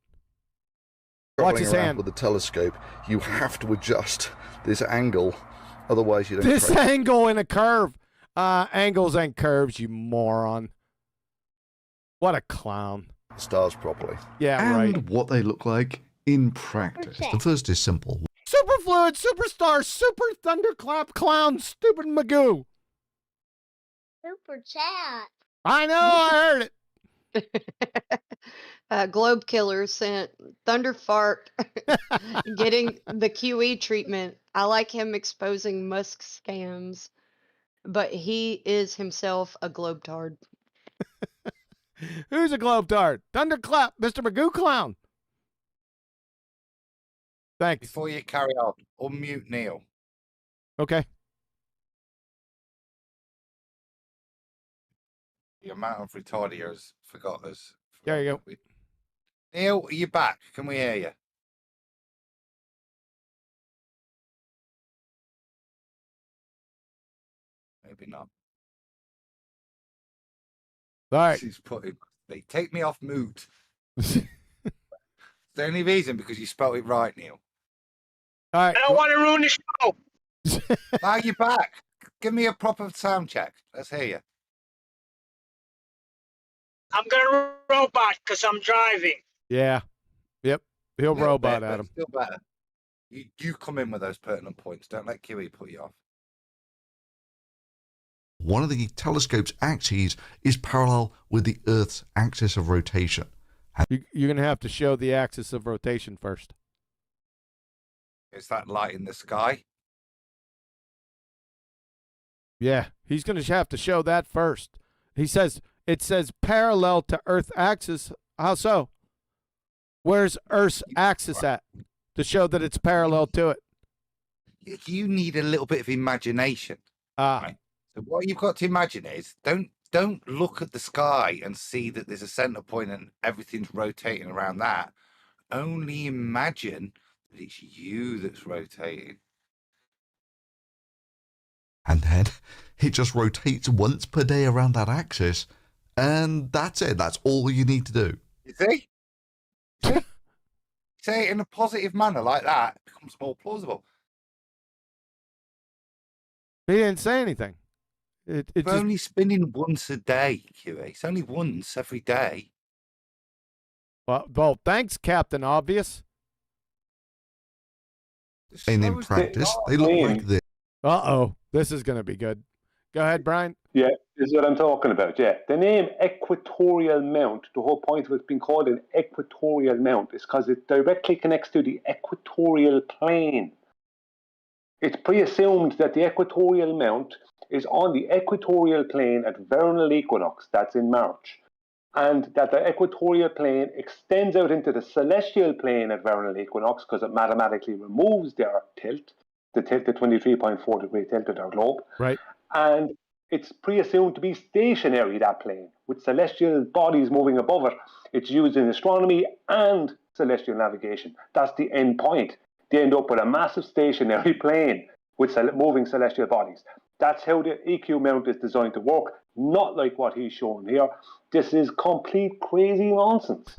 Watch
Traveling
his
around
hand.
with a telescope, you have to adjust this angle, otherwise you don't.
This angle in a curve. Angles and curves, you moron. What a clown.
Stars properly.
Yeah,
and
right.
what they look like in practice. The first is simple.
Superfluid, superstar, super thunderclap, clown, stupid Magoo.
Super chat.
I know, I heard it.
Globe Killer sent ThunderfLAt getting the QE treatment. I like him exposing Musk scams, but he is himself a globetard.
Who's a globetard? Thunderclap, Mr. Magoo clown. Thanks.
Before you carry on, unmute Neil.
Okay.
The amount of retardiers forgot us.
There you go.
Neil, are you back? Can we hear you? Maybe not.
All right.
She's putting. They take me off mute. The only reason because you spelled it right, Neil.
All right.
I don't want to ruin the show.
Now you're back. Give me a proper sound check. Let's hear you.
I'm gonna robot because I'm driving.
Yeah. Yep. He'll
Little
robot
bit,
at
but
him.
Still better. You come in with those pertinent points. Don't let QE put you off.
One of the telescope's axes is parallel with the Earth's axis of rotation.
You're going to have to show the axis of rotation first.
Is that light in the sky?
Yeah. He's going to have to show that first. It says parallel to Earth axis. How so? Where's Earth's axis at to show that it's parallel to it?
You need a little bit of imagination.
Right?
So what you've got to imagine is don't look at the sky and see that there's a center point and everything's rotating around that. Only imagine that it's you that's rotating.
And then it just rotates once per day around that axis, and that's it. That's all you need to do.
You see? Say it in a positive manner like that, it becomes more plausible.
He didn't say anything. It's
It's only spinning once a day, QA. It's only once every day.
Well, thanks, Captain Obvious.
And in practice, they look like this.
Uh-oh. This is going to be good. Go ahead, Brian.
Yeah, this is what I'm talking about. Yeah, the name equatorial mount, the whole point of it being called an equatorial mount is because it directly connects to the equatorial plane. It's pre-assumed that the equatorial mount is on the equatorial plane at vernal equinox, that's in March, and that the equatorial plane extends out into the celestial plane at vernal equinox because it mathematically removes their tilt, the 23.4 degree tilt of their globe.
Right.
And it's pre-assumed to be stationary, that plane, with celestial bodies moving above it. It's used in astronomy and celestial navigation. That's the end point. They end up with a massive stationary plane with moving celestial bodies. That's how the EQ mount is designed to work, not like what he's showing here. This is complete crazy nonsense.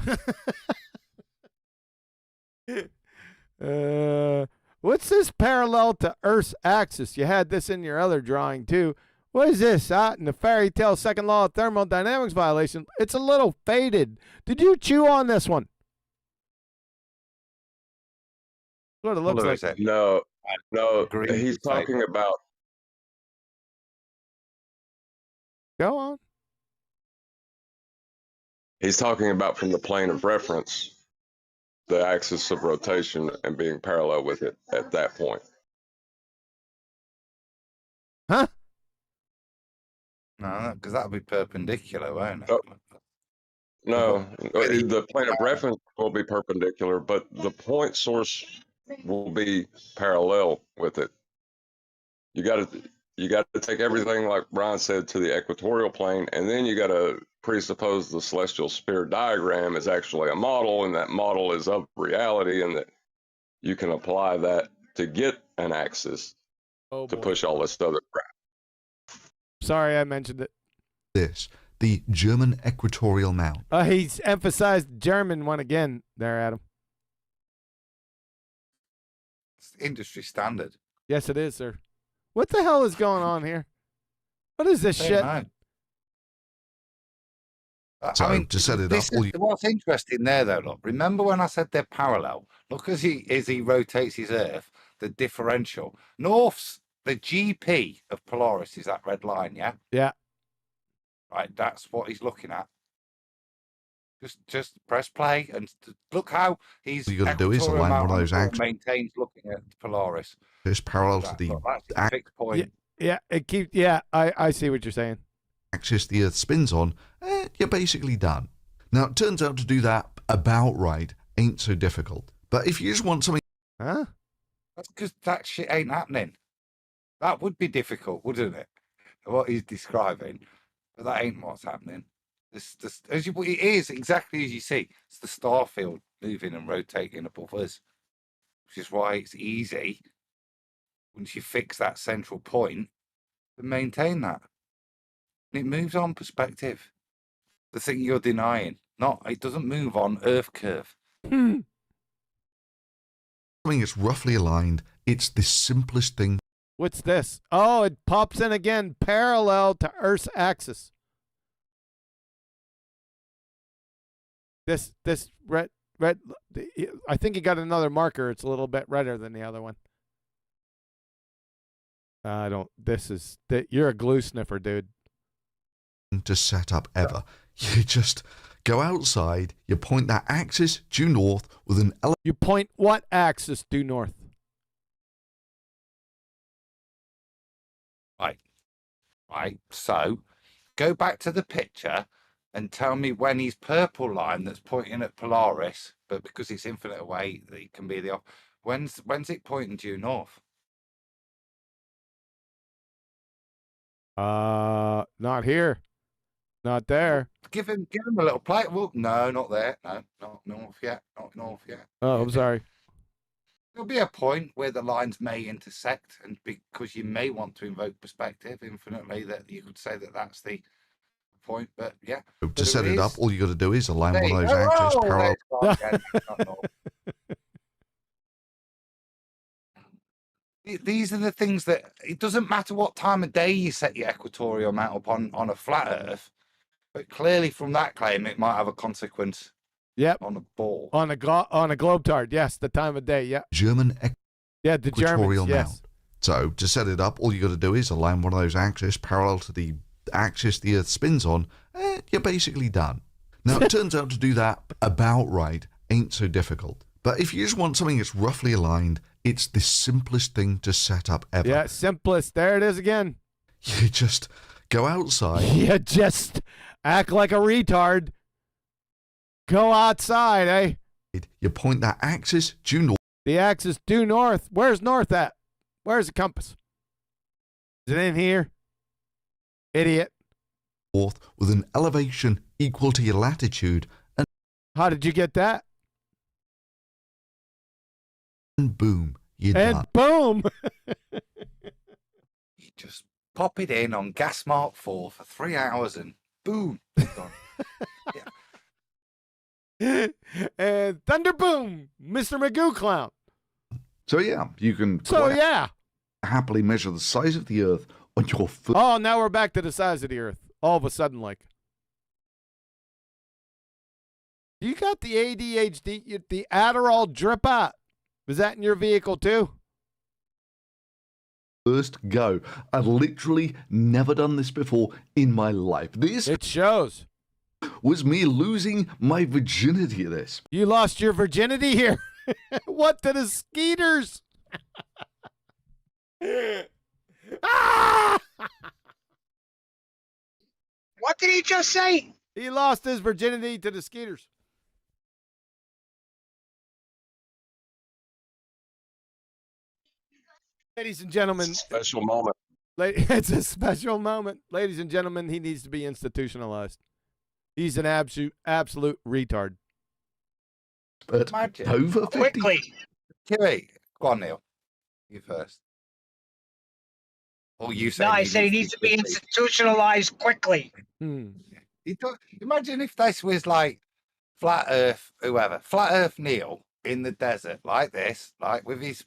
What's this parallel to Earth's axis? You had this in your other drawing, too. What is this? In the fairy tale second law of thermodynamics violation. It's a little faded. Did you chew on this one? What it looks like.
No, he's talking about.
Go on.
He's talking about from the plane of reference, the axis of rotation and being parallel with it at that point.
Huh?
No, because that would be perpendicular, won't it?
Oh. No,
Really?
the plane of reference will be perpendicular, but the point source will be parallel with it. You got to take everything, like Brian said, to the equatorial plane, and then you got to presuppose the celestial sphere diagram is actually a model, and that model is of reality, and that you can apply that to get an axis
Oh
to
boy.
push all this other crap.
Sorry, I mentioned it.
This, the German equatorial mount.
He's emphasized German one again there, Adam.
It's industry standard.
Yes, it is, sir. What the hell is going on here? What is this shit?
So,
I mean,
to set it up,
what's interesting there, though, look, remember when I said they're parallel? Look, as he rotates his Earth, the differential. North's, the GP of Polaris is that red line, yeah?
Yeah.
Right, that's what he's looking at. Just press play and look how he's
all you got to do is align one of those axes.
Maintains looking at Polaris.
Just parallel to the
fixed point.
Yeah, it keeps. Yeah, I see what you're saying.
Axis the Earth spins on. You're basically done. Now, it turns out to do that about right ain't so difficult. But if you just want something...
Huh?
That's because that shit ain't happening. That would be difficult, wouldn't it? What he's describing. But that ain't what's happening. It is exactly as you see. It's the star field moving and rotating above us. Which is why it's easy, once you fix that central point, to maintain that. And it moves on perspective. The thing you're denying. It doesn't move on Earth curve.
Something that's roughly aligned, it's the simplest thing.
What's this? Oh, it pops in again, parallel to Earth's axis. This red. I think he got another marker. It's a little bit redder than the other one. I don't. You're a glue sniffer, dude.
To set up ever. You just go outside, you point that axis due north with an
You point what axis due north?
Right. So, go back to the picture and tell me when his purple line that's pointing at Polaris, but because it's infinite away, it can be the off. When's it pointing due north?
Not here. Not there.
Give him a little play. Well, no, not there. No, not north yet. Not north yet.
Oh, I'm sorry.
There'll be a point where the lines may intersect, and because you may want to invoke perspective infinitely, that you could say that that's the point. But yeah,
to set it up, all you got to do is align one of those axes parallel.
These are the things that it doesn't matter what time of day you set your equatorial mount up on a flat Earth, but clearly from that claim it might have a consequence.
Yep.
On a ball.
On a globetard, yes, the time of day, yeah.
German
the
equatorial
Germans,
mount.
yes.
So to set it up, all you got to do is align one of those axes parallel to the axis the Earth spins on. You're basically done. Now, it turns out to do that about right ain't so difficult. But if you just want something that's roughly aligned, it's the simplest thing to set up ever.
Yeah, simplest. There it is again.
You just go outside.
You just act like a retard. Go outside, eh?
You point that axis due north.
The axis due north. Where's north at? Where's the compass? Is it in here? Idiot.
North with an elevation equal to your latitude. And
how did you get that?
And boom, you're
and
done.
Boom.
You just pop it in on gas mark 4 for 3 hours and boom, it's done. Yeah.
And thunder boom, Mr. Magoo clown.
So yeah, you can happily measure the size of the Earth on your foot.
Oh, now we're back to the size of the Earth. All of a sudden, like. You got the ADHD, the Adderall drip out. Was that in your vehicle too?
First go. I've literally never done this before in my life.
It shows.
Was me losing my virginity to this.
You lost your virginity here? What to the skeeters?
What did he just say?
He lost his virginity to the Skeeters. Ladies and gentlemen,
Special moment.
it's a special moment. Ladies and gentlemen, he needs to be institutionalized. He's an absolute retard.
But
Imagine.
over 50.
Quickly.
Kiwi, go on, Neil. You first. Or you say
No, I said he needs to be institutionalized quickly.
Imagine if this was like Flat Earth, whoever, Flat Earth Neil in the desert like this, like with his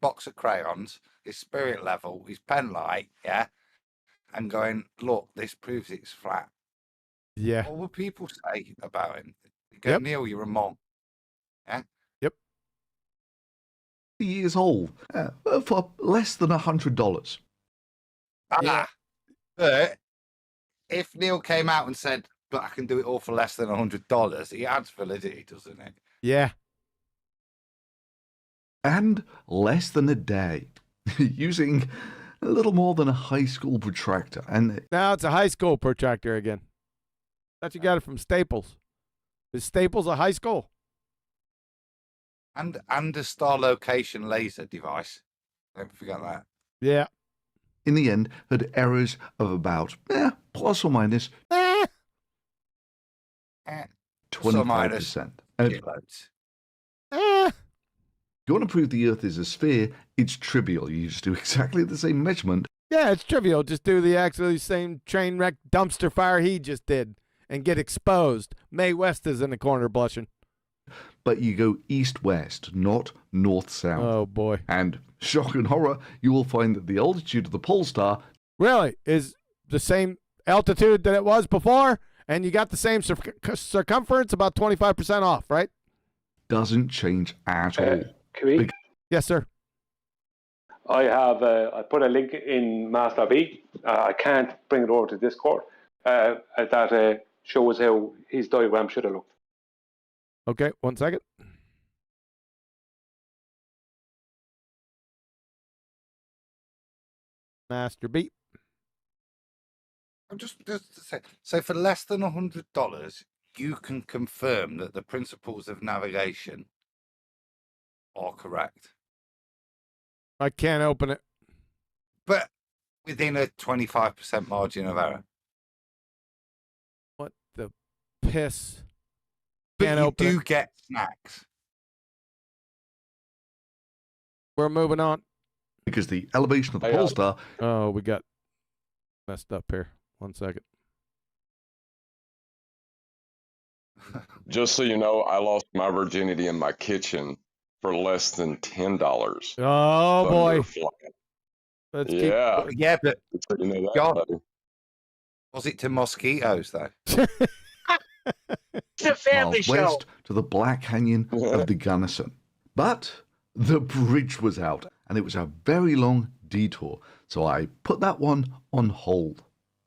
box of crayons, his spirit level, his pen light, yeah, and going, look, this proves it's flat.
Yeah.
What would people say about him? You go, Neil, you're a monk. Yeah.
Yep.
Years old for less than $100.
Yeah. But if Neil came out and said, but I can do it all for less than $100, he adds validity, doesn't it?
Yeah.
And less than a day, using a little more than a high school protractor. And
now it's a high school protractor again. Thought you got it from Staples. Is Staples a high school?
And a star location laser device. Don't forget that.
Yeah.
in the end had errors of about plus or minus 25%. And if you want to prove the Earth is a sphere, it's trivial. You just do exactly the same measurement.
Yeah, it's trivial. Just do the actually same train wreck dumpster fire he just did and get exposed. Mae West is in the corner blushing.
But you go east-west, not north-south.
Oh, boy.
And shock and horror, you will find that the altitude of the pole star
really is the same altitude that it was before, and you got the same circumference, about 25% off, right?
Doesn't change at all.
Yes, sir.
I have I put a link in Master B. I can't bring it over to Discord. That shows how his diagram should have looked.
Okay, 1 second. Master B.
I'm just to say, so for less than $100, you can confirm that the principles of navigation are correct.
I can't open it.
But within a 25% margin of error.
What the piss?
But
Can't
you
open
do
it.
get snacks.
We're moving on.
Because the elevation of the pole star...
Oh, we got messed up here. 1 second.
Just so you know, I lost my virginity in my kitchen for less than $10.
Oh, boy. Let's keep...
Yeah, but
so you know that,
God,
buddy.
was it to mosquitoes, though?
It's a family show.
West to the Black Canyon of the Gunnison. But the bridge was out, and it was a very long detour, so I put that one on hold.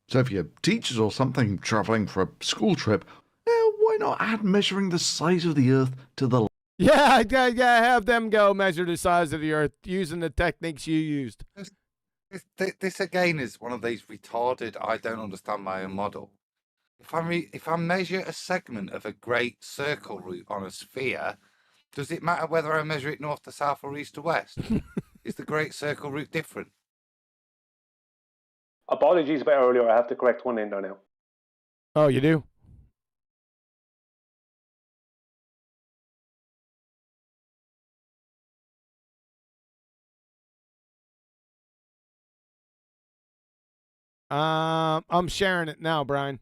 So if you're teachers or something traveling for a school trip, why not add measuring the size of the Earth to the...
Yeah, have them go measure the size of the Earth using the techniques you used.
This again is one of these retarded, I don't understand my own model. If I measure a segment of a great circle route on a sphere, does it matter whether I measure it north to south or east to west? Is the great circle route different?
Apologies about earlier. I have to correct one in there now.
Oh, you do? I'm sharing it now, Brian.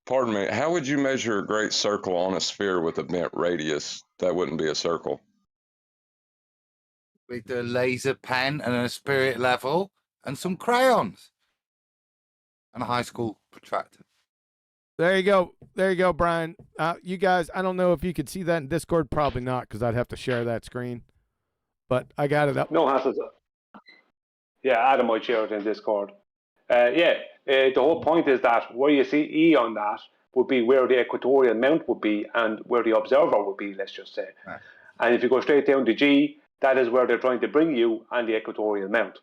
Pardon me. How would you measure a great circle on a sphere with a bent radius? That wouldn't be a circle.
With a laser pen and a spirit level and some crayons and a high school protractor.
There you go. There you go, Brian. You guys, I don't know if you could see that in Discord. Probably not, because I'd have to share that screen. But I got it up.
No hassles. Yeah, Adam might share it in Discord. The whole point is that where you see E on that would be where the equatorial mount would be and where the observer would be, let's just say. Right. And if you go straight down to G, that is where they're trying to bring you and the equatorial mount.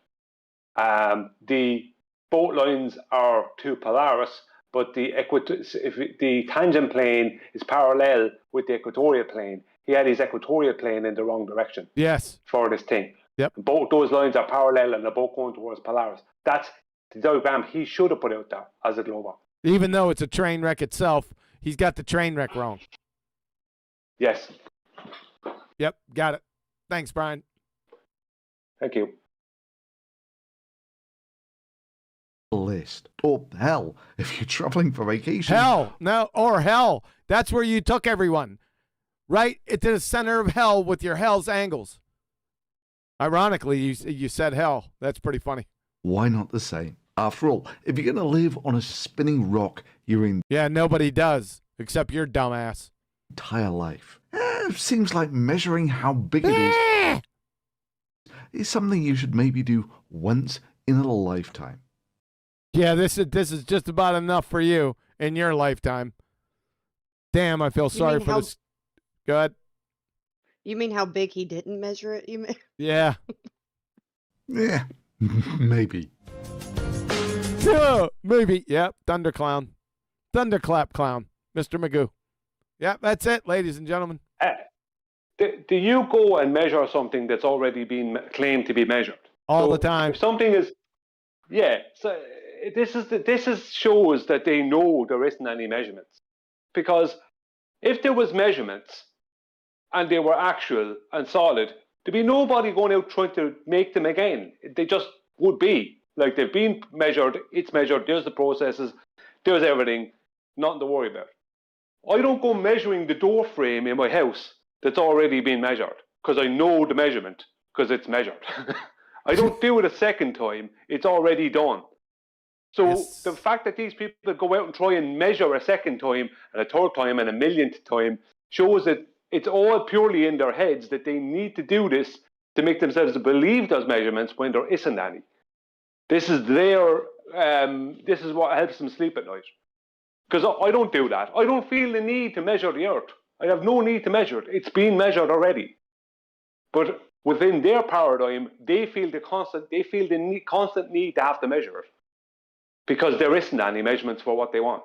The boat lines are to Polaris, but the tangent plane is parallel with the equatorial plane. He had his equatorial plane in the wrong direction.
Yes.
For this thing.
Yep.
Both those lines are parallel and they're both going towards Polaris. That's the diagram he should have put out there as a globe.
Even though it's a train wreck itself, he's got the train wreck wrong.
Yes.
Yep, got it. Thanks, Brian.
Thank you.
List. Or hell, if you're traveling for vacation.
Hell, no, or hell. That's where you took everyone. Right into the center of hell with your hell's angles. Ironically, you said hell. That's pretty funny.
Why not the same? After all, if you're going to live on a spinning rock your
Yeah, nobody does, except your dumbass.
entire life, seems like measuring how big it is something you should maybe do once in a lifetime.
Yeah, this is just about enough for you in your lifetime. Damn, I feel sorry for this. Go ahead.
You mean how big he didn't measure it? You mean?
Yeah.
Yeah, maybe.
Yeah, maybe. Yep, Thunderclown. Thunderclap clown. Mr. Magoo. Yep, that's it, ladies and gentlemen.
Do you go and measure something that's already been claimed to be measured?
All the time.
If something is, yeah, so this shows that they know there isn't any measurements. Because if there was measurements and they were actual and solid, there'd be nobody going out trying to make them again. They just would be. Like, they've been measured, it's measured, there's the processes, there's everything, nothing to worry about. I don't go measuring the door frame in my house that's already been measured, because I know the measurement, because it's measured. I don't do it a second time, it's already done. So the fact that these people go out and try and measure a second time, and a third time, and a millionth time, shows that it's all purely in their heads that they need to do this to make themselves believe those measurements when there isn't any. This is this is what helps them sleep at night. Because I don't do that. I don't feel the need to measure the Earth. I have no need to measure it. It's been measured already. But within their paradigm, they feel the constant need to have to measure it, because there isn't any measurements for what they want.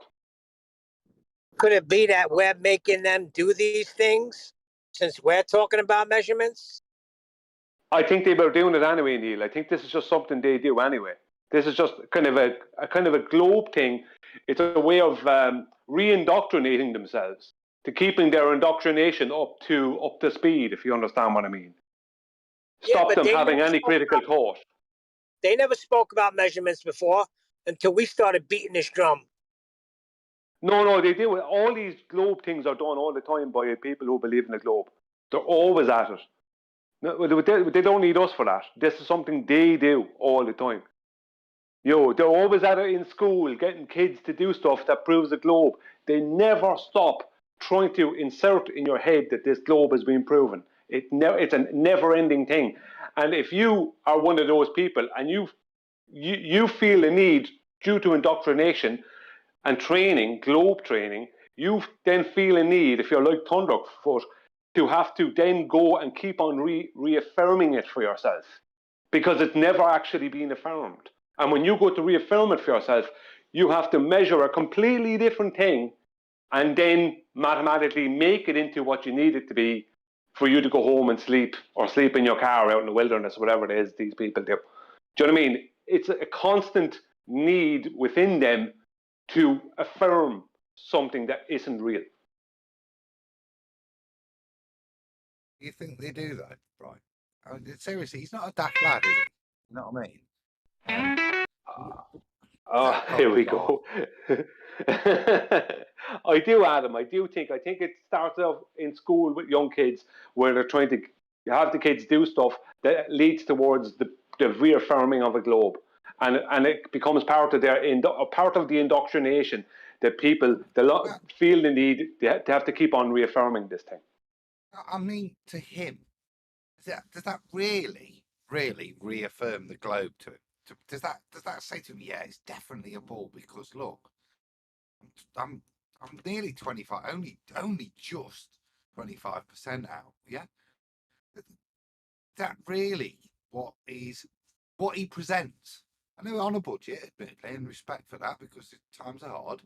Could it be that we're making them do these things since we're talking about measurements?
I think they were doing it anyway, Neil. I think this is just something they do anyway. This is just kind of a globe thing. It's a way of re-indoctrinating themselves, to keeping their indoctrination up to speed, if you understand what I mean. Stop them having any critical thought.
They never spoke about measurements before until we started beating this drum.
No, they do. All these globe things are done all the time by people who believe in the globe. They're always at it. No, they don't need us for that. This is something they do all the time. They're always at it in school, getting kids to do stuff that proves the globe. They never stop trying to insert in your head that this globe has been proven. It's a never-ending thing. And if you are one of those people and you feel a need due to indoctrination and training, globe training, you then feel a need, if you're like ThunderfLAt, to have to then go and keep on reaffirming it for yourself, because it's never actually been affirmed. And when you go to reaffirm it for yourself, you have to measure a completely different thing and then mathematically make it into what you need it to be for you to go home and sleep, or sleep in your car out in the wilderness, whatever it is these people do. Do you know what I mean? It's a constant need within them to affirm something that isn't real.
You think they do that, right? I mean, seriously, he's not a daft lad, is he? You know what I mean?
Here we go. I do, Adam. I think it starts off in school with young kids, where they're trying to have the kids do stuff that leads towards the reaffirming of a globe, and it becomes part of the indoctrination that people feel the need to have to keep on reaffirming this thing.
I mean, to him, does that really reaffirm the globe to him? Does that say to him, yeah, it's definitely a ball? Because look, I'm nearly 25, only just 25% out. Yeah, is that really what he presents I know we're on a budget, admittedly, and respect for that because times are hard.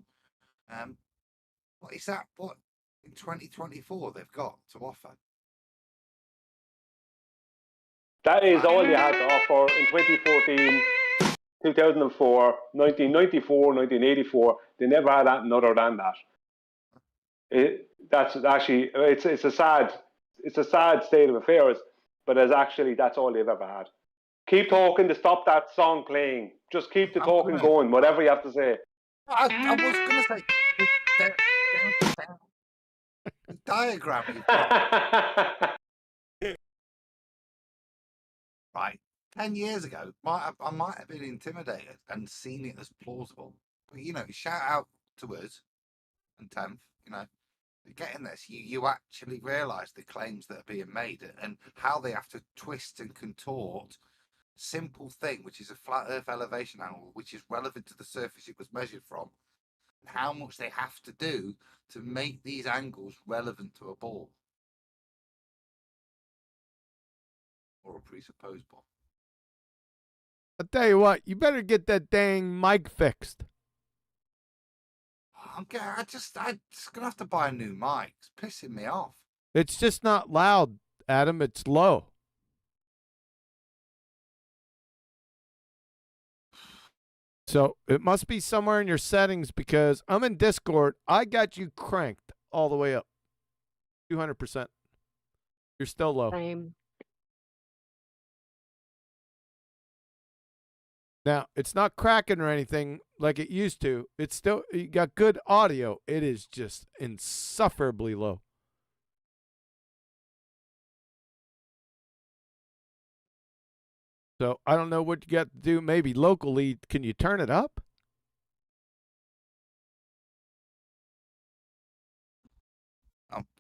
What is that? What in 2024 they've got to offer?
That is all they had to offer in 2014, 2004, 1994, 1984. They never had anything other than that. That's actually it's a sad state of affairs, but that's all they've ever had. Keep talking to stop that song playing. Just keep the talking going, whatever you have to say.
I was going to say the diagram you've got. Right, 10 years ago, I might have been intimidated and seen it as plausible. But you know, shout out to us and 10th. You know, getting this, you actually realise the claims that are being made and how they have to twist and contort simple thing, which is a flat Earth elevation angle, which is relevant to the surface it was measured from, and how much they have to do to make these angles relevant to a ball or a presupposed ball.
I'll tell you what, you better get that dang mic fixed.
I'm just gonna have to buy a new mic. It's pissing me off.
It's just not loud, Adam. It's low. So it must be somewhere in your settings because I'm in Discord. I got you cranked all the way up. 200%. You're still low.
Same.
Now, it's not cracking or anything like it used to. It's still, you got good audio. It is just insufferably low. So I don't know what you got to do. Maybe locally, can you turn it up?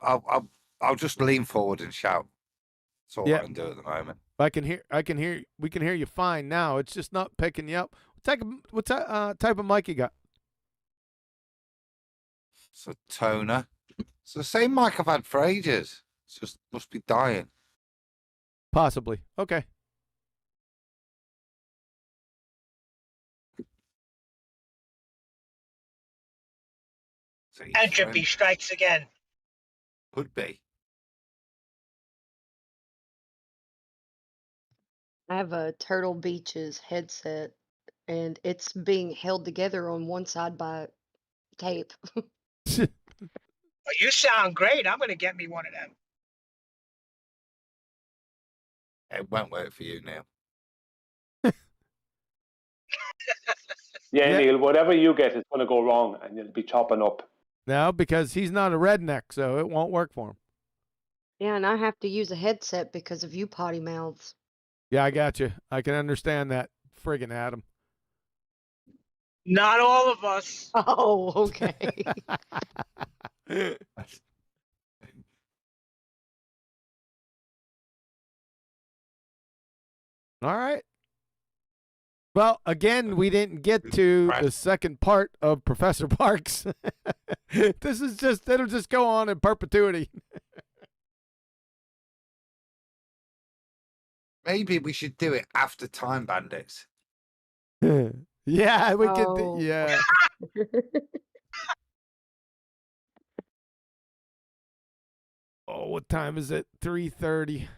I'll just lean forward and shout. That's all I can do at the moment.
We can hear you fine now. It's just not picking you up. What type of mic you got?
It's a toner. It's the same mic I've had for ages. It just must be dying.
Possibly. Okay.
Entropy strikes again.
Could be.
I have a Turtle Beaches headset, and it's being held together on one side by tape.
Well, you sound great. I'm going to get me one of them.
It won't work for you, Neil.
Yeah, Neil, whatever you get is going to go wrong, and you'll be chopping up.
No, because he's not a redneck, so it won't work for him.
Yeah, and I have to use a headset because of you potty mouths.
Yeah, I got you. I can understand that. Friggin' Adam.
Not all of us.
Oh, okay.
All right. Well, again, we didn't get to the second part of Professor Parks. This is just, it'll just go on in perpetuity.
Maybe we should do it after Time Bandits.
Yeah, we could. Yeah. Oh, what time is it? 3:30.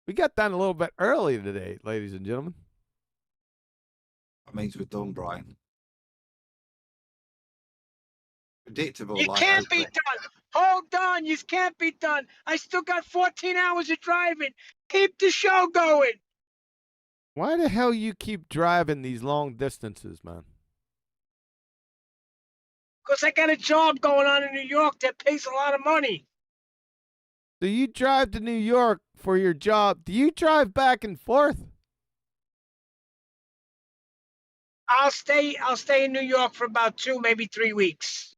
We got done a little bit early today, ladies and gentlemen.
That means we're done, Brian. Predictable.
You can't be done. Hold on, you can't be done. I still got 14 hours of driving. Keep the show going.
Why the hell you keep driving these long distances, man?
Because I got a job going on in New York that pays a lot of money.
So you drive to New York for your job. Do you drive back and forth?
I'll stay in New York for about 2, maybe 3 weeks,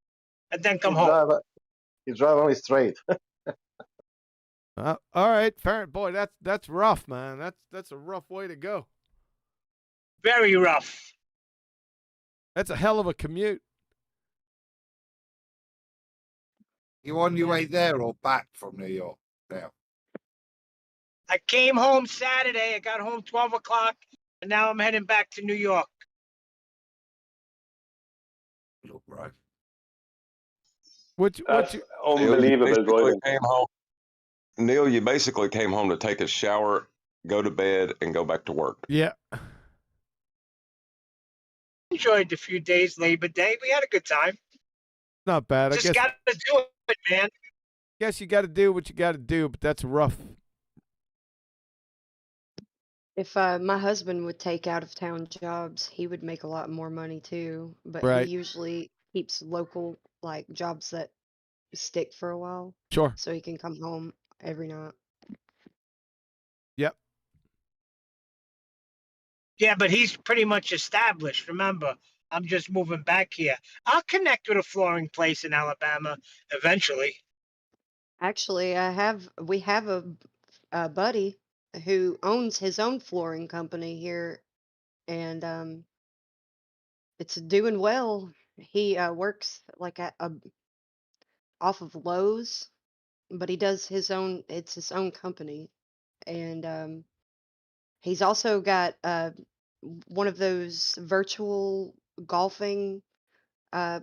and then come home.
You drive only straight.
All right, fair. Boy, that's rough, man. That's a rough way to go.
Very rough.
That's a hell of a commute.
You on your way there or back from New York now?
I came home Saturday. I got home 12 o'clock and now I'm heading back to New York.
Look, right.
What
That's
you,
unbelievable driving.
Neil, you basically came home to take a shower, go to bed, and go back to work.
yeah.
Enjoyed the few days Labor Day. We had a good time.
Not bad.
Just got to do it, man.
Guess you got to do what you got to do, but that's rough.
If my husband would take out of town jobs, he would make a lot more money too. But
Right.
he usually keeps local like jobs that stick for a while,
Sure.
so he can come home every night.
Yep.
Yeah, but he's pretty much established. Remember, I'm just moving back here. I'll connect with a flooring place in Alabama eventually.
Actually, we have a buddy who owns his own flooring company here, and it's doing well. He works like at off of Lowe's, but he does his own. It's his own company, and he's also got one of those virtual golfing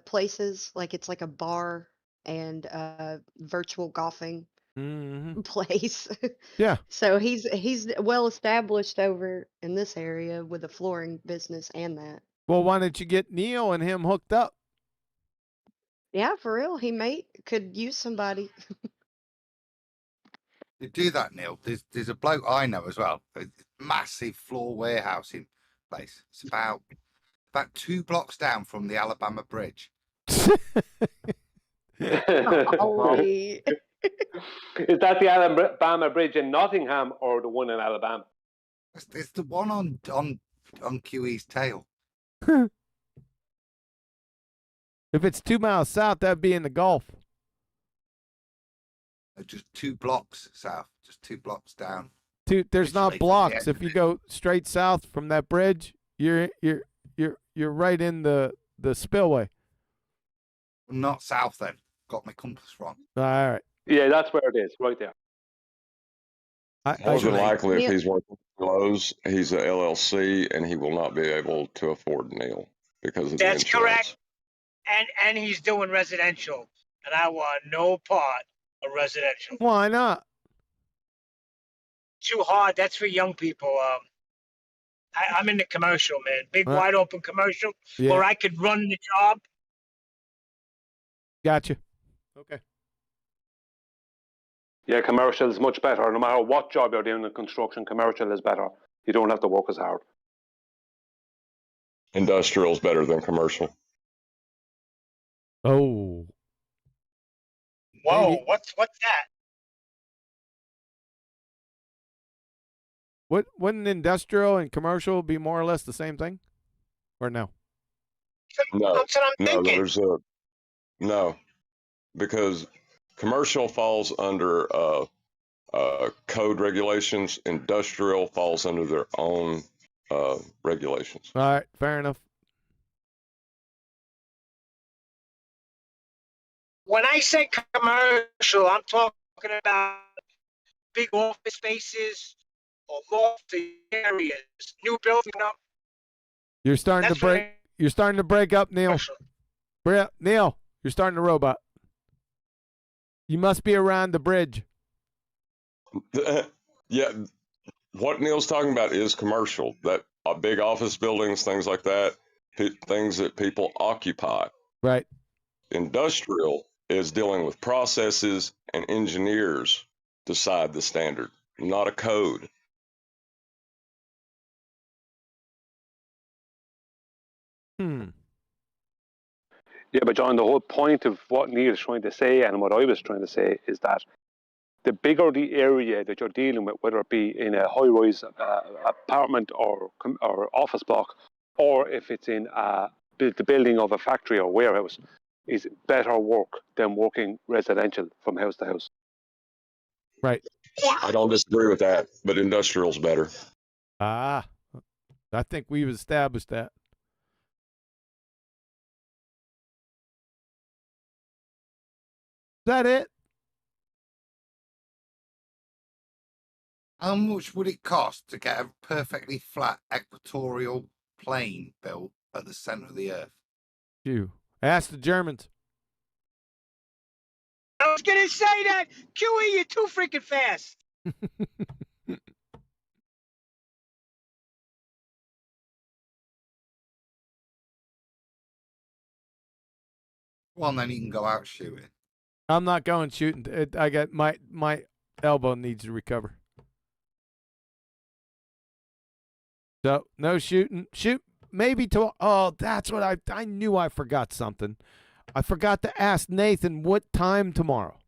places. Like it's like a bar and virtual golfing
Mm-hmm.
place.
Yeah.
So he's well established over in this area with a flooring business and that.
Well, why don't you get Neil and him hooked up?
Yeah, for real. He could use somebody.
You do that, Neil. There's a bloke I know as well. A massive floor warehousing place. It's about 2 blocks down from the Alabama Bridge.
Golly.
Is that the Alabama Bridge in Nottingham or the one in Alabama?
It's the one on QE's tail.
If it's 2 miles south, that'd be in the Gulf.
Just 2 blocks south, just 2 blocks down.
There's
Literally
not
from the
blocks.
end
If
of
you
it.
go straight south from that bridge, you're right in the spillway.
Not south then. Got my compass wrong.
All right.
Yeah, that's where it is, right there.
More than
Actually-
likely,
Neil-
if he's working for Lowe's, he's a LLC, and he will not be able to afford Neil because of the
That's
insurance.
correct. And he's doing residential, and I want no part of residential.
Why not?
Too hard. That's for young people. I'm in the commercial, man. Big,
Huh?
wide open commercial
Yeah.
where I could run the job.
Gotcha. Okay.
Yeah, commercial is much better. No matter what job you're doing in construction, commercial is better. You don't have to work as hard.
Industrial is better than commercial.
Oh.
Whoa,
Maybe.
what's that?
Wouldn't industrial and commercial be more or less the same thing? Or no?
No,
That's what I'm thinking.
No, because commercial falls under code regulations. Industrial falls under their own regulations.
All right, fair enough.
When I say commercial, I'm talking about big office spaces or lofty areas, new building up.
You're starting
That's
to break.
what
You're starting to break up, Neil.
commercial.
Neil, you're starting to robot. You must be around the bridge.
Yeah, what Neil's talking about is commercial. That big office buildings, things like that, things that people occupy.
Right.
Industrial is dealing with processes, and engineers decide the standard, not a code.
Hmm.
Yeah, but John, the whole point of what Neil's trying to say and what I was trying to say is that the bigger the area that you're dealing with, whether it be in a high-rise apartment or office block, or if it's in the building of a factory or warehouse, is better work than working residential from house to house.
Right.
I don't disagree with that, but industrial's better.
Ah, I think we've established that. Is that it?
How much would it cost to get a perfectly flat equatorial plane built at the center of the Earth?
You ask the Germans.
I was gonna say that. QE, you're too freaking fast.
Well, then you can go out shooting.
I'm not going shooting. I got my elbow needs to recover. So no shooting. Shoot maybe to. Oh, that's what I knew. I forgot something. I forgot to ask Nathan what time tomorrow.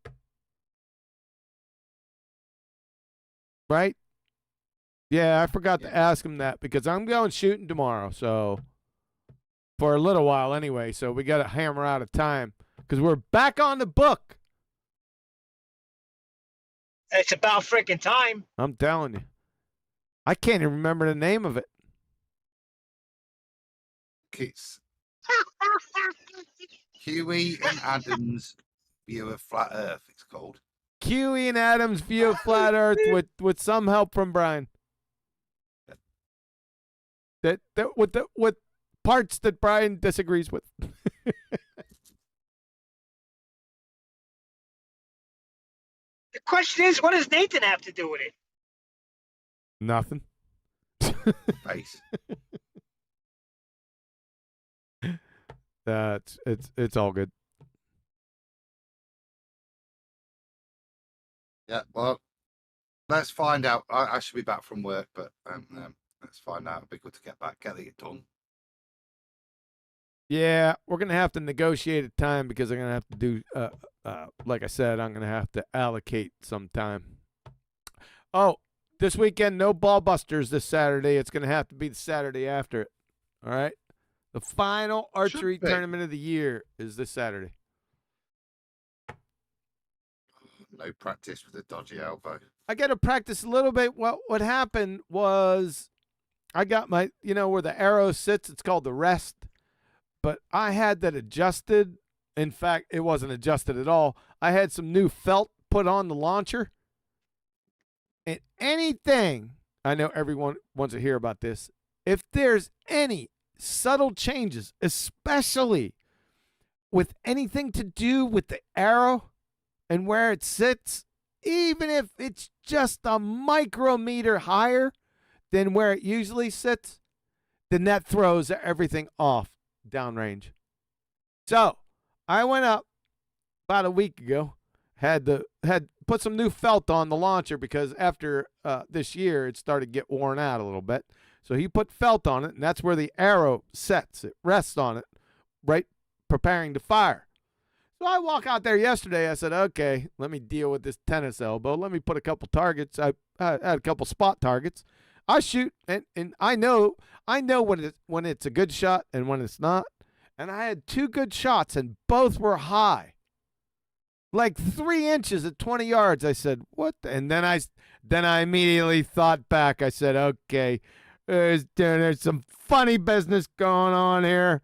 Right? Yeah, I forgot to ask him that because I'm going shooting tomorrow. So for a little while anyway. So we got to hammer out a time because we're back on the book.
It's about freaking time.
I'm telling you. I can't even remember the name of it.
It's Huey and Adams' View of Flat Earth, it's called.
Huey and Adams' View of Flat Earth with some help from Brian. That with parts that Brian disagrees with.
The question is, what does Nathan have to do with it?
Nothing.
Face.
It's all good.
Yeah, well, let's find out. I should be back from work, but let's find out. It'd be good to get back, get it done.
Yeah, we're gonna have to negotiate a time because I'm gonna have to do. Like I said, I'm gonna have to allocate some time. Oh, this weekend, no Ballbusters this Saturday. It's gonna have to be the Saturday after it. All right. The final archery tournament of the year is this Saturday.
No practice with a dodgy elbow.
I got to practice a little bit. What happened was I got my, where the arrow sits, it's called the rest. But I had that adjusted. In fact, it wasn't adjusted at all. I had some new felt put on the launcher. And anything, I know everyone wants to hear about this. If there's any subtle changes, especially with anything to do with the arrow and where it sits, even if it's just a micrometer higher than where it usually sits, then that throws everything off downrange. So I went up about a week ago, had put some new felt on the launcher because after this year it started to get worn out a little bit. So he put felt on it, and that's where the arrow sets. It rests on it, right, preparing to fire. So I walk out there yesterday. I said, okay, let me deal with this tennis elbow. Let me put a couple targets. I had a couple spot targets. I shoot, and I know when it's a good shot and when it's not. And I had two good shots, and both were high, like 3 inches at 20 yards. I said, what? And then I immediately thought back. I said, okay. There's some funny business going on here.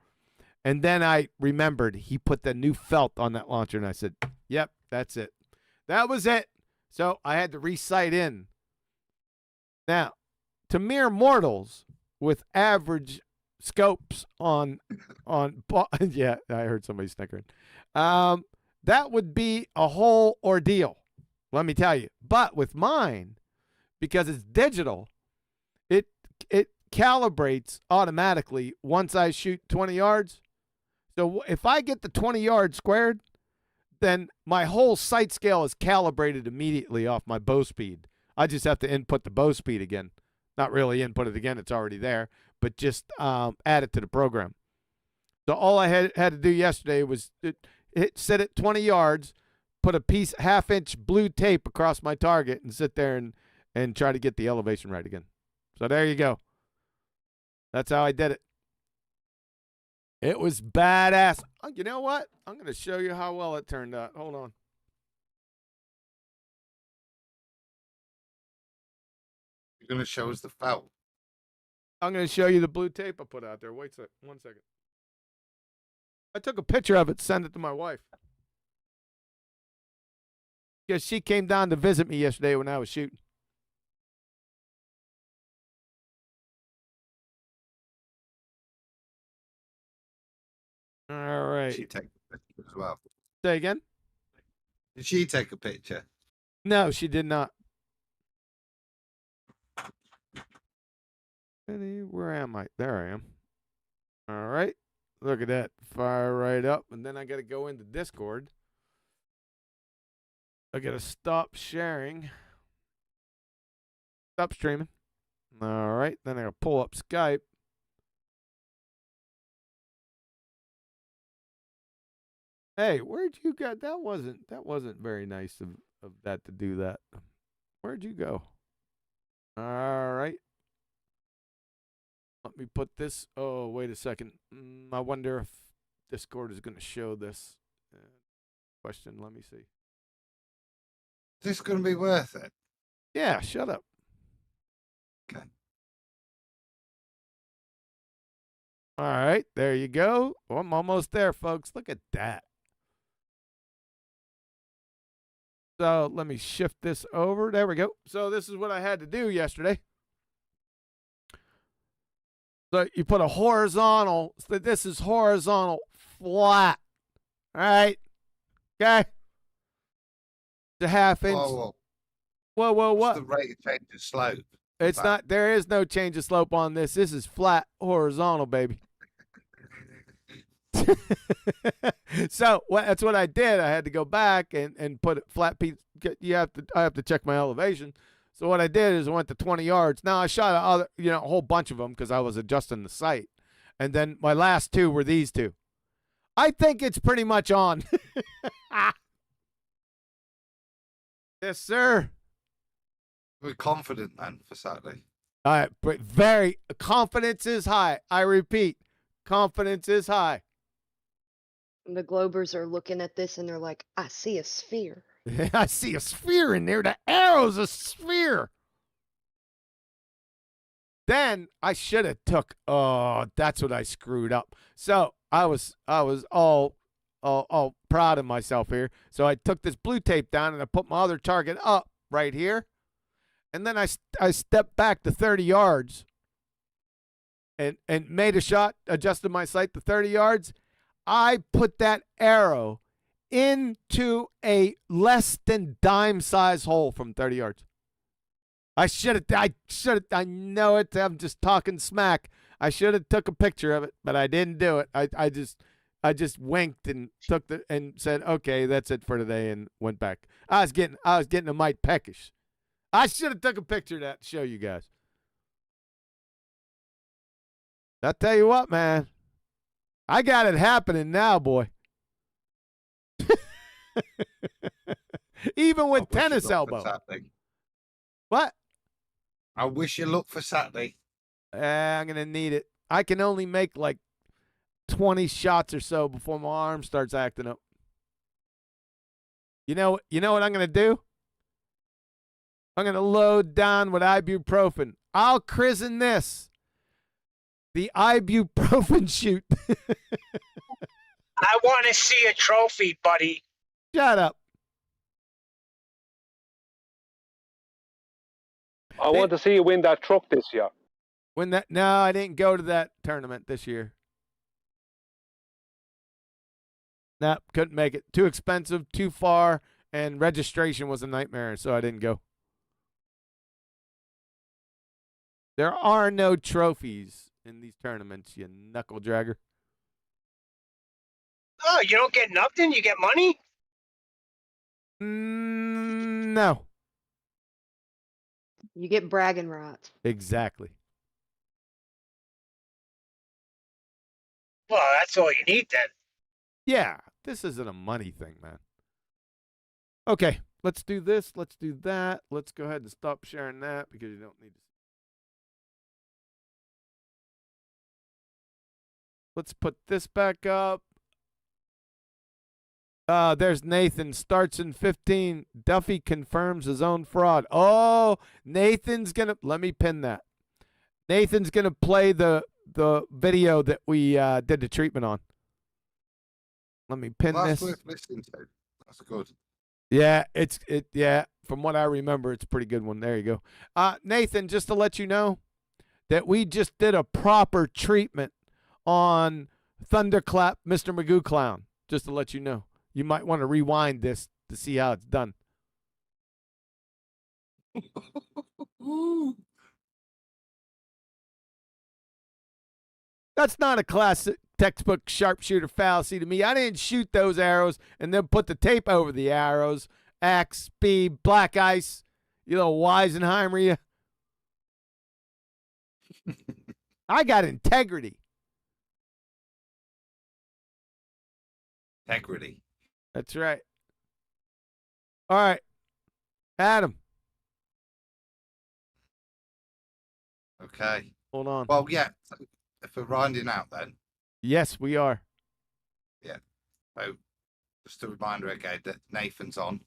And then I remembered he put the new felt on that launcher, and I said, yep, that's it. That was it. So I had to re-sight in. Now, to mere mortals with average scopes on yeah, I heard somebody snickering. That would be a whole ordeal, let me tell you. But with mine, because it's digital, it calibrates automatically once I shoot 20 yards. So if I get the 20 yards squared, then my whole sight scale is calibrated immediately off my bow speed. I just have to input the bow speed again. Not really input it again, it's already there, but just add it to the program. So all I had to do yesterday was sit at 20 yards, put a half-inch blue tape across my target, and sit there and try to get the elevation right again. So there you go. That's how I did it. It was badass. Oh, you know what? I'm going to show you how well it turned out. Hold on.
You're going to show us the felt.
I'm going to show you the blue tape I put out there. Wait 1 second. I took a picture of it, sent it to my wife. Because she came down to visit me yesterday when I was shooting. right.
She take a picture as well.
Say again?
Did she take a picture?
No, she did not. Where am I? There I am. All right. Look at that. Fire right up. And then I got to go into Discord. I got to stop sharing. Stop streaming. All right. Then I got to pull up Skype. Hey, where'd you go? That wasn't very nice of that to do that. Where'd you go? All right. Let me put this. Oh, wait a second. I wonder if Discord is going to show this. Question. Let me see.
Is this going to be worth it?
Yeah, shut up.
Okay.
All right, there you go. Oh, I'm almost there, folks. Look at that. So let me shift this over. There we go. So this is what I had to do yesterday. So you put a horizontal. So this is horizontal flat. All right. Okay. The half inch.
Whoa.
Whoa,
What's
what?
the rate of change of slope?
It's
that?
not. There is no change of slope on this. This is flat horizontal, baby. So that's what I did. I had to go back and put it flat piece. I have to check my elevation. So what I did is I went to 20 yards. Now I shot a whole bunch of them because I was adjusting the sight, and then my last two were these two. I think it's pretty much on. Yes, sir.
We're confident then for Saturday.
All right, but very confidence is high. I repeat, confidence is high.
The Globers are looking at this and they're like, I see a sphere.
I see a sphere in there. The arrow's a sphere. Then I should have took. Oh, that's what I screwed up. So I was all proud of myself here. So I took this blue tape down and I put my other target up right here, and then I stepped back to 30 yards. And made a shot. Adjusted my sight to 30 yards. I put that arrow into a less than dime size hole from 30 yards. I know it. I'm just talking smack. I should have took a picture of it, but I didn't do it. I just winked and and said, okay, that's it for today, and went back. I was getting a mite peckish. I should have took a picture of that to show you guys. I'll tell you what, man. I got it happening now, boy. Even with tennis elbow. What?
I wish you luck for Saturday.
I'm going to need it. I can only make like 20 shots or so before my arm starts acting up. You know what I'm going to do? I'm going to load down with ibuprofen. I'll christen this the ibuprofen shoot.
I want to see a trophy, buddy.
Shut up.
I want to see you win that truck this year.
No, I didn't go to that tournament this year. Nope, couldn't make it. Too expensive, too far, and registration was a nightmare, so I didn't go. There are no trophies in these tournaments, you knuckle dragger.
Oh, you don't get nothing? You get money?
No.
You get bragging rights.
Exactly.
Well, that's all you need then.
Yeah, this isn't a money thing, man. Okay, let's do this. Let's do that. Let's go ahead and stop sharing that because you don't need to. Let's put this back up. There's Nathan. Starts in 15. Duffy confirms his own fraud. Oh, Nathan's going to... Let me pin that. Nathan's going to play the video that we did the treatment on. Let me pin
That's
this.
worth listening to. That's good.
Yeah, yeah, from what I remember, it's a pretty good one. There you go. Nathan, just to let you know that we just did a proper treatment on ThunderfLAt, Mr. Magoo Clown. Just to let you know. You might want to rewind this to see how it's done. That's not a classic textbook sharpshooter fallacy to me. I didn't shoot those arrows and then put the tape over the arrows. Axe, speed, black ice. You little Weisenheimer, you. I got integrity.
Integrity.
That's right. All right. Adam.
Okay.
Hold on.
Well, yeah. So if we're rounding out then.
Yes, we are.
Yeah. So just a reminder again that Nathan's on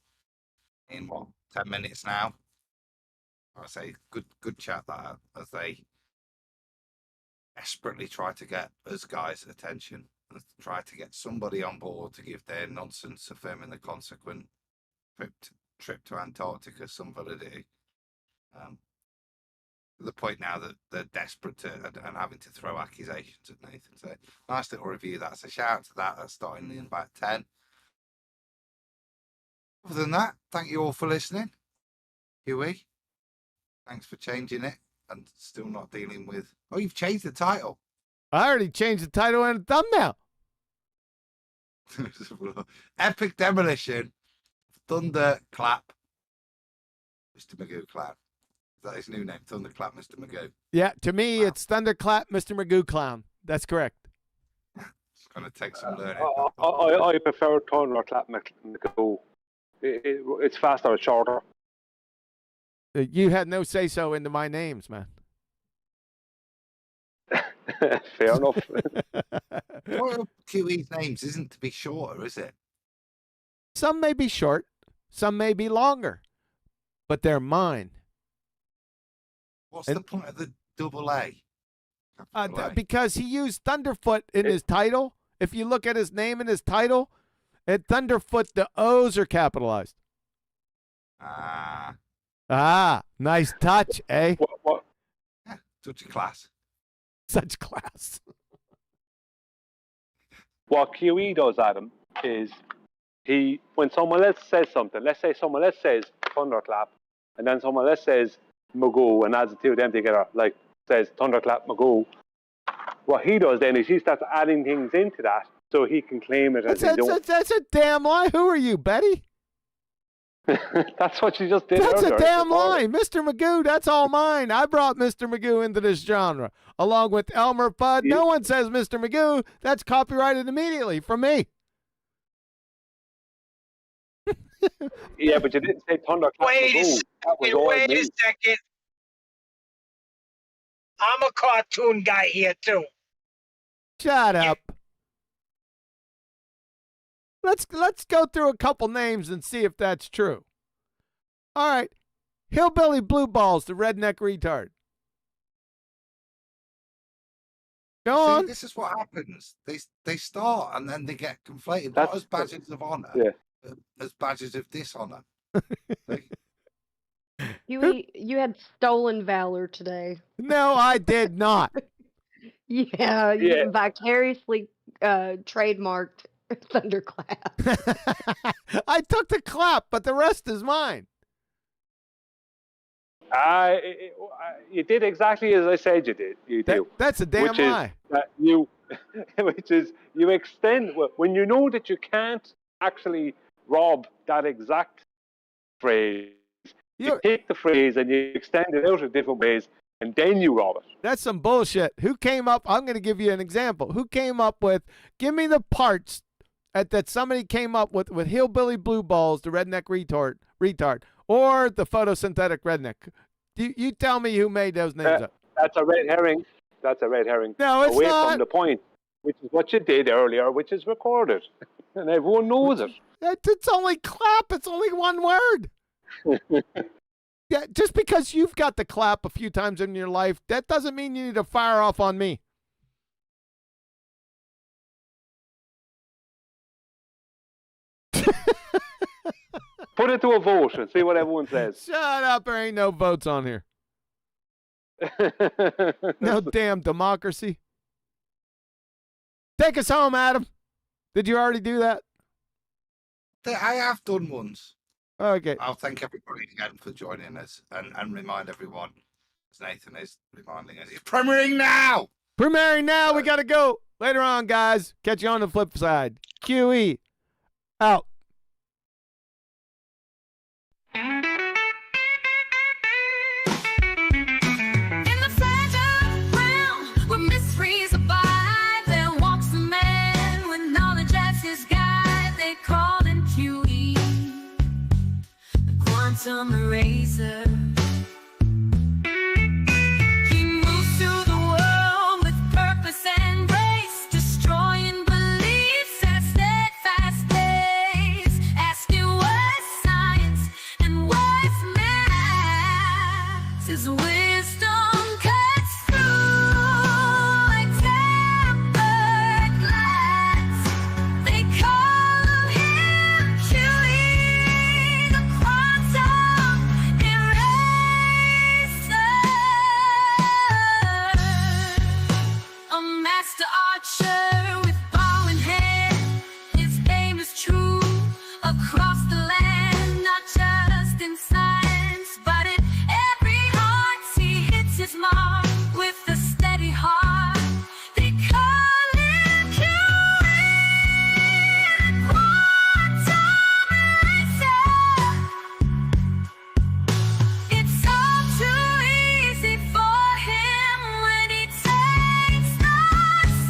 in 10 minutes now. I say good chat that as they desperately try to get us guys' attention and try to get somebody on board to give their nonsense affirming the consequent trip to Antarctica some validity. To the point now that they're desperate to and having to throw accusations at Nathan. So nice little review. That's a shout out to that. That's starting in about 10. Other than that, thank you all for listening. Huey, thanks for changing it and still not dealing with. Oh, you've changed the title.
I already changed the title and the thumbnail.
Epic Demolition, ThunderfLAt, Mr. Magoo Clown. Is that his new name? ThunderfLAt, Mr. Magoo.
Yeah, to me,
Wow.
it's ThunderfLAt, Mr. Magoo Clown. That's correct.
It's going to take some learning.
I prefer ThunderfLAt Magoo. It's faster and shorter.
You had no say-so into my names, man.
Fair enough.
One of QE's names isn't to be shorter, is it?
Some may be short, some may be longer, but they're mine.
What's the point of the double A?
Because he used Thunderfoot in his title. If you look at his name and his title, at Thunderfoot, the O's are capitalized. Nice touch, eh?
What?
Yeah, touch of class.
Such class.
What QE does, Adam, is when someone else says something, let's say someone else says ThunderfLAt, and then someone else says Magoo and adds the two of them together, like says ThunderfLAt Magoo. What he does then is he starts adding things into that so he can claim it as his own.
That's a damn lie. Who are you, Betty?
That's what you just did.
That's
earlier.
a damn lie. Mr. Magoo, that's all mine. I brought Mr. Magoo into this genre, along with Elmer Fudd.
Yeah.
No one says Mr. Magoo. That's copyrighted immediately from me.
Yeah, but you didn't say ThunderfLAt Magoo.
Wait a second. I'm a cartoon guy here too.
Shut up. Let's go through a couple names and see if that's true. All right. Hillbilly Blue Balls, the redneck retard. Go on.
This is what happens. They start and then they get conflated.
That's
Not as badges of honour, as badges of dishonour.
You had stolen valor today.
No, I did not.
Yeah, you vicariously trademarked ThunderfLAt.
I took the clap, but the rest is mine.
You did exactly as I said you did.
That's a damn lie.
Which is you extend when you know that you can't actually rob that exact phrase. You take the phrase and you extend it out in different ways, and then you rob it.
That's some bullshit. Who came up? I'm going to give you an example. Who came up with? Give me the parts that somebody came up with Hillbilly Blue Balls, the redneck retard, or the photosynthetic redneck. You tell me who made those names up.
That's a red herring. That's a red herring.
No, it's
away
not.
From the point, which is what you did earlier, which is recorded, and everyone knows it.
It's only clap. It's only one word. Yeah, just because you've got the clap a few times in your life, that doesn't mean you need to fire off on me.
Put it to a vote and see what everyone says.
Shut up. There ain't no votes on here. No damn democracy. Take us home, Adam. Did you already do that?
I have done once.
Okay.
I'll thank everybody again for joining us and remind everyone, as Nathan is reminding us, it's premiering now.
Premiering now. We got to go. Later on, guys. Catch you on the flip side. QE. Out.
In the fragile realm where mysteries abide, there walks a man with knowledge as his guide. They call him QE, the quantum eraser. He moves through the world with purpose and grace, destroying beliefs at steadfast pace, asking what's science and what's math. His wisdom cuts through like tempered glass. They call him QE, the quantum eraser. A master archer with bow in hand. His aim is true across the land, not just in science, but in every heart. He hits his mark with a steady heart. They call him QE, the quantum eraser. It's all too easy for him when he takes the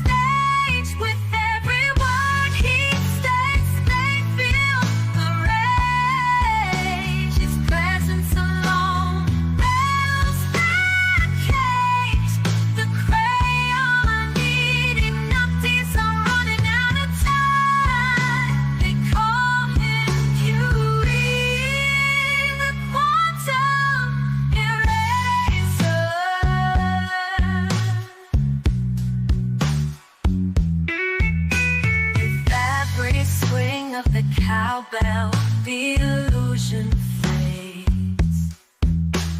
stage. With every word he states, they feel the rage. His presence alone rattles that cage. The crayon eating nupties are running out of time. They call him QE, the quantum eraser. With every swing of the cowbell, the illusion fades.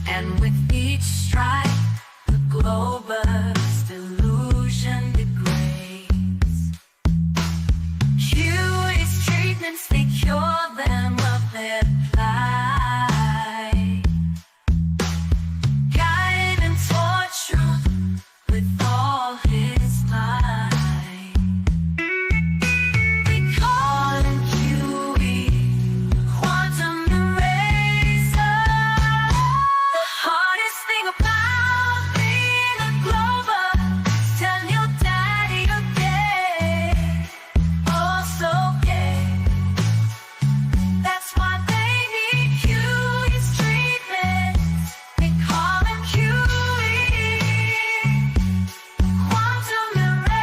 And with each strike, the glow burst, illusion degrades. QE's treatments, they cure them of their plight. Guide them toward truth with all his might. They call him QE, quantum eraser. The hardest thing about being a glober is telling your daddy you're gay, oh so gay. That's why they need QE's treatments. They call him QE, quantum eraser.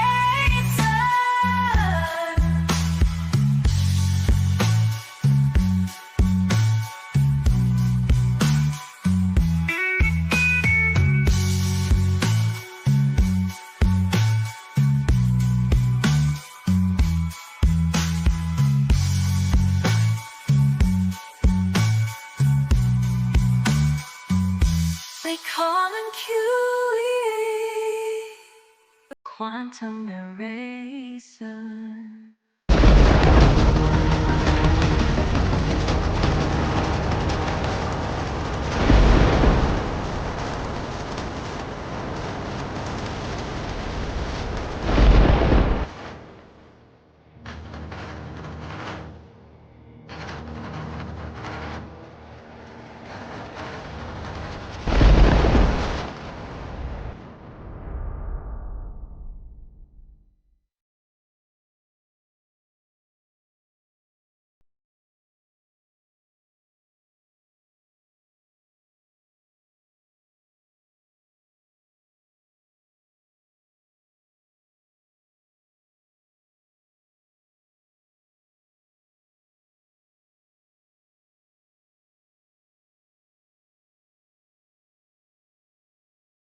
They call him QE, the quantum eraser.